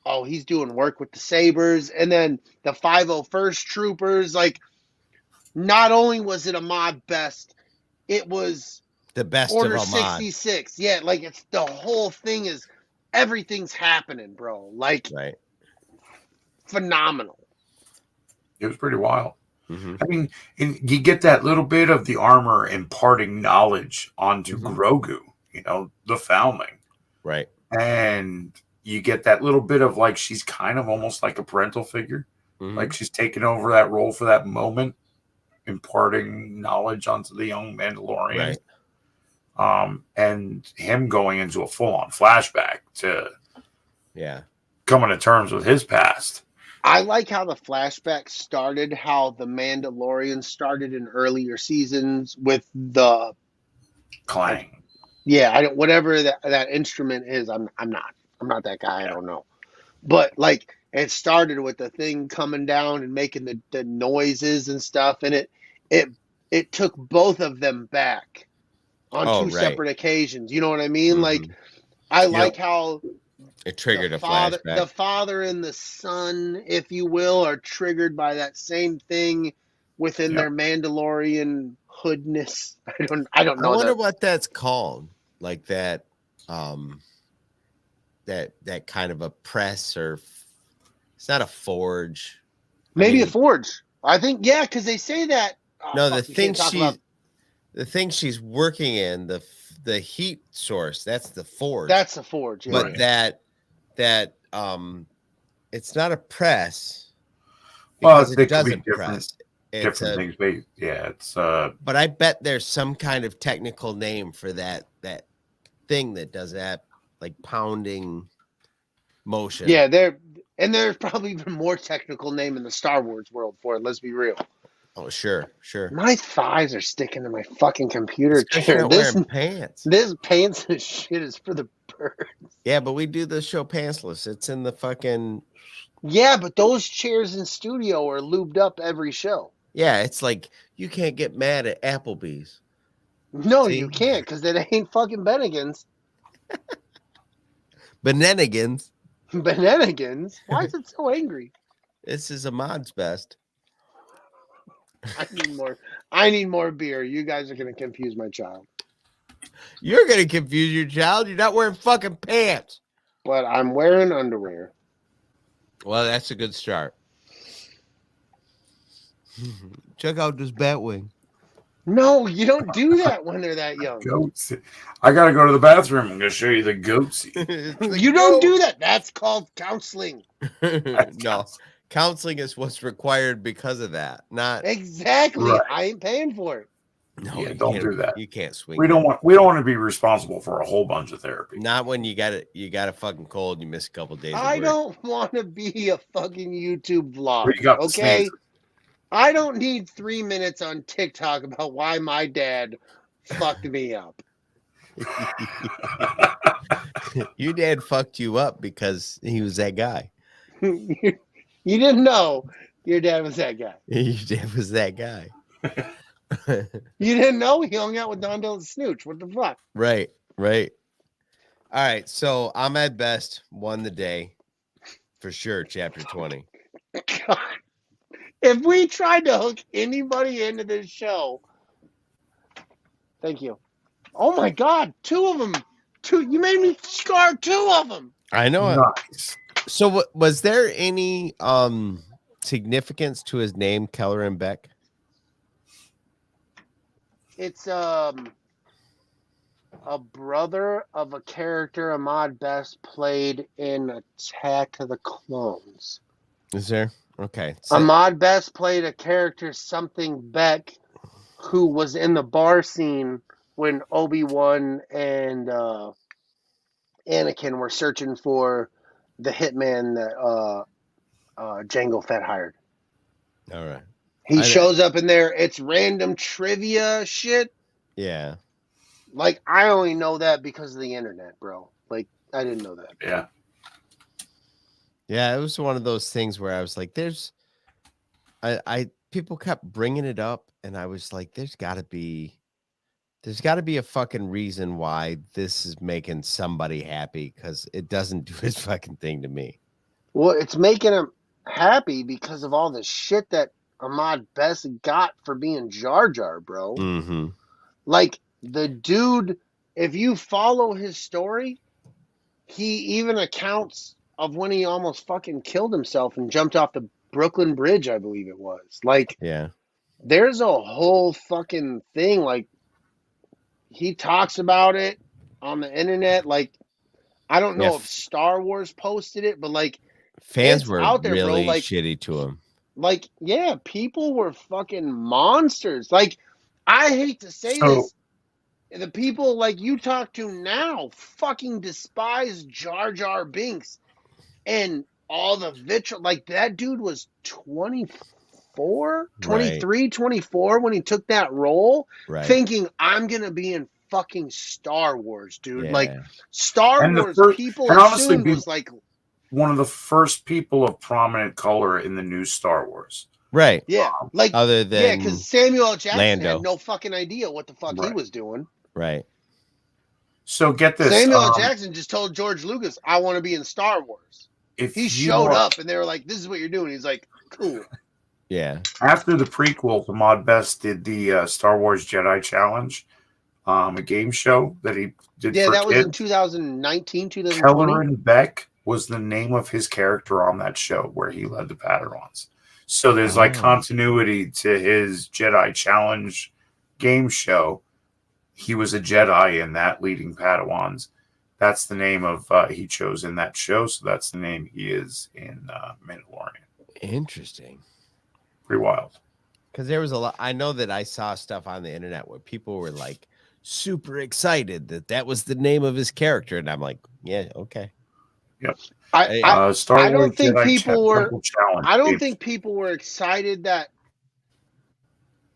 S2: oh, he's doing work with the Sabers, and then the 501st Troopers. Like, not only was it Ahmad Best, it was
S3: the best
S2: Order
S3: of Ahmad.
S2: 66. Yeah, like it's the whole thing is everything's happening, bro. Like
S3: Right.
S2: phenomenal.
S4: It was pretty wild.
S3: Mm-hmm.
S4: I mean, and you get that little bit of the armor imparting knowledge onto
S3: Mhm.
S4: Grogu, the foundling.
S3: Right.
S4: And you get that little bit of like she's kind of almost like a parental figure.
S3: Mhm.
S4: Like she's taking over that role for that moment, imparting knowledge onto the young Mandalorian.
S3: Right.
S4: And him going into a full-on flashback to
S3: Yeah.
S4: coming to terms with his past.
S2: I like how the flashback started, how the Mandalorian started in earlier seasons with the
S4: Clang.
S2: I don't whatever that instrument is. I'm not that guy. I don't know, but like it started with the thing coming down and making the noises and stuff, and it took both of them back on two
S3: right.
S2: separate occasions. You know what I mean?
S3: Mhm.
S2: Like I like how
S3: It triggered a
S2: father,
S3: flashback.
S2: the father and the son, if you will, are triggered by that same thing within
S4: Yep.
S2: their Mandalorian hoodness. I don't
S3: I
S2: know.
S3: wonder what that's called. Like that, that kind of a press or it's not a forge.
S2: Maybe
S3: I
S2: a
S3: mean,
S2: forge. I think because they say that.
S3: No,
S2: fuck,
S3: the
S2: you
S3: thing
S2: can't talk about-
S3: the thing she's working in the heat source. That's the forge.
S2: that's a forge. Yeah.
S3: but
S4: Right.
S3: that that it's not a press
S4: Well,
S3: because
S4: they
S3: it
S4: could be
S3: doesn't press. It's
S4: different things. But yeah, it's
S3: but I bet there's some kind of technical name for that thing that does that, like pounding motion.
S2: Yeah, there's probably even more technical name in the Star Wars world for it. Let's be real.
S3: Oh, sure.
S2: My thighs are sticking to my fucking computer
S3: It's 'cause you're
S2: chair.
S3: not wearing pants.
S2: This pants and shit is for the birds.
S3: Yeah, but we do the show pantsless. It's in the fucking.
S2: Yeah, but those chairs in studio are lubed up every show.
S3: Yeah, it's like you can't get mad at Applebee's.
S2: No,
S3: See?
S2: you can't, because it ain't fucking Bennigan's.
S3: Benenigans.
S2: Benenigans? Why is it so angry?
S3: This is Ahmad's best.
S2: I need more beer. You guys are gonna confuse my child.
S3: You're gonna confuse your child. You're not wearing fucking pants.
S2: But I'm wearing underwear.
S3: Well, that's a good start. Check out this Batwing.
S2: No, you don't do that when they're that young.
S4: goats. I gotta go to the bathroom. I'm gonna show you the goats.
S2: You don't do that. That's called counseling.
S3: No, counseling is what's required because of that. Not
S2: Exactly.
S4: Right.
S2: I ain't paying for it.
S3: no.
S4: Yeah,
S3: you
S4: don't
S3: can't-
S4: do that.
S3: You can't swing.
S4: We don't want to be responsible for a whole bunch of therapy.
S3: Not when you got a fucking cold. You miss a couple days. of
S2: I
S3: work.
S2: don't want to be a fucking YouTube vlog.
S4: Where you got the
S2: Okay.
S4: snakes.
S2: I don't need 3 minutes on TikTok about why my dad fucked me up.
S3: Your dad fucked you up because he was that guy.
S2: You didn't know your dad was that guy.
S3: Your dad was that guy.
S2: You didn't know he hung out with Don DellaSnooch. What the fuck?
S3: Right. All right. So Ahmed Best won the day for sure. Chapter 20.
S2: God. If we tried to hook anybody into this show, thank you. Oh my God, 2 of them. 2. You made me scar 2 of them.
S3: I know.
S4: Nice.
S3: So was there any significance to his name, Keller and Beck?
S2: It's a brother of a character Ahmad Best played in Attack of the Clones.
S3: Is there? Okay. So,
S2: Ahmad Best played a character, something Beck, who was in the bar scene when Obi-Wan and Anakin were searching for the hitman that Jango Fett hired.
S3: all right.
S2: He
S3: I-
S2: shows up in there. It's random trivia shit.
S3: Yeah.
S2: Like, I only know that because of the internet, bro. Like, I didn't know that.
S4: Yeah.
S3: Yeah, it was one of those things where I was like, I people kept bringing it up and I was like, there's got to be a fucking reason why this is making somebody happy, because it doesn't do his fucking thing to me.
S2: Well, it's making him happy because of all the shit that Ahmad Best got for being Jar Jar, bro.
S3: Mm-hmm.
S2: Like, the dude, if you follow his story, he even accounts of when he almost fucking killed himself and jumped off the Brooklyn Bridge, I believe it was. Like,
S3: Yeah.
S2: there's a whole fucking thing. Like, he talks about it on the internet. Like, I don't know
S3: Yeah.
S2: if Star Wars posted it, but like,
S3: Fans
S2: it's
S3: were
S2: out there, bro,
S3: really
S2: like-
S3: shitty to him.
S2: like, yeah, people were fucking monsters. Like, I hate to say
S4: So-
S2: this. The people like you talk to now fucking despise Jar Jar Binks and all the vitriol. Like, that dude was 24, 23, 24 when he took that role,
S3: Right.
S2: thinking, I'm going to be in fucking Star Wars, dude.
S3: Yeah.
S2: Like, Star
S4: And the
S2: Wars
S4: first-
S2: people
S4: and honestly,
S2: assumed was like,
S4: One of the first people of prominent color in the new Star Wars.
S3: Right.
S2: yeah. Like,
S3: Other
S2: yeah,
S3: than
S2: because Samuel L. Jackson
S3: Lando.
S2: had no fucking idea what the fuck he
S4: Right.
S2: was doing.
S3: right.
S4: So get this.
S2: Samuel L. Jackson just told George Lucas, I want to be in Star Wars.
S4: If
S2: He
S4: you
S2: showed
S4: are-
S2: up and they were like, this is what you're doing. He's like, cool.
S3: Yeah.
S4: After the prequel, Ahmad Best did the Star Wars Jedi Challenge, a game show that he did
S2: Yeah,
S4: for
S2: that was in
S4: kids.
S2: 2019,
S4: Keller
S2: 2020.
S4: and Beck was the name of his character on that show where he led the Padawans. So there's like
S3: Oh.
S4: continuity to his Jedi Challenge game show. He was a Jedi in that leading Padawans. That's the name of he chose in that show, so that's the name he is in Mandalorian.
S3: Interesting.
S4: Pretty wild.
S3: Because there was a lot. I know that I saw stuff on the internet where people were like super excited that was the name of his character, and I'm like, yeah, okay.
S4: Yep.
S2: Star Wars don't think
S4: Jedi
S2: people were.
S4: Challenge.
S2: I don't think people were excited that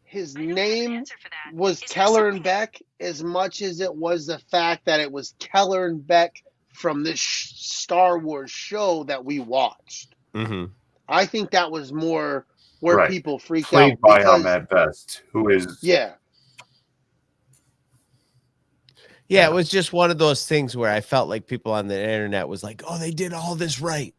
S2: his name was Keller and Beck as much as it was the fact that it was Keller and Beck from this Star Wars show that we watched.
S3: Mm-hmm.
S2: I think that was more where people freaked
S4: Played
S2: out.
S4: By Ahmed Best, who is
S2: Yeah,
S3: it was just one of those things where I felt like people on the internet was like, oh, they did all this right.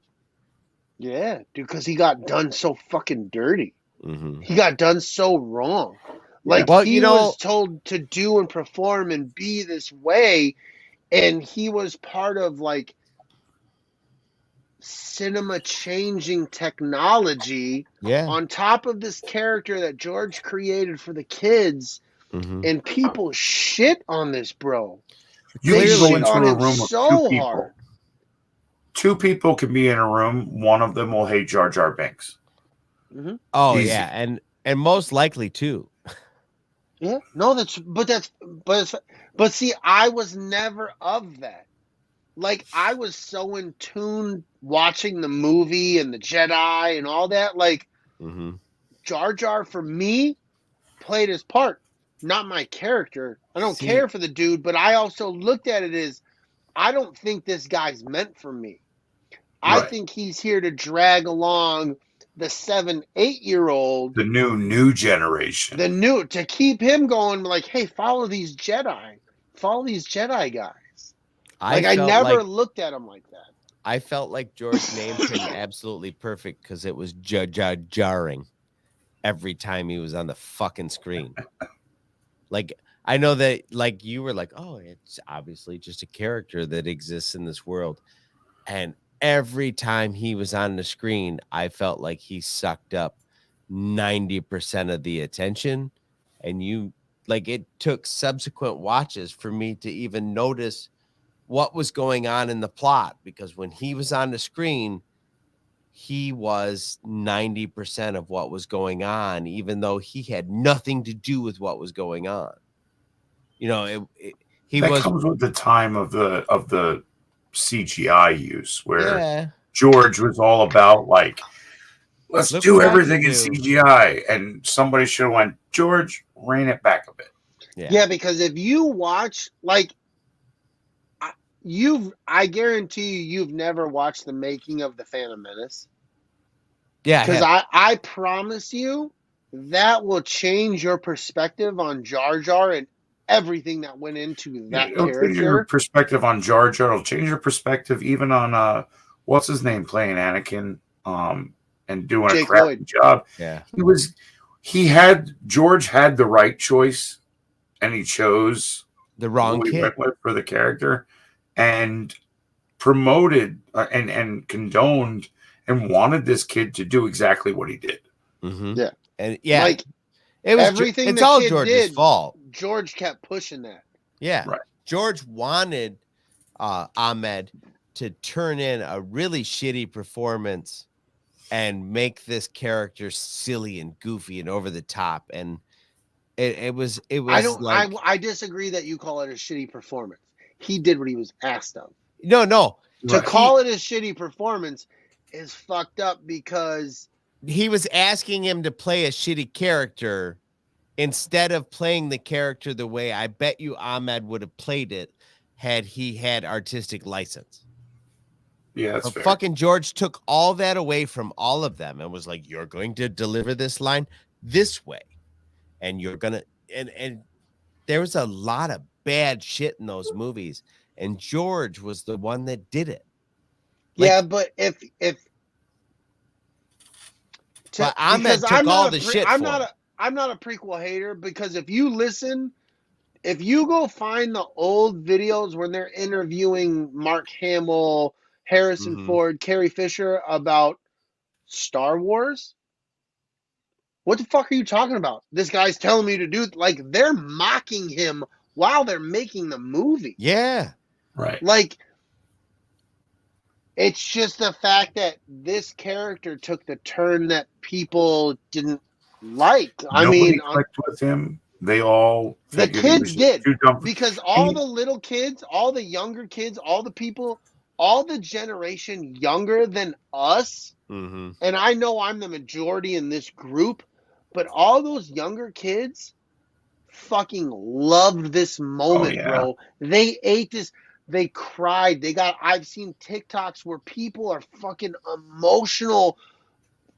S2: yeah, dude, because he got done so fucking dirty.
S3: Mm-hmm.
S2: He got done so wrong. Like, he was told to do and perform and be this way, and he was part of, like, cinema-changing technology on top of this character that George created for the kids, and people shit on this bro.
S4: They
S2: shit on him so hard.
S4: Two people can be in a room. One of them will hate Jar Jar Binks.
S2: Mm-hmm.
S3: Oh, easy. Yeah, and most likely too.
S2: Yeah, no, but see, I was never of that. Like, I was so in tune watching the movie and the Jedi and all that. Like, Jar Jar for me played his part, not my character. I don't care for the dude, but I also looked at it as, I don't think this guy's meant for me. I think he's here to drag along the 7-8-year-old,
S4: the new generation,
S2: to keep him going. Like, hey, follow these Jedi guys. I never looked at him like that.
S3: I felt like George named him absolutely perfect because it was jarring every time he was on the fucking screen. Like, I know that, like, you were like, oh, it's obviously just a character that exists in this world, and every time he was on the screen, I felt like he sucked up 90% of the attention. And it took subsequent watches for me to even notice what was going on in the plot, because when he was on the screen, he was 90% of what was going on, even though he had nothing to do with what was going on. You know,
S4: that comes with the time of the CGI use, where George was all about, like, let's do everything in CGI, and somebody should have went, George, rein it back a bit.
S2: Yeah, because if you watch, like, I guarantee you've never watched the making of The Phantom Menace.
S3: Yeah,
S2: because I promise you that will change your perspective on Jar Jar and everything that went into that character.
S4: Change your perspective on Jar Jar. It'll change your perspective even on what's his name playing Anakin, and doing
S2: Jake
S4: a crappy
S2: Lloyd.
S4: job.
S3: Yeah,
S4: George had the right choice, and he chose
S3: the wrong kid
S4: went with for the character, and promoted and condoned and wanted this kid to do exactly what he did.
S2: Yeah,
S3: and
S2: like,
S3: it was
S2: everything.
S3: It's
S2: the
S3: all
S2: kid
S3: George's
S2: did,
S3: fault.
S2: George kept pushing that.
S3: Yeah,
S4: right.
S3: George wanted Ahmed to turn in a really shitty performance and make this character silly and goofy and over the top, and it was.
S2: I disagree that you call it a shitty performance. He did what he was asked of.
S3: No.
S2: To call it a shitty performance is fucked up, because
S3: he was asking him to play a shitty character instead of playing the character the way I bet you Ahmed would have played it had he had artistic license.
S4: Yeah, that's fair.
S3: Fucking George took all that away from all of them and was like, you're going to deliver this line this way, and you're gonna and there was a lot of bad shit in those movies, and George was the one that did it.
S2: But
S3: Ahmed took all the shit.
S2: I'm not a prequel hater, because if you go find the old videos when they're interviewing Mark Hamill, Harrison Ford, Carrie Fisher about Star Wars, what the fuck are you talking about? This guy's telling me to do, like, they're mocking him while they're making the movie.
S3: Yeah.
S4: Right.
S2: Like, it's just the fact that this character took the turn that people didn't like. I
S4: Nobody
S2: mean,
S4: clicked with him. They all
S2: the
S4: figured he
S2: kids
S4: was
S2: did,
S4: too dumb.
S2: because all the little kids, all the younger kids, all the people, all the generation younger than us,
S3: Mm-hmm.
S2: and I know I'm the majority in this group, but all those younger kids fucking loved this moment,
S4: yeah.
S2: bro. They ate this. They cried. I've seen TikToks where people are fucking emotional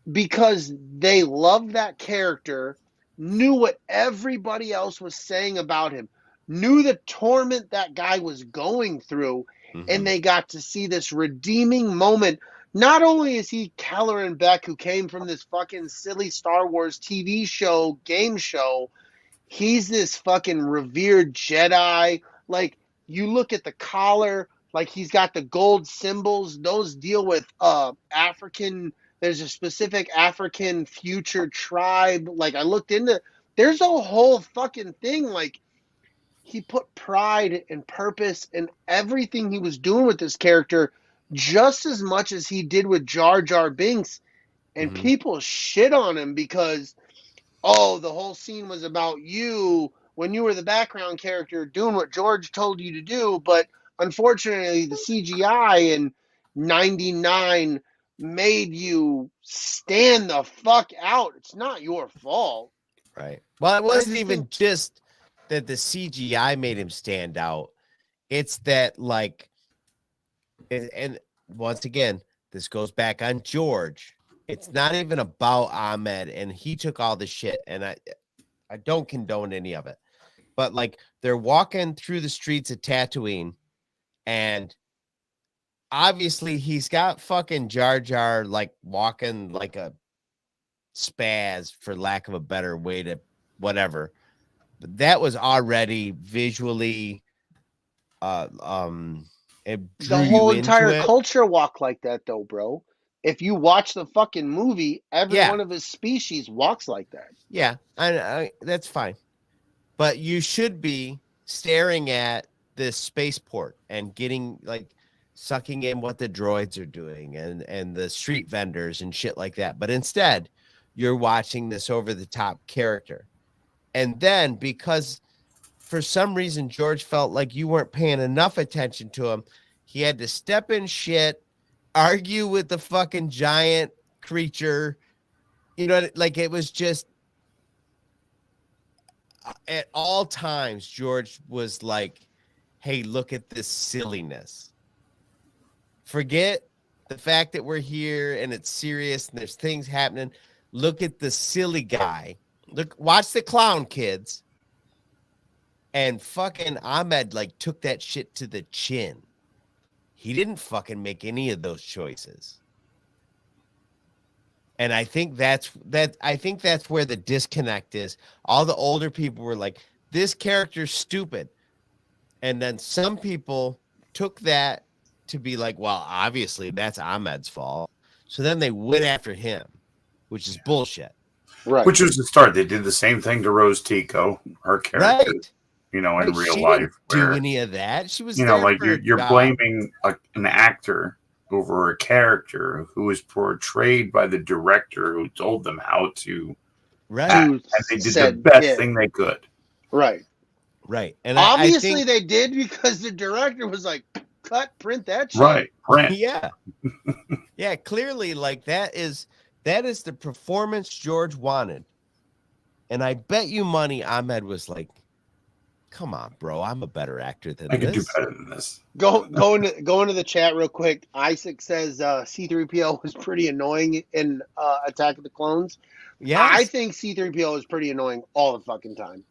S2: because they love that character, knew what everybody else was saying about him, knew the torment that guy was going through, and they got to see this redeeming moment. Not only is he Kelleran Beck, who came from this fucking silly Star Wars TV show, game show, he's this fucking revered Jedi. Like, you look at the collar, like he's got the gold symbols. Those deal with African. There's a specific African future tribe. Like, I looked into, there's a whole fucking thing. Like, he put pride and purpose in everything he was doing with this character, just as much as he did with Jar Jar Binks. And people shit on him because, oh, the whole scene was about you when you were the background character doing what George told you to do. But unfortunately, the CGI in 99 made you stand the fuck out. It's not your fault.
S3: Right. Well, it wasn't even just that the CGI made him stand out. It's that, like, and once again, this goes back on George. It's not even about Ahmed, and he took all the shit, and I don't condone any of it. But, like, they're walking through the streets of Tatooine, and obviously he's got fucking Jar Jar, like, walking like a spaz, for lack of a better way to whatever. But that was already visually it drew
S2: The whole
S3: you
S2: entire
S3: into it.
S2: culture walked like that, though, bro. If you watch the fucking movie, every
S3: Yeah.
S2: one of his species walks like that.
S3: Yeah, I that's fine. But you should be staring at this spaceport and getting, like, sucking in what the droids are doing and the street vendors and shit like that. But instead, you're watching this over-the-top character. And then, because for some reason George felt like you weren't paying enough attention to him, he had to step in shit, argue with the fucking giant creature. You know, like, it was just, at all times, George was like, hey, look at this silliness. Forget the fact that we're here and it's serious and there's things happening. Look at the silly guy. Look, watch the clown, kids. And fucking Ahmed, like, took that shit to the chin. He didn't fucking make any of those choices. And I think that's where the disconnect is. All the older people were like, this character's stupid. And then some people took that to be like, well, obviously that's Ahmed's fault. So then they went after him, which is bullshit.
S2: Right.
S4: Which was the start. They did the same thing to Rose Tico, her character,
S3: Right.
S4: you know, in real
S3: she
S4: life.
S3: didn't do any of that. She was,
S4: you know,
S3: there
S4: like,
S3: for a
S4: you're
S3: job.
S4: blaming an actor over a character who was portrayed by the director who told them how to
S3: Right.
S4: act, and they did the best thing they could.
S2: Right.
S3: Right. And
S2: obviously
S3: I think,
S2: they did, because the director was like, cut, print that shit.
S4: Right. Print.
S3: yeah. Yeah, clearly, like, that is the performance George wanted. And I bet you money Ahmed was like, come on, bro, I'm a better actor than
S4: I could do
S3: this.
S4: better than this.
S2: Go into the chat real quick. Isaac says C-3PO was pretty annoying in Attack of the Clones.
S3: Yeah,
S2: I think C-3PO is pretty annoying all the fucking time.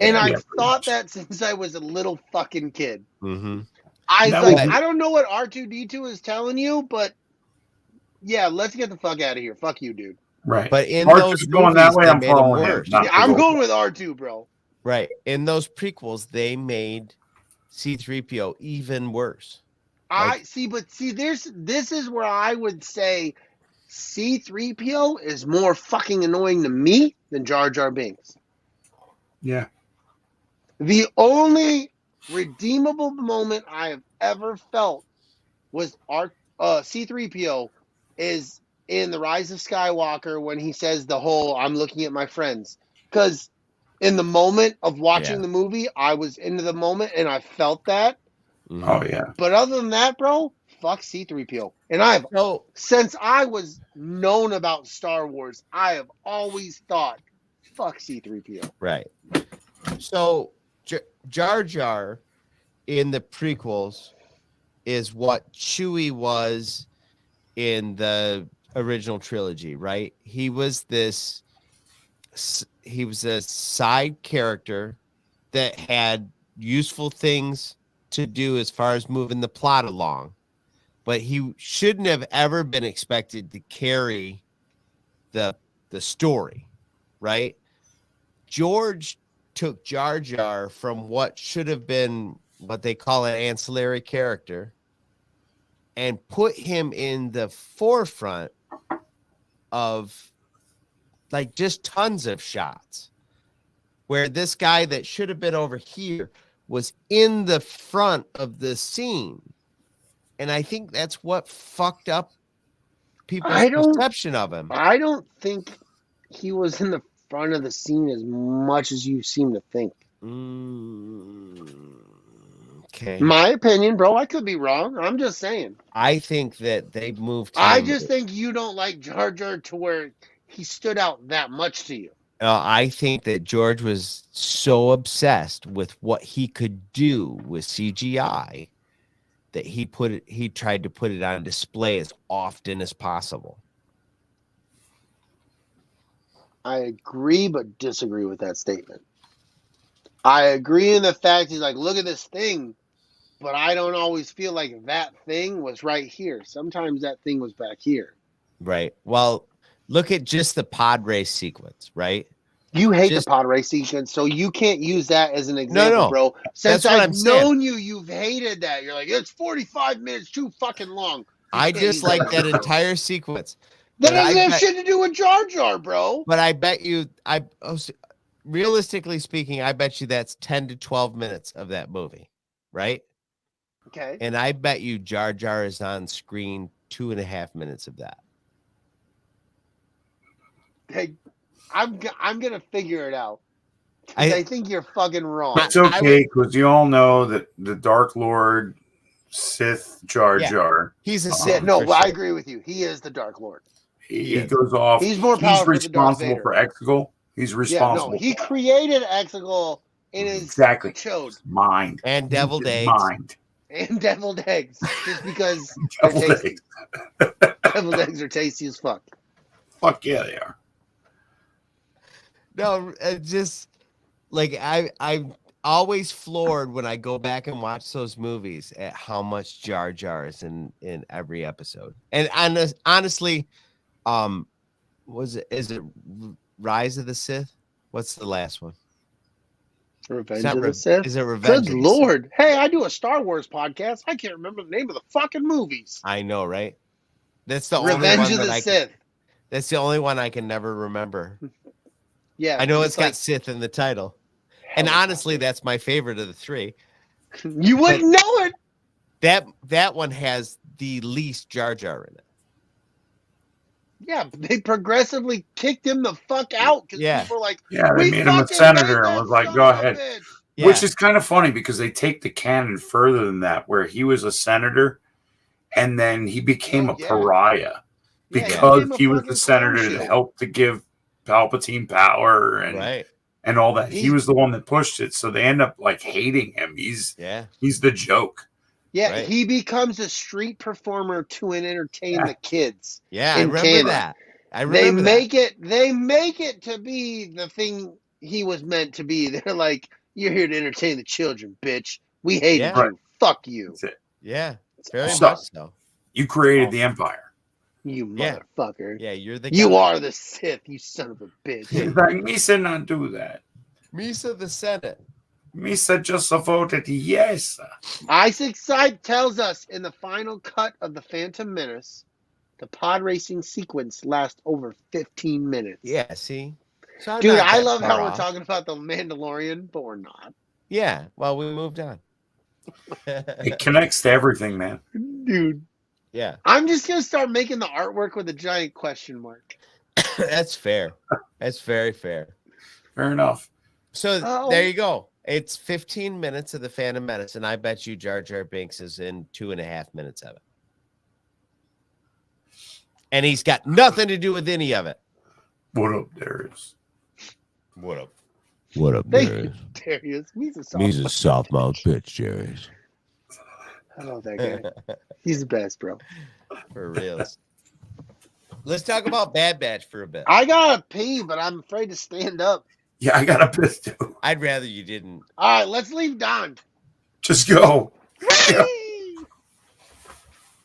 S2: And
S3: Yeah.
S2: I've thought that since I was a little fucking kid.
S3: Mm-hmm.
S2: I
S4: That
S2: like,
S4: was-
S2: I don't know what R2-D2 is telling you, but yeah, let's get the fuck out of here. Fuck you, dude.
S4: Right.
S3: But in
S4: Mark's
S3: those
S4: just going
S3: movies,
S4: that way,
S3: they
S4: I'm
S3: made 'em
S4: following him.
S3: worse.
S4: Not
S2: Yeah, I'm
S4: the-
S2: going with R2, bro.
S3: Right. In those prequels, they made C-3PO even worse.
S2: I see, but see, this is where I would say C-3PO is more fucking annoying to me than Jar Jar Binks.
S4: Yeah.
S2: The only redeemable moment I have ever felt was our C-3PO is in The Rise of Skywalker when he says the whole "I'm looking at my friends," because in the moment of watching the movie, I was into the moment and I felt that.
S4: Oh yeah.
S2: But other than that, bro, fuck C-3PO. And since I was known about Star Wars, I have always thought, fuck C-3PO.
S3: Right. So Jar Jar in the prequels is what Chewie was in the original trilogy, right? He was a side character that had useful things to do as far as moving the plot along, but he shouldn't have ever been expected to carry the story, right? George took Jar Jar from what should have been what they call an ancillary character and put him in the forefront of like just tons of shots where this guy that should have been over here was in the front of the scene. And I think that's what fucked up people's perception of him.
S2: I don't think he was in the front of the scene as much as you seem to think.
S3: Okay.
S2: My opinion, bro. I could be wrong. I'm just saying.
S3: I think that they moved him.
S2: I just think you don't like Jar Jar to where he stood out that much to you.
S3: I think that George was so obsessed with what he could do with CGI that he tried to put it on display as often as possible.
S2: I agree, but disagree with that statement. I agree in the fact he's like, look at this thing, but I don't always feel like that thing was right here. Sometimes that thing was back here.
S3: Right. Well, look at just the pod race sequence, right?
S2: You hate the pod race sequence, so you can't use that as an example, bro. Since I've known you, you've hated that. You're like, it's 45 minutes too fucking long.
S3: I dislike that entire sequence.
S2: That doesn't have shit to do with Jar Jar, bro.
S3: But I bet you, realistically speaking, I bet you that's 10 to 12 minutes of that movie, right?
S2: Okay.
S3: And I bet you Jar Jar is on screen 2.5 minutes of that.
S2: Hey, I'm gonna figure it out. I think you're fucking wrong.
S4: It's okay because you all know that the Dark Lord Sith Jar Jar.
S3: He's a Sith.
S2: No, I agree with you. He is the Dark Lord.
S4: He goes off.
S2: He's more powerful.
S4: He's responsible for Exegol. He's responsible.
S2: He created Exegol in his
S4: mind
S3: and deviled eggs.
S4: Mind.
S2: And deviled eggs, just because deviled eggs are tasty as fuck.
S4: Fuck yeah, they are.
S3: No, just like I'm always floored when I go back and watch those movies at how much Jar Jar is in every episode. And honestly, is it Rise of the Sith? What's the last one?
S2: Revenge of the Sith?
S3: Is it Revenge?
S2: Good Lord. Hey, I do a Star Wars podcast. I can't remember the name of the fucking movies.
S3: I know, right? That's the
S2: Revenge
S3: only one
S2: of the Sith.
S3: That's the only one I can never remember.
S2: Yeah.
S3: I know it's got Sith in the title. And honestly, that's my favorite of the three.
S2: You wouldn't know it.
S3: That one has the least Jar Jar in it.
S2: Yeah, they progressively kicked him the fuck out because people were like,
S4: they made him a senator and was like, go ahead. Yeah. Which is kind of funny because they take the canon further than that, where he was a senator and then he became a pariah because he was the senator that helped to give Palpatine power and all that. He was the one that pushed it, so they end up like hating him. He's the joke.
S2: Yeah, he becomes a street performer to entertain the kids.
S3: Yeah, I remember that.
S2: They make it to be the thing he was meant to be. They're like, you're here to entertain the children, bitch. We hate you. Fuck you.
S4: That's it.
S3: Yeah, very much so.
S4: You created the Empire.
S2: You motherfucker.
S3: Yeah, you're the
S2: You are the Sith, you son of a bitch.
S4: He's like, Misa not do that.
S3: Misa the Senate.
S4: Misa just voted yes.
S2: Isaac Side tells us in the final cut of The Phantom Menace, the pod racing sequence lasts over 15 minutes.
S3: Yeah, see?
S2: So dude, I love how we're talking about The Mandalorian, but we're not.
S3: Yeah, well, we moved on.
S4: It connects to everything, man.
S2: Dude.
S3: Yeah,
S2: I'm just going to start making the artwork with a giant question mark.
S3: that's fair. That's very fair.
S4: Fair enough.
S3: So there you go. It's 15 minutes of the Phantom Menace, and I bet you Jar Jar Binks is in 2.5 minutes of it. And he's got nothing to do with any of it.
S4: What up, Darius?
S3: What up? What up,
S2: Thank
S3: Darius?
S2: you, Darius.
S3: He's a soft mouth bitch, Darius.
S2: I love that guy. He's the best, bro.
S3: For real. Let's talk about Bad Batch for a bit.
S2: I got to pee, but I'm afraid to stand up.
S4: Yeah, I got a piss too.
S3: I'd rather you didn't.
S2: All right, let's leave Don.
S4: Just go. Yeah.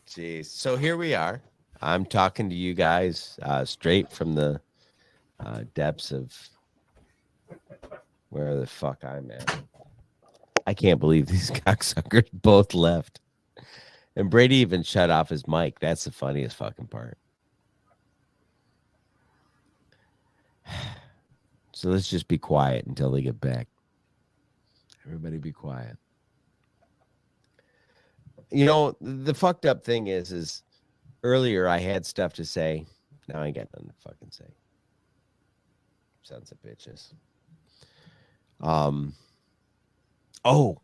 S3: Jeez. So here we are. I'm talking to you guys straight from the depths of where the fuck I'm at. I can't believe these cocksuckers both left. And Brady even shut off his mic. That's the funniest fucking part. So let's just be quiet until they get back. Everybody be quiet. You know, the fucked up thing is earlier I had stuff to say. Now I got nothing to fucking say. Sons of bitches. Oh,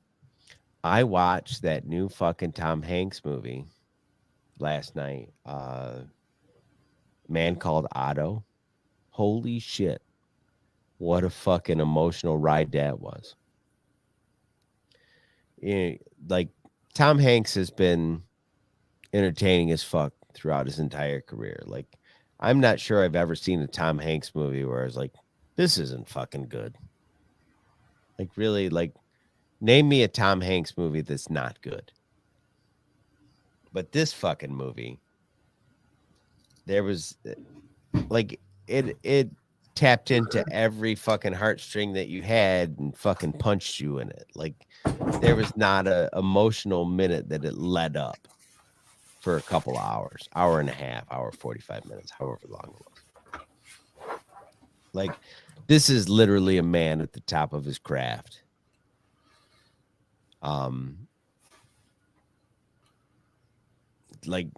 S3: I watched that new fucking Tom Hanks movie last night. Man Called Otto. Holy shit. What a fucking emotional ride that was. Like, Tom Hanks has been entertaining as fuck throughout his entire career. Like, I'm not sure I've ever seen a Tom Hanks movie where I was like, this isn't fucking good. Like, really, like, name me a Tom Hanks movie that's not good. But this fucking movie, there was, like, it tapped into every fucking heartstring that you had and fucking punched you in it. Like, there was not a emotional minute that it led up for a couple hours, hour and a half, hour 45 minutes, however long it was. Like, this is literally a man at the top of his craft. Like,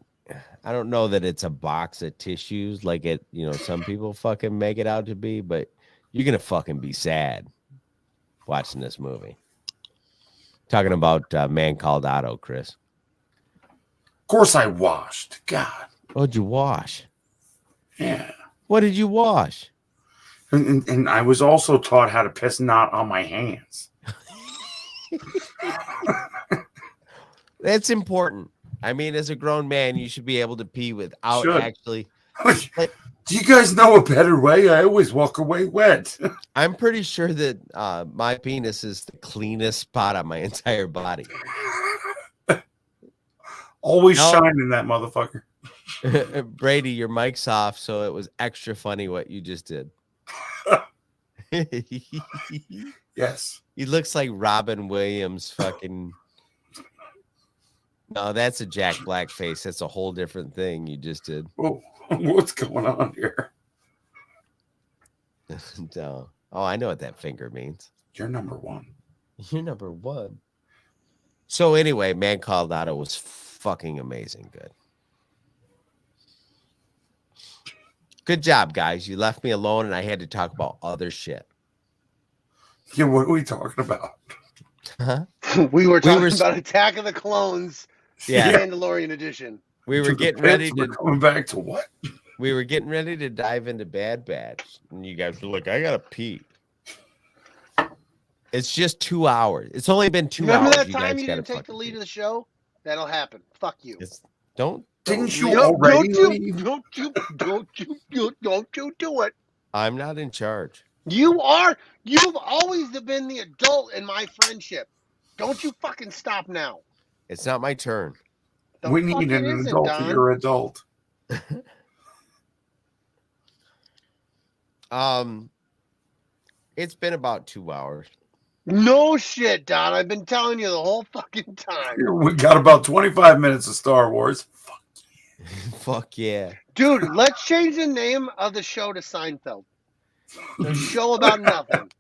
S3: I don't know that it's a box of tissues like it, you know, some people fucking make it out to be, but you're gonna fucking be sad watching this movie. Talking about Man Called Otto, Chris.
S4: Of course I washed. God.
S3: What'd you wash?
S4: Yeah.
S3: What did you wash?
S4: And I was also taught how to piss not on my hands.
S3: That's important. I mean, as a grown man, you should be able to pee without actually.
S4: Do you guys know a better way? I always walk away wet.
S3: I'm pretty sure that my penis is the cleanest spot on my entire body.
S4: Always shining that motherfucker.
S3: Brady, your mic's off, so it was extra funny what you just did.
S4: Yes.
S3: He looks like Robin Williams fucking. No, that's a Jack Black face. That's a whole different thing you just did.
S4: Whoa, what's going on here?
S3: No. Oh, I know what that finger means.
S4: You're number one.
S3: You're number one. So anyway, Man Called Otto was fucking amazing good. Good job, guys. You left me alone and I had to talk about other shit.
S4: Yeah, what are we talking about?
S3: Huh?
S2: We were talking about Attack of the Clones,
S3: yeah,
S2: Mandalorian edition.
S3: We were getting ready to
S4: coming back to what?
S3: We were getting ready to dive into Bad Batch, and you guys were like, "I gotta pee." It's just 2 hours. It's only been 2 hours.
S2: Remember that time you didn't take the lead of the show? That'll happen. Fuck you.
S4: Didn't you already leave?
S2: Don't you do it.
S3: I'm not in charge.
S2: You are. You've always been the adult in my friendship. Don't you fucking stop now.
S3: It's not my turn.
S4: We need an adult. You're adult.
S3: It's been about 2 hours.
S2: No shit, Don. I've been telling you the whole fucking time.
S4: We got about 25 minutes of Star Wars. Fuck
S3: yeah. Fuck yeah.
S2: Dude, let's change the name of the show to Seinfeld. A show about nothing.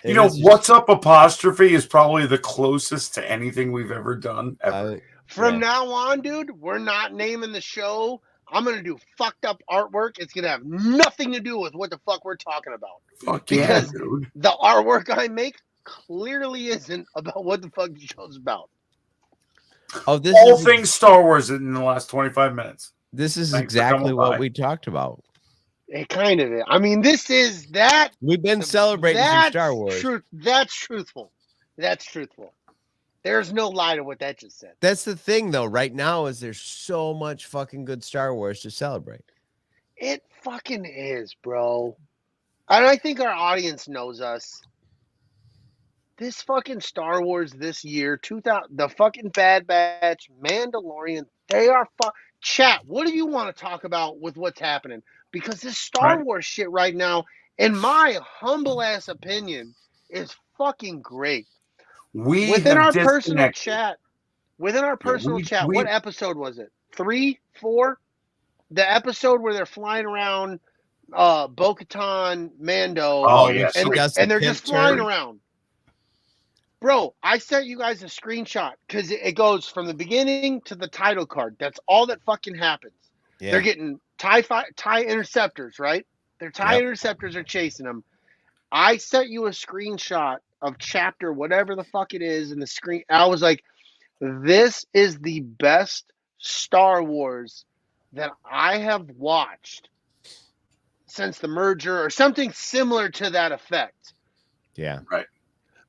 S4: You know, what's up apostrophe is probably the closest to anything we've ever done ever.
S2: From now on, dude, we're not naming the show. I'm going to do fucked up artwork. It's going to have nothing to do with what the fuck we're talking about.
S4: Fuck
S2: because
S4: yeah, dude.
S2: The artwork I make clearly isn't about what the fuck the show's about.
S3: Oh, this
S4: all
S3: is
S4: things Star Wars in the last 25 minutes.
S3: This is
S4: Thanks
S3: exactly what we talked about.
S2: It kind of is. I mean, this is that.
S3: We've been celebrating some Star Wars.
S2: That's truthful. That's truthful. There's no lie to what that just said.
S3: That's the thing, though. Right now, is there's so much fucking good Star Wars to celebrate.
S2: It fucking is, bro. And I think our audience knows us. This fucking Star Wars this year, the fucking Bad Batch, Mandalorian, they are chat. What do you want to talk about with what's happening? Because this Star Wars shit right now, in my humble ass opinion, is fucking great. Within our personal chat, what episode was it? 3, 4? The episode where they're flying around Bo-Katan, Mando.
S3: Oh, yeah.
S2: And they're just flying around. Bro, I sent you guys a screenshot because it goes from the beginning to the title card. That's all that fucking happens. Yeah. They're getting TIE interceptors, right? Their TIE interceptors are chasing them. I sent you a screenshot of chapter whatever the fuck it is in the screen. I was like, this is the best Star Wars that I have watched since the merger or something similar to that effect.
S3: Yeah.
S4: Right.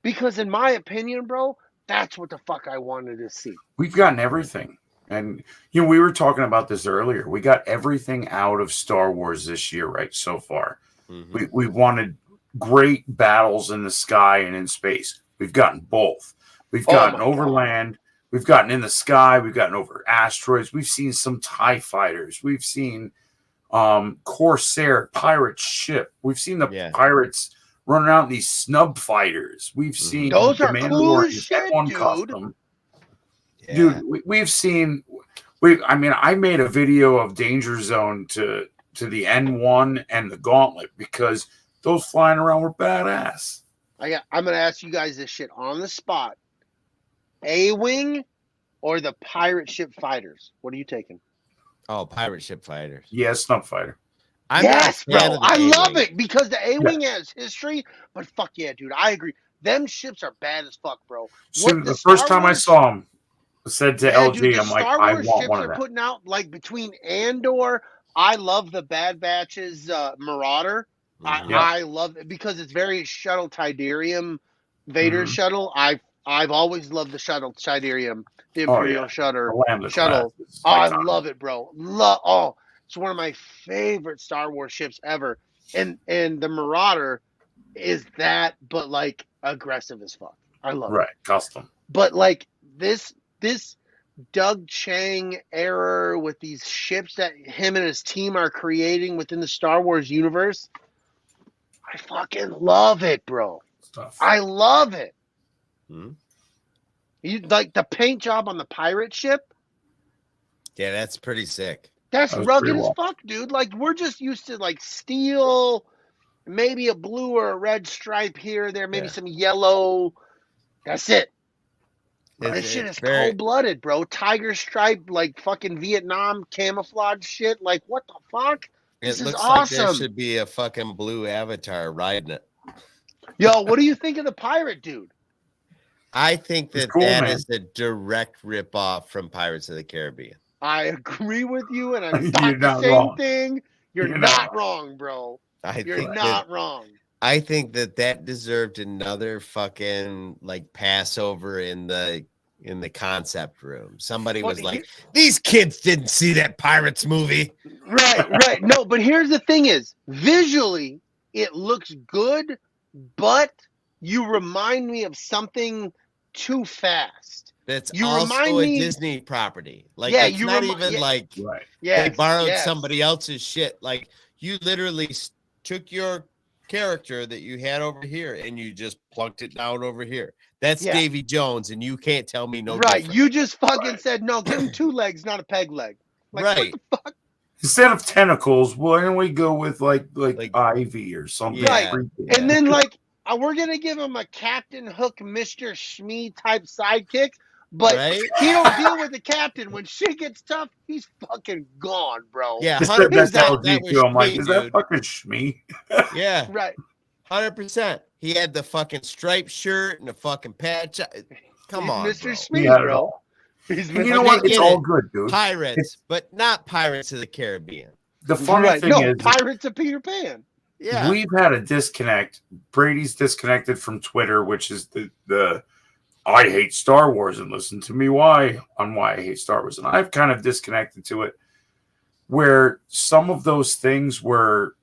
S2: Because in my opinion, bro, that's what the fuck I wanted to see.
S4: We've gotten everything. And, you know, we were talking about this earlier. We got everything out of Star Wars this year, right, so far. Mm-hmm. We wanted great battles in the sky and in space. We've gotten both. We've gotten overland. We've gotten in the sky. We've gotten over asteroids. We've seen some TIE fighters. We've seen Corsair pirate ship. We've seen the pirates running out in these snub fighters. We've seen
S2: those are cool as shit, dude.
S4: Custom. Yeah. Dude, we've seen. I mean, I made a video of Danger Zone to the N1 and the Gauntlet because those flying around were badass.
S2: I'm gonna ask you guys this shit on the spot: A-wing or the pirate ship fighters? What are you taking?
S3: Oh, pirate ship fighters.
S4: Yeah, snub fighter.
S2: Yes, bro. I love it because the A-wing has history. But fuck yeah, dude, I agree. Them ships are bad as fuck, bro.
S4: So the first time I saw them, I said to LG, dude, I'm like, I want one of that.
S2: Putting out like between Andor. I love the Bad Batch's Marauder. I love it because it's very shuttle Tidarium Vader shuttle. I've always loved the shuttle Tidarium, the Imperial shuttle. I love it, bro. It's one of my favorite Star Wars ships ever. And the Marauder is that, but like aggressive as fuck. I love it.
S4: Right, custom.
S2: But like this Doug Chang error with these ships that him and his team are creating within the Star Wars universe, I fucking love it, bro. I love it.
S3: Hmm?
S2: You like the paint job on the pirate ship?
S3: Yeah, that's pretty sick.
S2: That's rugged as fuck, dude. Like, we're just used to, like, steel, maybe a blue or a red stripe here or there, maybe some yellow. That's it. This shit is cold-blooded, bro. Tiger stripe, like, fucking Vietnam camouflage shit. Like, what the fuck? This is awesome.
S3: Like there should be a fucking blue avatar riding it.
S2: Yo, what do you think of the pirate dude?
S3: I think that is a direct ripoff from Pirates of the Caribbean.
S2: I agree with you, and I thought the same thing. You're not wrong, bro. You're not wrong.
S3: I think that deserved another fucking like Passover in the concept room. Somebody was like, "These kids didn't see that Pirates movie."
S2: Right. No, but here's the thing: is visually it looks good, but you remind me of something Too Fast.
S3: That's also a Disney property. Like, it's not even like they borrowed somebody else's shit. Like, you literally took your character that you had over here and you just plunked it down over here. That's Davy Jones, and you can't tell me no different.
S2: You just fucking said, no, give him 2 legs, not a peg leg. Like, what the fuck?
S4: Instead of tentacles, why don't we go with like Ivy or something?
S2: Right. And then, like, we're gonna give him a Captain Hook, Mr. Shmee type sidekick, but
S3: Right?
S2: he don't deal with the captain. When shit gets tough, he's fucking gone, bro.
S3: Yeah,
S4: I said that
S3: 100%.
S4: to LG
S3: That was
S4: too. I'm like,
S3: Shmee,
S4: is that
S3: dude.
S4: fucking Shmee?
S3: Yeah,
S2: Right.
S3: 100%. He had the fucking striped shirt and the fucking patch. Come
S2: He's
S3: on,
S2: Mr.
S3: bro.
S2: Shmee,
S4: He had it
S2: bro.
S4: all.
S2: He's
S4: And you
S2: Mr.
S4: know what?
S3: Shmee.
S4: It's
S3: Get
S4: all
S3: it.
S4: good, dude.
S3: Pirates, but not Pirates of the Caribbean.
S4: The funny
S2: Right.
S4: thing
S2: No,
S4: is,
S2: Pirates of Peter Pan.
S3: Yeah.
S4: we've had a disconnect. Brady's disconnected from Twitter, which is the I hate Star Wars and listen to me why I hate Star Wars. And I've kind of disconnected to it where some of those things were,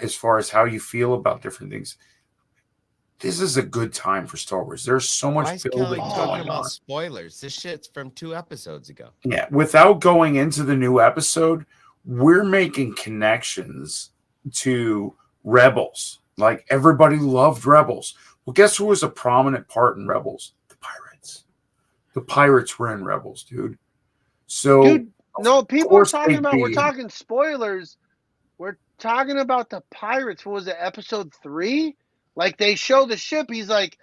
S4: as far as how you feel about different things, this is a good time for Star Wars. There's so much
S3: Why is Kelly
S4: building
S3: talking
S4: going
S3: about
S4: on.
S3: spoilers? This shit's from 2 episodes ago.
S4: Yeah, without going into the new episode, we're making connections to Rebels. Like everybody loved Rebels. Well, guess who was a prominent part in Rebels? The Pirates. The Pirates were in Rebels, dude. So,
S2: Dude, no, people are
S4: course
S2: talking
S4: they'd
S2: about, we're
S4: be-
S2: talking spoilers. We're talking about the Pirates. What was it, episode 3? Like they show the ship. He's like,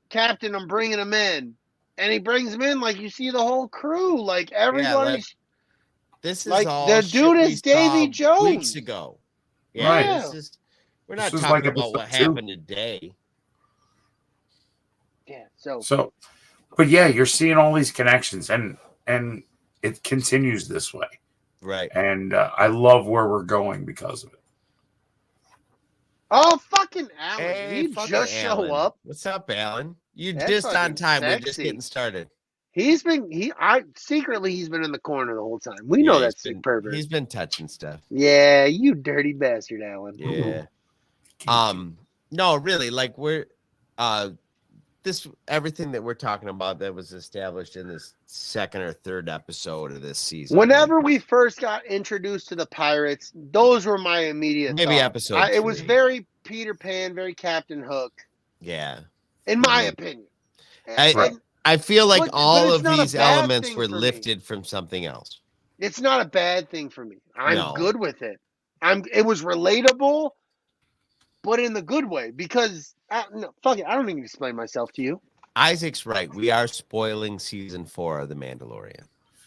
S2: Captain, I'm bringing him in. And he brings him in, like you see the whole crew. Like everybody's
S3: This is
S2: like,
S3: all
S2: the
S3: shit
S2: dude
S3: we
S2: is Davy
S3: saw
S2: Jones.
S3: weeks ago. Yeah,
S4: Right.
S3: We're
S4: This
S3: not
S4: was
S3: talking
S4: like
S3: about what
S4: episode 2.
S3: happened today.
S2: Yeah,
S4: So, but yeah, you're seeing all these connections, and it continues this way.
S3: Right.
S4: And I love where we're going because of it.
S2: oh, fucking Alan.
S3: Hey,
S2: he
S3: fucking
S2: just
S3: Alan.
S2: show up.
S3: What's up, Alan? You
S2: That's
S3: just on
S2: fucking
S3: time. We're just
S2: sexy.
S3: getting started.
S2: He's been secretly he's been in the corner the whole time. We
S3: Yeah,
S2: know
S3: he's
S2: that sick
S3: been-
S2: pervert.
S3: He's been touching stuff.
S2: Yeah, you dirty bastard, Alan.
S3: Yeah. No, really, like we're this everything that we're talking about that was established in this 2nd or 3rd episode of this season.
S2: Whenever we first got introduced to the Pirates, those were my immediate
S3: Maybe
S2: thoughts.
S3: episode
S2: It was
S3: 3.
S2: very Peter Pan, very Captain Hook,
S3: Yeah.
S2: in my
S3: Mhm.
S2: opinion.
S3: I- I feel like
S2: But
S3: all
S2: it's
S3: of
S2: not a
S3: these
S2: bad
S3: elements
S2: thing
S3: were
S2: for me.
S3: lifted from something else.
S2: It's not a bad thing for me. I'm
S3: No.
S2: good with it. It was relatable, but in the good way. Because no, fuck it, I don't need to explain myself to you.
S3: Isaac's right. We are spoiling season 4 of The Mandalorian.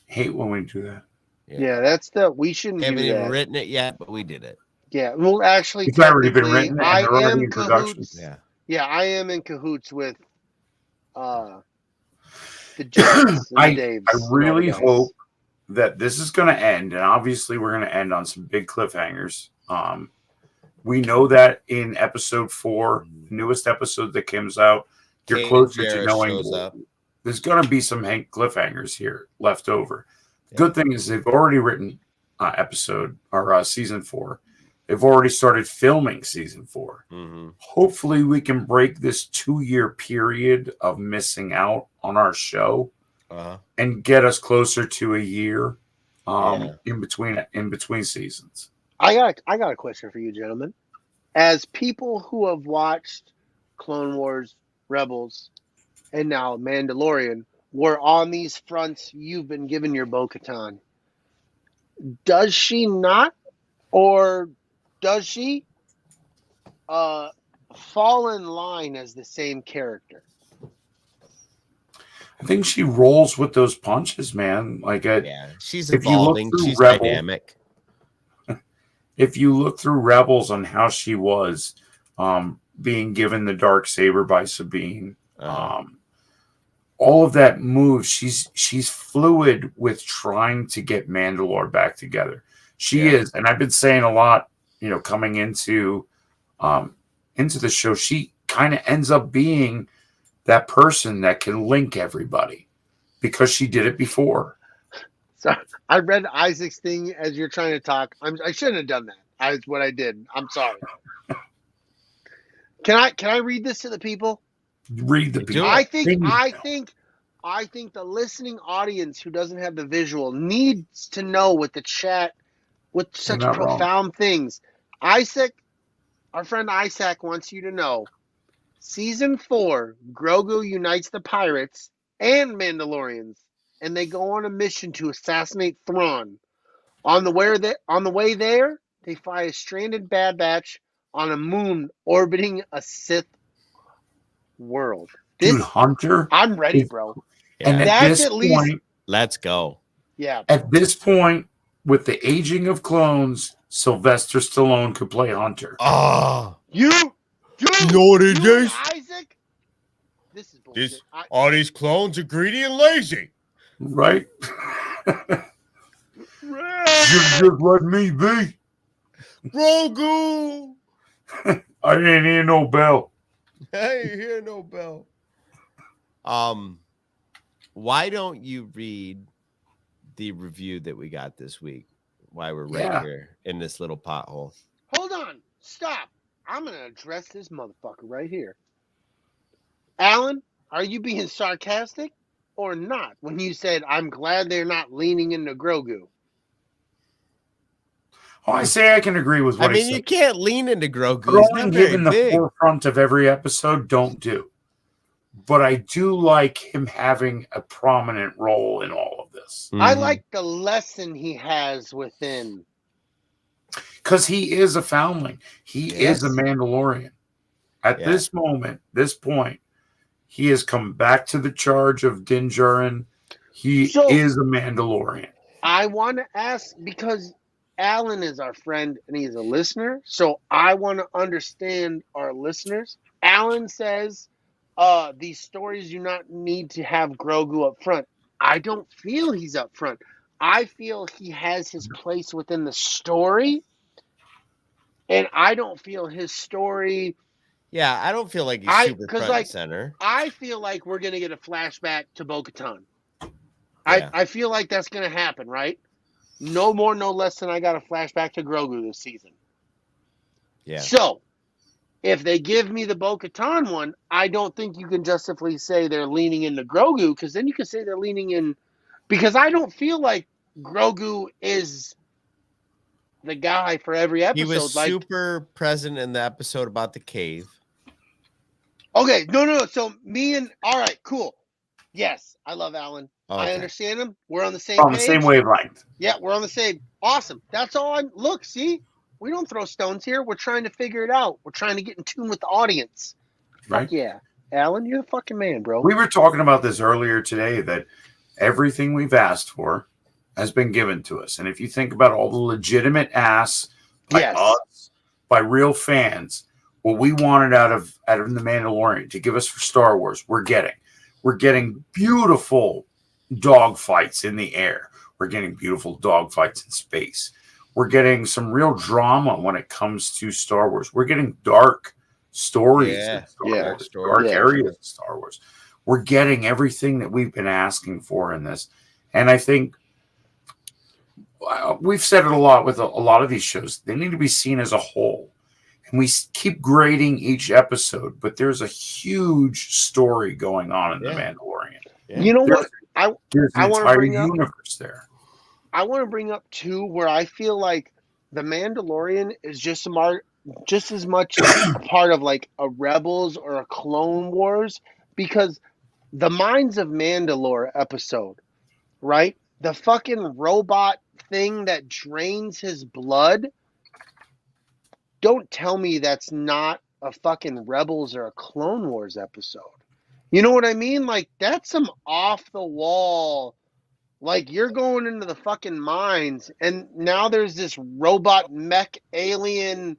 S4: Hate when we do that.
S2: Yeah, we shouldn't
S3: Haven't
S2: do
S3: even
S2: that.
S3: written it yet, but we did it.
S2: Yeah, well, actually,
S4: It's already been
S2: technically,
S4: written and
S2: I
S4: they're already
S2: am
S4: in production.
S2: cahoots.
S3: Yeah.
S2: Yeah, I am in cahoots with the Jets and
S4: I
S2: the Daves.
S4: I
S2: and all the
S4: really
S2: guys.
S4: hope that this is going to end, and obviously we're going to end on some big cliffhangers. We know that in episode 4, the newest episode that comes out, you're
S3: Kanan
S4: closer to
S3: Jarrus
S4: knowing
S3: shows up.
S4: there's going to be some cliffhangers here left over.
S3: Yeah.
S4: Good thing is they've already written season 4. They've already started filming season 4.
S3: Mm-hmm.
S4: Hopefully we can break this 2-year period of missing out on our show
S3: Uh-huh.
S4: and get us closer to a year
S3: Yeah.
S4: in between seasons.
S2: I got a question for you, gentlemen. As people who have watched Clone Wars, Rebels, and now Mandalorian, were on these fronts you've been given your Bo-Katan. Does she not, or does she fall in line as the same character?
S4: I think she rolls with those punches, man.
S3: Yeah. She's
S4: if you look
S3: evolving.
S4: through
S3: She's
S4: Rebel-
S3: dynamic.
S4: If you look through Rebels on how she was being given the dark saber by Sabine,
S3: Uh-huh.
S4: all of that moves, she's fluid with trying to get Mandalore back together. She
S3: Yeah.
S4: is, and I've been saying a lot, coming into the show, she kind of ends up being that person that can link everybody because she did it before.
S2: So I read Isaac's thing as you're trying to talk. I shouldn't have done that. That's what I did. I'm sorry. Can I read this to the people?
S4: Read the
S3: Do
S4: people.
S3: it.
S2: I think the listening audience who doesn't have the visual needs to know with the chat, with such
S4: not wrong.
S2: profound things. Isaac, our friend Isaac wants you to know, season 4, Grogu unites the pirates and Mandalorians, and they go on a mission to assassinate Thrawn. On the way there, they find a stranded Bad Batch on a moon orbiting a Sith world.
S4: Dude, Hunter.
S2: I'm ready, bro.
S4: And
S3: Yeah.
S4: at
S2: That's
S4: this
S2: at least-
S4: point,
S3: Let's go.
S2: Yeah.
S4: at this point, with the aging of clones, Sylvester Stallone could play Hunter.
S3: Oh,
S2: You, dude,
S3: You know what it
S2: you and
S3: is?
S2: Isaac. This is bullshit.
S3: all these clones are greedy and lazy.
S4: Right? Just let me be.
S3: Grogu.
S4: I didn't hear no bell.
S3: I ain't hear no bell. Why don't you read the review that we got this week? Why we're right here in this little pothole.
S2: Hold on. Stop. I'm going to address this motherfucker right here. Alan, are you being sarcastic or not when you said, I'm glad they're not leaning into Grogu?
S4: Oh, I say I can agree with what
S3: I mean,
S4: he
S3: you
S4: said.
S3: can't lean into Grogu. He's
S4: Throwing
S3: not very
S4: him in the
S3: big.
S4: forefront of every episode, don't do. But I do like him having a prominent role in all of this.
S2: I
S3: Mhm.
S2: like the lesson he has within.
S4: Because he is a foundling. He
S3: Yes.
S4: is a Mandalorian. At
S3: Yeah.
S4: this moment, this point, he has come back to the charge of Din Djarin. He
S2: So-
S4: is a Mandalorian.
S2: I want to ask because Alan is our friend and he's a listener. So I want to understand our listeners. Alan says these stories do not need to have Grogu up front. I don't feel he's up front. I feel he has his place within the story. And I don't feel his story.
S3: Yeah, I don't feel like he's
S2: I-
S3: super
S2: 'cause,
S3: front
S2: like,
S3: and center.
S2: I feel like we're going to get a flashback to Bo-Katan.
S3: Yeah.
S2: I feel like that's going to happen, right? No more, no less than I got a flashback to Grogu this season.
S3: Yeah.
S2: So, if they give me the Bo-Katan one, I don't think you can justify say they're leaning into Grogu, because then you can say they're leaning in, because I don't feel like Grogu is the guy for every episode.
S3: He was
S2: like,
S3: super present in the episode about the cave.
S2: okay, no. So all right, cool. Yes, I love Alan. I
S3: Okay.
S2: understand him. We're on the same
S4: On the
S2: page.
S4: same wavelength.
S2: Yeah, we're on the same. Awesome. That's all I'm. Look, see, we don't throw stones here. We're trying to figure it out. We're trying to get in tune with the audience.
S4: Right?
S2: Fuck yeah, Alan, you're the fucking man, bro.
S4: We were talking about this earlier today, that everything we've asked for has been given to us. And if you think about all the legitimate asks by
S2: Yes.
S4: us, by real fans, what we wanted out of the Mandalorian to give us for Star Wars, we're getting. We're getting beautiful dog fights in the air. We're getting beautiful dog fights in space. We're getting some real drama when it comes to Star Wars. We're getting dark stories
S3: Yeah.
S4: in Star
S2: Yeah.
S4: Wars,
S3: Stories.
S4: dark
S2: Yeah.
S4: areas in Star Wars. We're getting everything that we've been asking for in this. And I think we've said it a lot with a lot of these shows. They need to be seen as a whole. And we keep grading each episode, but there's a huge story going on in The
S3: Yeah.
S4: Mandalorian.
S3: Yeah.
S2: You know what?
S4: There's an
S2: I wanna
S4: entire
S2: bring up-
S4: universe there.
S2: I want to bring up too, where I feel like the Mandalorian is just as much a part of like a Rebels or a Clone Wars, because the Minds of Mandalore episode, right? The fucking robot thing that drains his blood. Don't tell me that's not a fucking Rebels or a Clone Wars episode. You know what I mean? Like, that's some off the wall. Like, you're going into the fucking mines, and now there's this robot mech alien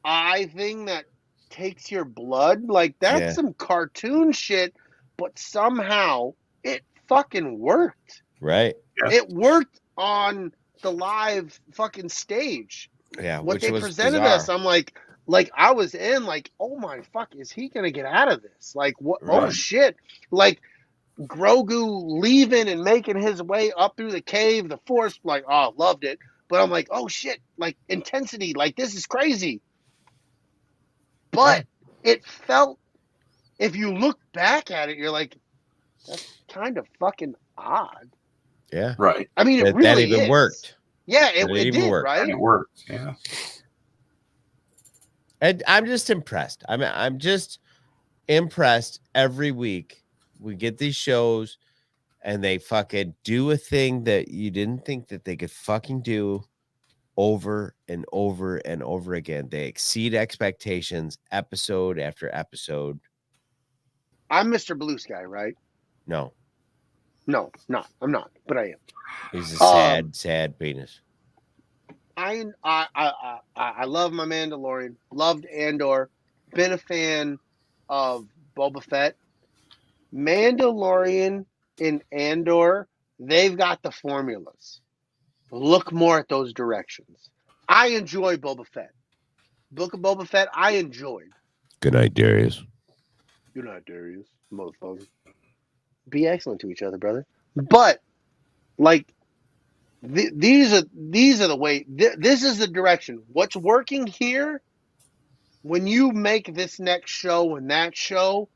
S2: eye thing that takes your blood. Like, that's
S3: Yeah.
S2: some cartoon shit, but somehow it fucking worked.
S3: Right.
S4: Yeah.
S2: It worked on the live fucking stage.
S3: Yeah.
S2: What
S3: which
S2: they
S3: was
S2: presented
S3: bizarre.
S2: us, I'm like I was in like, oh my fuck, is he gonna get out of this? Like, what? Oh
S4: Right.
S2: shit! Like, Grogu leaving and making his way up through the cave, the Force, like, oh, loved it. But I'm like, oh shit, like intensity, like this is crazy. But it felt, if you look back at it, you're like, that's kind of fucking odd.
S3: Yeah.
S4: Right.
S2: I mean, it
S3: That
S2: really
S3: even
S2: is.
S3: worked.
S2: Yeah,
S3: That
S2: it
S3: even
S2: did,
S3: worked.
S2: right?
S4: And it worked. Yeah.
S3: And I'm just impressed. I'm just impressed every week. We get these shows and they fucking do a thing that you didn't think that they could fucking do. over and over and over again. They exceed expectations episode after episode.
S2: I'm Mr. Blue Sky, right?
S3: No,
S2: No, not. I'm not, but I am.
S3: he's a sad penis.
S2: I love my Mandalorian. Loved Andor. Been a fan of Boba Fett. Mandalorian and Andor, they've got the formulas. Look more at those directions. I enjoy Boba Fett. Book of Boba Fett, I enjoyed.
S3: Good night, Darius.
S2: You're not Darius, motherfucker. Be excellent to each other, brother. But like, these are the way. This is the direction. What's working here? When you make this next show and that show,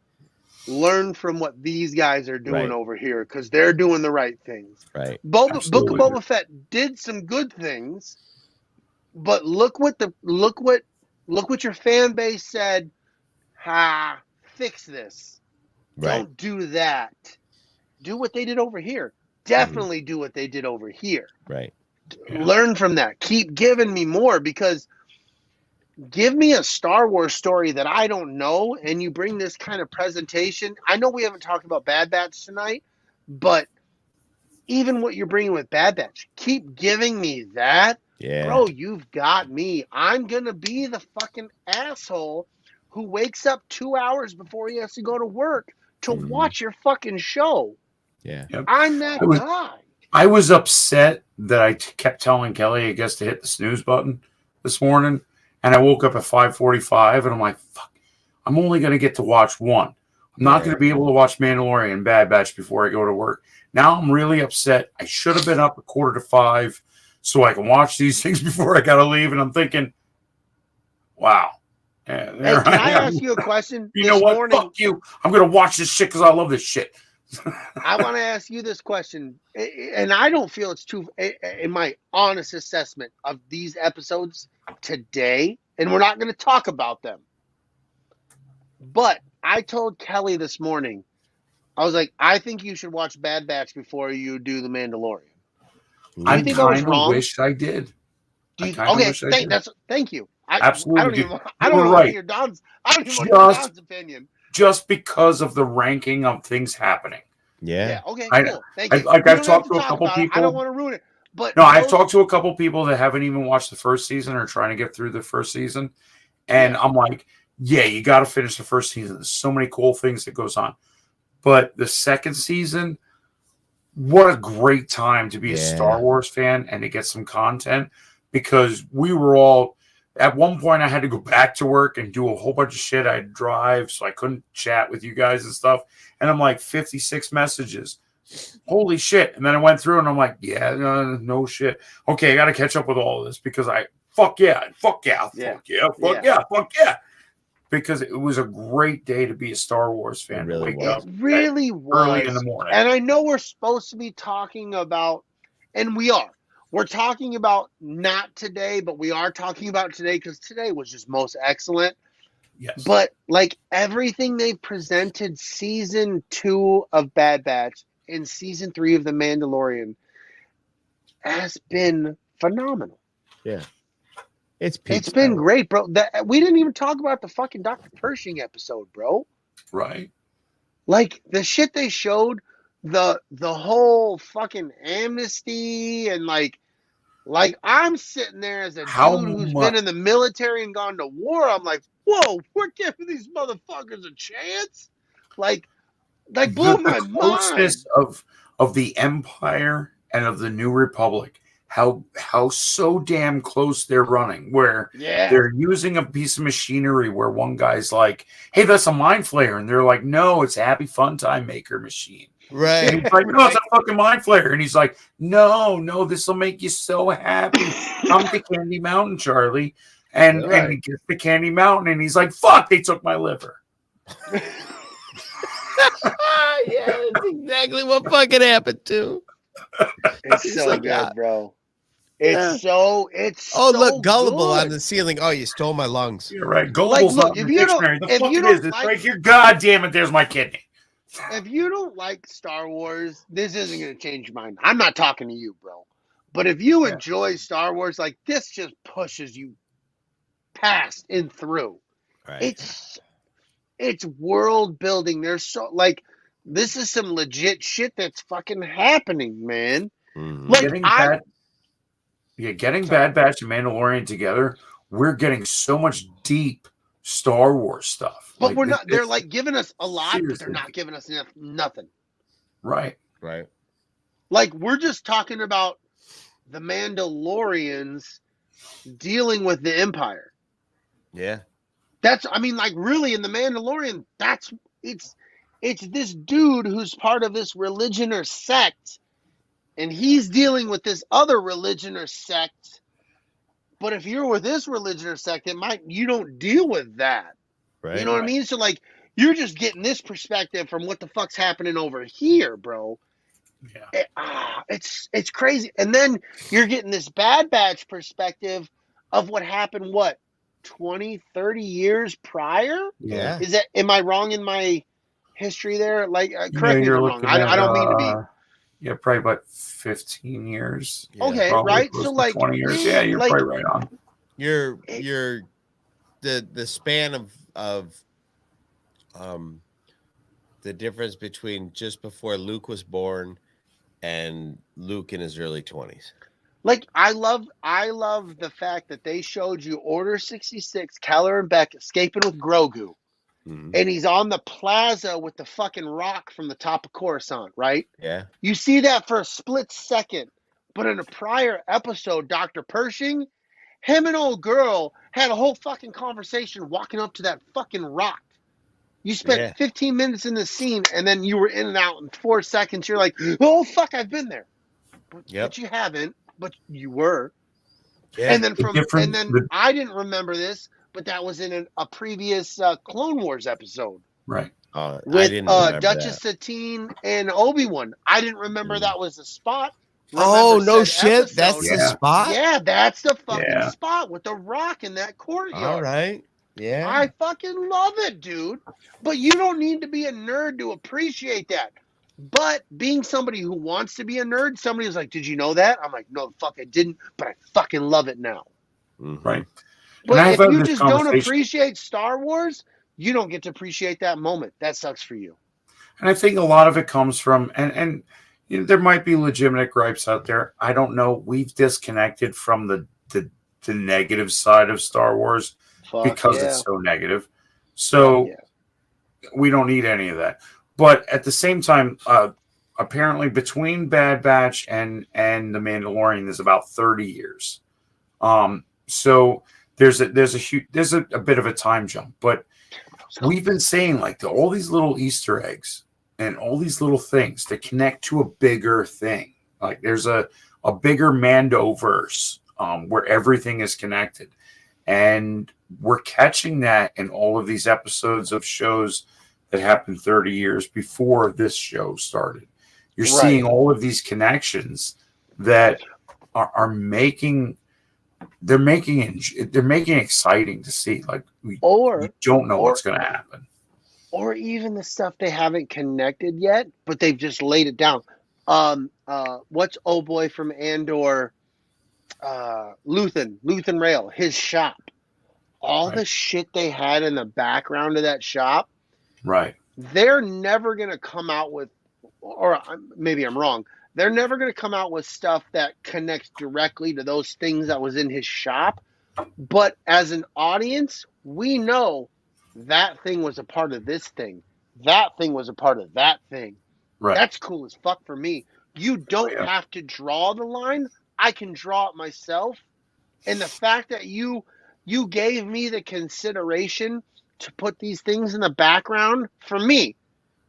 S2: learn from what these guys are doing over here because they're doing the right things.
S3: Right.
S2: Book of Boba Fett did some good things, but look what your fan base said. Fix this.
S3: Right.
S2: Don't do that. Do what they did over here. Definitely do what they did over here.
S3: Right.
S2: Learn from that. Keep giving me more because give me a Star Wars story that I don't know and you bring this kind of presentation. I know we haven't talked about Bad Batch tonight, but even what you're bringing with Bad Batch, keep giving me that.
S3: Yeah.
S2: Bro, you've got me. I'm going to be the fucking asshole who wakes up 2 hours before he has to go to work to watch your fucking show.
S3: Yeah.
S4: Yep.
S2: I'm that guy.
S4: I was upset that I kept telling Kelly, I guess, to hit the snooze button this morning. And I woke up at 5:45 and I'm like, fuck, I'm only going to get to watch one. I'm not going to be able to watch Mandalorian and Bad Batch before I go to work. Now I'm really upset. I should have been up at 4:45 so I can watch these things before I got to leave. And I'm thinking, wow.
S2: Hey, can I ask you a question?
S4: You know what?
S2: Morning,
S4: fuck you. I'm going to watch this shit because I love this shit.
S2: I want to ask you this question, and I don't feel it's too, in my honest assessment of these episodes today, and we're not going to talk about them. But I told Kelly this morning, I was like, I think you should watch Bad Batch before you do The Mandalorian.
S4: I
S2: think I was
S4: kind
S2: wrong?
S4: of wish I did.
S2: Thank you.
S4: Absolutely.
S2: I don't want to hear Don's opinion.
S4: Just because of the ranking of things happening.
S3: Yeah.
S2: Okay. Cool. Thank you.
S4: I've talked to a couple people.
S2: I don't want to ruin it. But
S4: no, I've talked to a couple people that haven't even watched the first season or trying to get through the first season. And I'm like, yeah, you got to finish the first season. There's so many cool things that goes on. But the second season, what a great time to be a Star Wars fan and to get some content because we were all, at one point I had to go back to work and do a whole bunch of shit. I had to drive, so I couldn't chat with you guys and stuff. And I'm like, 56 messages. Holy shit. And then I went through and I'm like, no shit. Okay, I got to catch up with all of this because fuck yeah. Because it was a great day to be a Star Wars fan.
S3: It really
S2: was.
S4: Early in the morning.
S2: And I know we're supposed to be talking about, and we are. We're talking about not today, but we are talking about today because today was just most excellent.
S4: Yes.
S2: But like everything they presented season 2 of Bad Batch and season 3 of The Mandalorian has been phenomenal.
S3: Yeah. It's
S2: been great, bro. We didn't even talk about the fucking Dr. Pershing episode, bro.
S4: Right.
S2: Like the shit they showed, the whole fucking amnesty and like I'm sitting there as a dude who's been in the military and gone to war. I'm like, whoa, we're giving these motherfuckers a chance. Like blew my mind.
S4: Of the Empire and of the New Republic. How so damn close they're running, where they're using a piece of machinery where one guy's like, hey, that's a mind flayer. And they're like, no, it's a happy fun time maker machine.
S3: Right.
S4: And he's like, no, it's a fucking mind flayer. And he's like, no, this will make you so happy. Come to Candy Mountain, Charlie. And he gets to Candy Mountain and he's like, fuck, they took my liver.
S3: Yeah, that's exactly what fucking happened too.
S2: It's so like, good, bro. It's so
S3: look, gullible
S2: good.
S3: on the ceiling. Oh, you stole my lungs.
S4: You're right. Gullible's not in the dictionary. The fuck it is. It's right here. God damn it, there's my kidney.
S2: If you don't like Star Wars, this isn't going to change your mind. I'm not talking to you, bro. But if you enjoy Star Wars, like this just pushes you past and through.
S3: Right.
S2: It's world building. There's so like this is some legit shit that's fucking happening, man.
S3: Mhm.
S2: Like
S4: getting Bad Batch and Mandalorian together, we're getting so much deep Star Wars stuff.
S2: But
S4: Like,
S2: we're not. They're like giving us a lot, but they're
S4: seriously.
S2: not giving us nothing.
S4: Right.
S3: Right.
S2: Like we're just talking about the Mandalorians dealing with the Empire.
S3: Yeah.
S2: I mean, like really in the Mandalorian, it's this dude who's part of this religion or sect, and he's dealing with this other religion or sect. But if you're with this religion or sect, you don't deal with that.
S3: Right.
S2: You know what I mean? So like you're just getting this perspective from what the fuck's happening over here, bro.
S4: Yeah.
S2: It's crazy. And then you're getting this Bad Batch perspective of what happened 20, 30 years prior?
S3: Yeah.
S2: Am I wrong in my history there? Like correct me if I'm wrong. I don't mean to be.
S4: Yeah, probably about 15 years.
S3: Yeah.
S2: Okay,
S4: Probably
S2: right?
S4: close
S2: So
S4: to
S2: like
S4: 20 years. Yeah, you're
S2: like,
S4: probably right on.
S3: You're the span of the difference between just before Luke was born and Luke in his early 20s.
S2: Like I love the fact that they showed you Order 66, Keller and Beck escaping with Grogu.
S3: Mhm.
S2: And he's on the plaza with the fucking rock from the top of Coruscant, right?
S3: Yeah.
S2: You see that for a split second. But in a prior episode, Dr. Pershing, him and old girl had a whole fucking conversation walking up to that fucking rock. You spent 15 minutes in the scene, and then you were in and out in 4 seconds. You're like, oh, fuck, I've been there. But you haven't, but you were.
S3: Yeah.
S2: And then I didn't remember this, but that was in a previous Clone Wars episode.
S4: Right.
S2: With
S3: I didn't remember
S2: Duchess
S3: that.
S2: Satine and Obi-Wan. I didn't remember that was the spot.
S3: Oh, no shit.
S2: Episode.
S3: That's the spot?
S2: Yeah, that's the fucking spot with the rock in that courtyard.
S3: All right. Yeah.
S2: I fucking love it, dude. But you don't need to be a nerd to appreciate that. But being somebody who wants to be a nerd, somebody was like, did you know that? I'm like, no, the fuck, I didn't, but I fucking love it now.
S3: Mm-hmm.
S4: Right.
S2: But if you just don't appreciate Star Wars, you don't get to appreciate that moment. That sucks for you.
S4: And I think a lot of it comes from, and you know, there might be legitimate gripes out there. I don't know. We've disconnected from the negative side of Star Wars because it's so negative. So we don't need any of that. But at the same time, apparently between Bad Batch and The Mandalorian, there's about 30 years. So there's a bit of a time jump. But we've been saying like all these little Easter eggs and all these little things that connect to a bigger thing. Like there's a bigger Mandoverse where everything is connected. And we're catching that in all of these episodes of shows that happened 30 years before this show started. You're seeing all of these connections that are making it exciting to see. Like we don't know what's going to happen.
S2: Or even the stuff they haven't connected yet, but they've just laid it down. What's old boy from Andor? Luthen Rail, his shop. All the shit they had in the background of that shop.
S4: Right.
S2: They're never going to come out with, or maybe I'm wrong, they're never going to come out with stuff that connects directly to those things that was in his shop. But as an audience, we know that thing was a part of this thing. That thing was a part of that thing.
S4: Right.
S2: That's cool as fuck for me. You don't have to draw the line. I can draw it myself. And the fact that you gave me the consideration to put these things in the background, for me,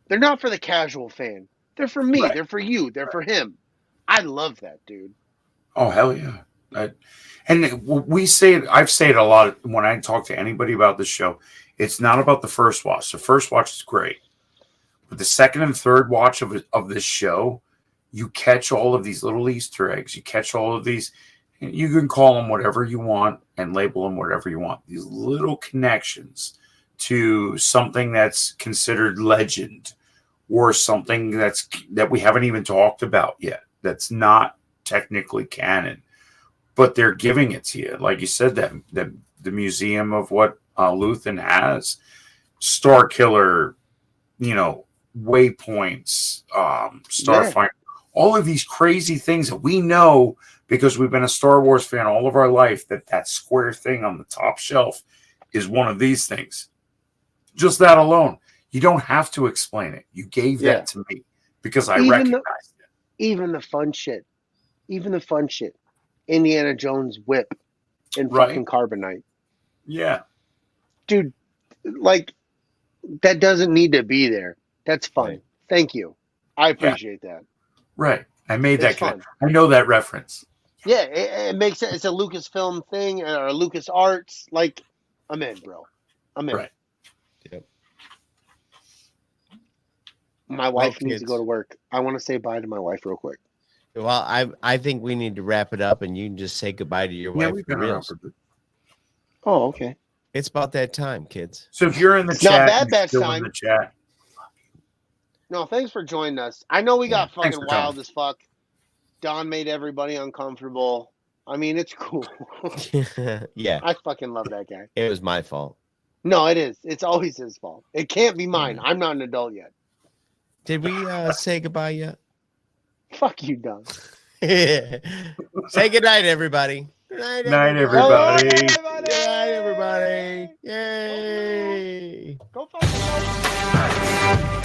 S2: they're not for the casual fan. They're for me. Right. They're for you. They're for him. I love that, dude.
S4: Oh, hell yeah. And we say it, I've said it a lot when I talk to anybody about this show. It's not about the first watch. The first watch is great. But the second and third watch of this show, you catch all of these little Easter eggs. You catch all of these. You can call them whatever you want and label them whatever you want. These little connections to something that's considered legend or something that we haven't even talked about yet. That's not technically canon, but they're giving it to you. Like you said, that the museum of what Luthen has, Star Killer, waypoints, Starfighter, all of these crazy things that we know because we've been a Star Wars fan all of our life, that square thing on the top shelf is one of these things. Just that alone. You don't have to explain it. You gave that to me because I recognized it.
S2: Even the fun shit. Indiana Jones whip in fucking carbonite.
S4: Yeah.
S2: Dude, like, that doesn't need to be there. That's fun. Right. Thank you. I appreciate that.
S4: Right. I made that fun. I know that reference.
S2: Yeah, it makes it. It's a Lucasfilm thing or Lucas Arts. Like, I'm in, bro. I'm in.
S3: Right. Yep.
S2: My wife needs to go to work. I want to say bye to my wife real quick.
S3: Well, I think we need to wrap it up, and you can just say goodbye to your wife.
S4: We've been around for a bit.
S2: Oh, okay.
S3: It's about that time, kids.
S4: So if you're in the chat,
S2: not bad time.
S4: In the chat.
S2: No, thanks for joining us. I know we got fucking wild as fuck. Don made everybody uncomfortable. I mean, it's cool.
S3: Yeah.
S2: I fucking love that guy.
S3: It was my fault.
S2: No, it is. It's always his fault. It can't be mine. I'm not an adult yet.
S3: Did we say goodbye yet?
S2: Fuck you, Don.
S3: Say goodnight, everybody. Good night,
S4: everybody.
S3: Good night, everybody. Yay.
S2: Go fuck yourself.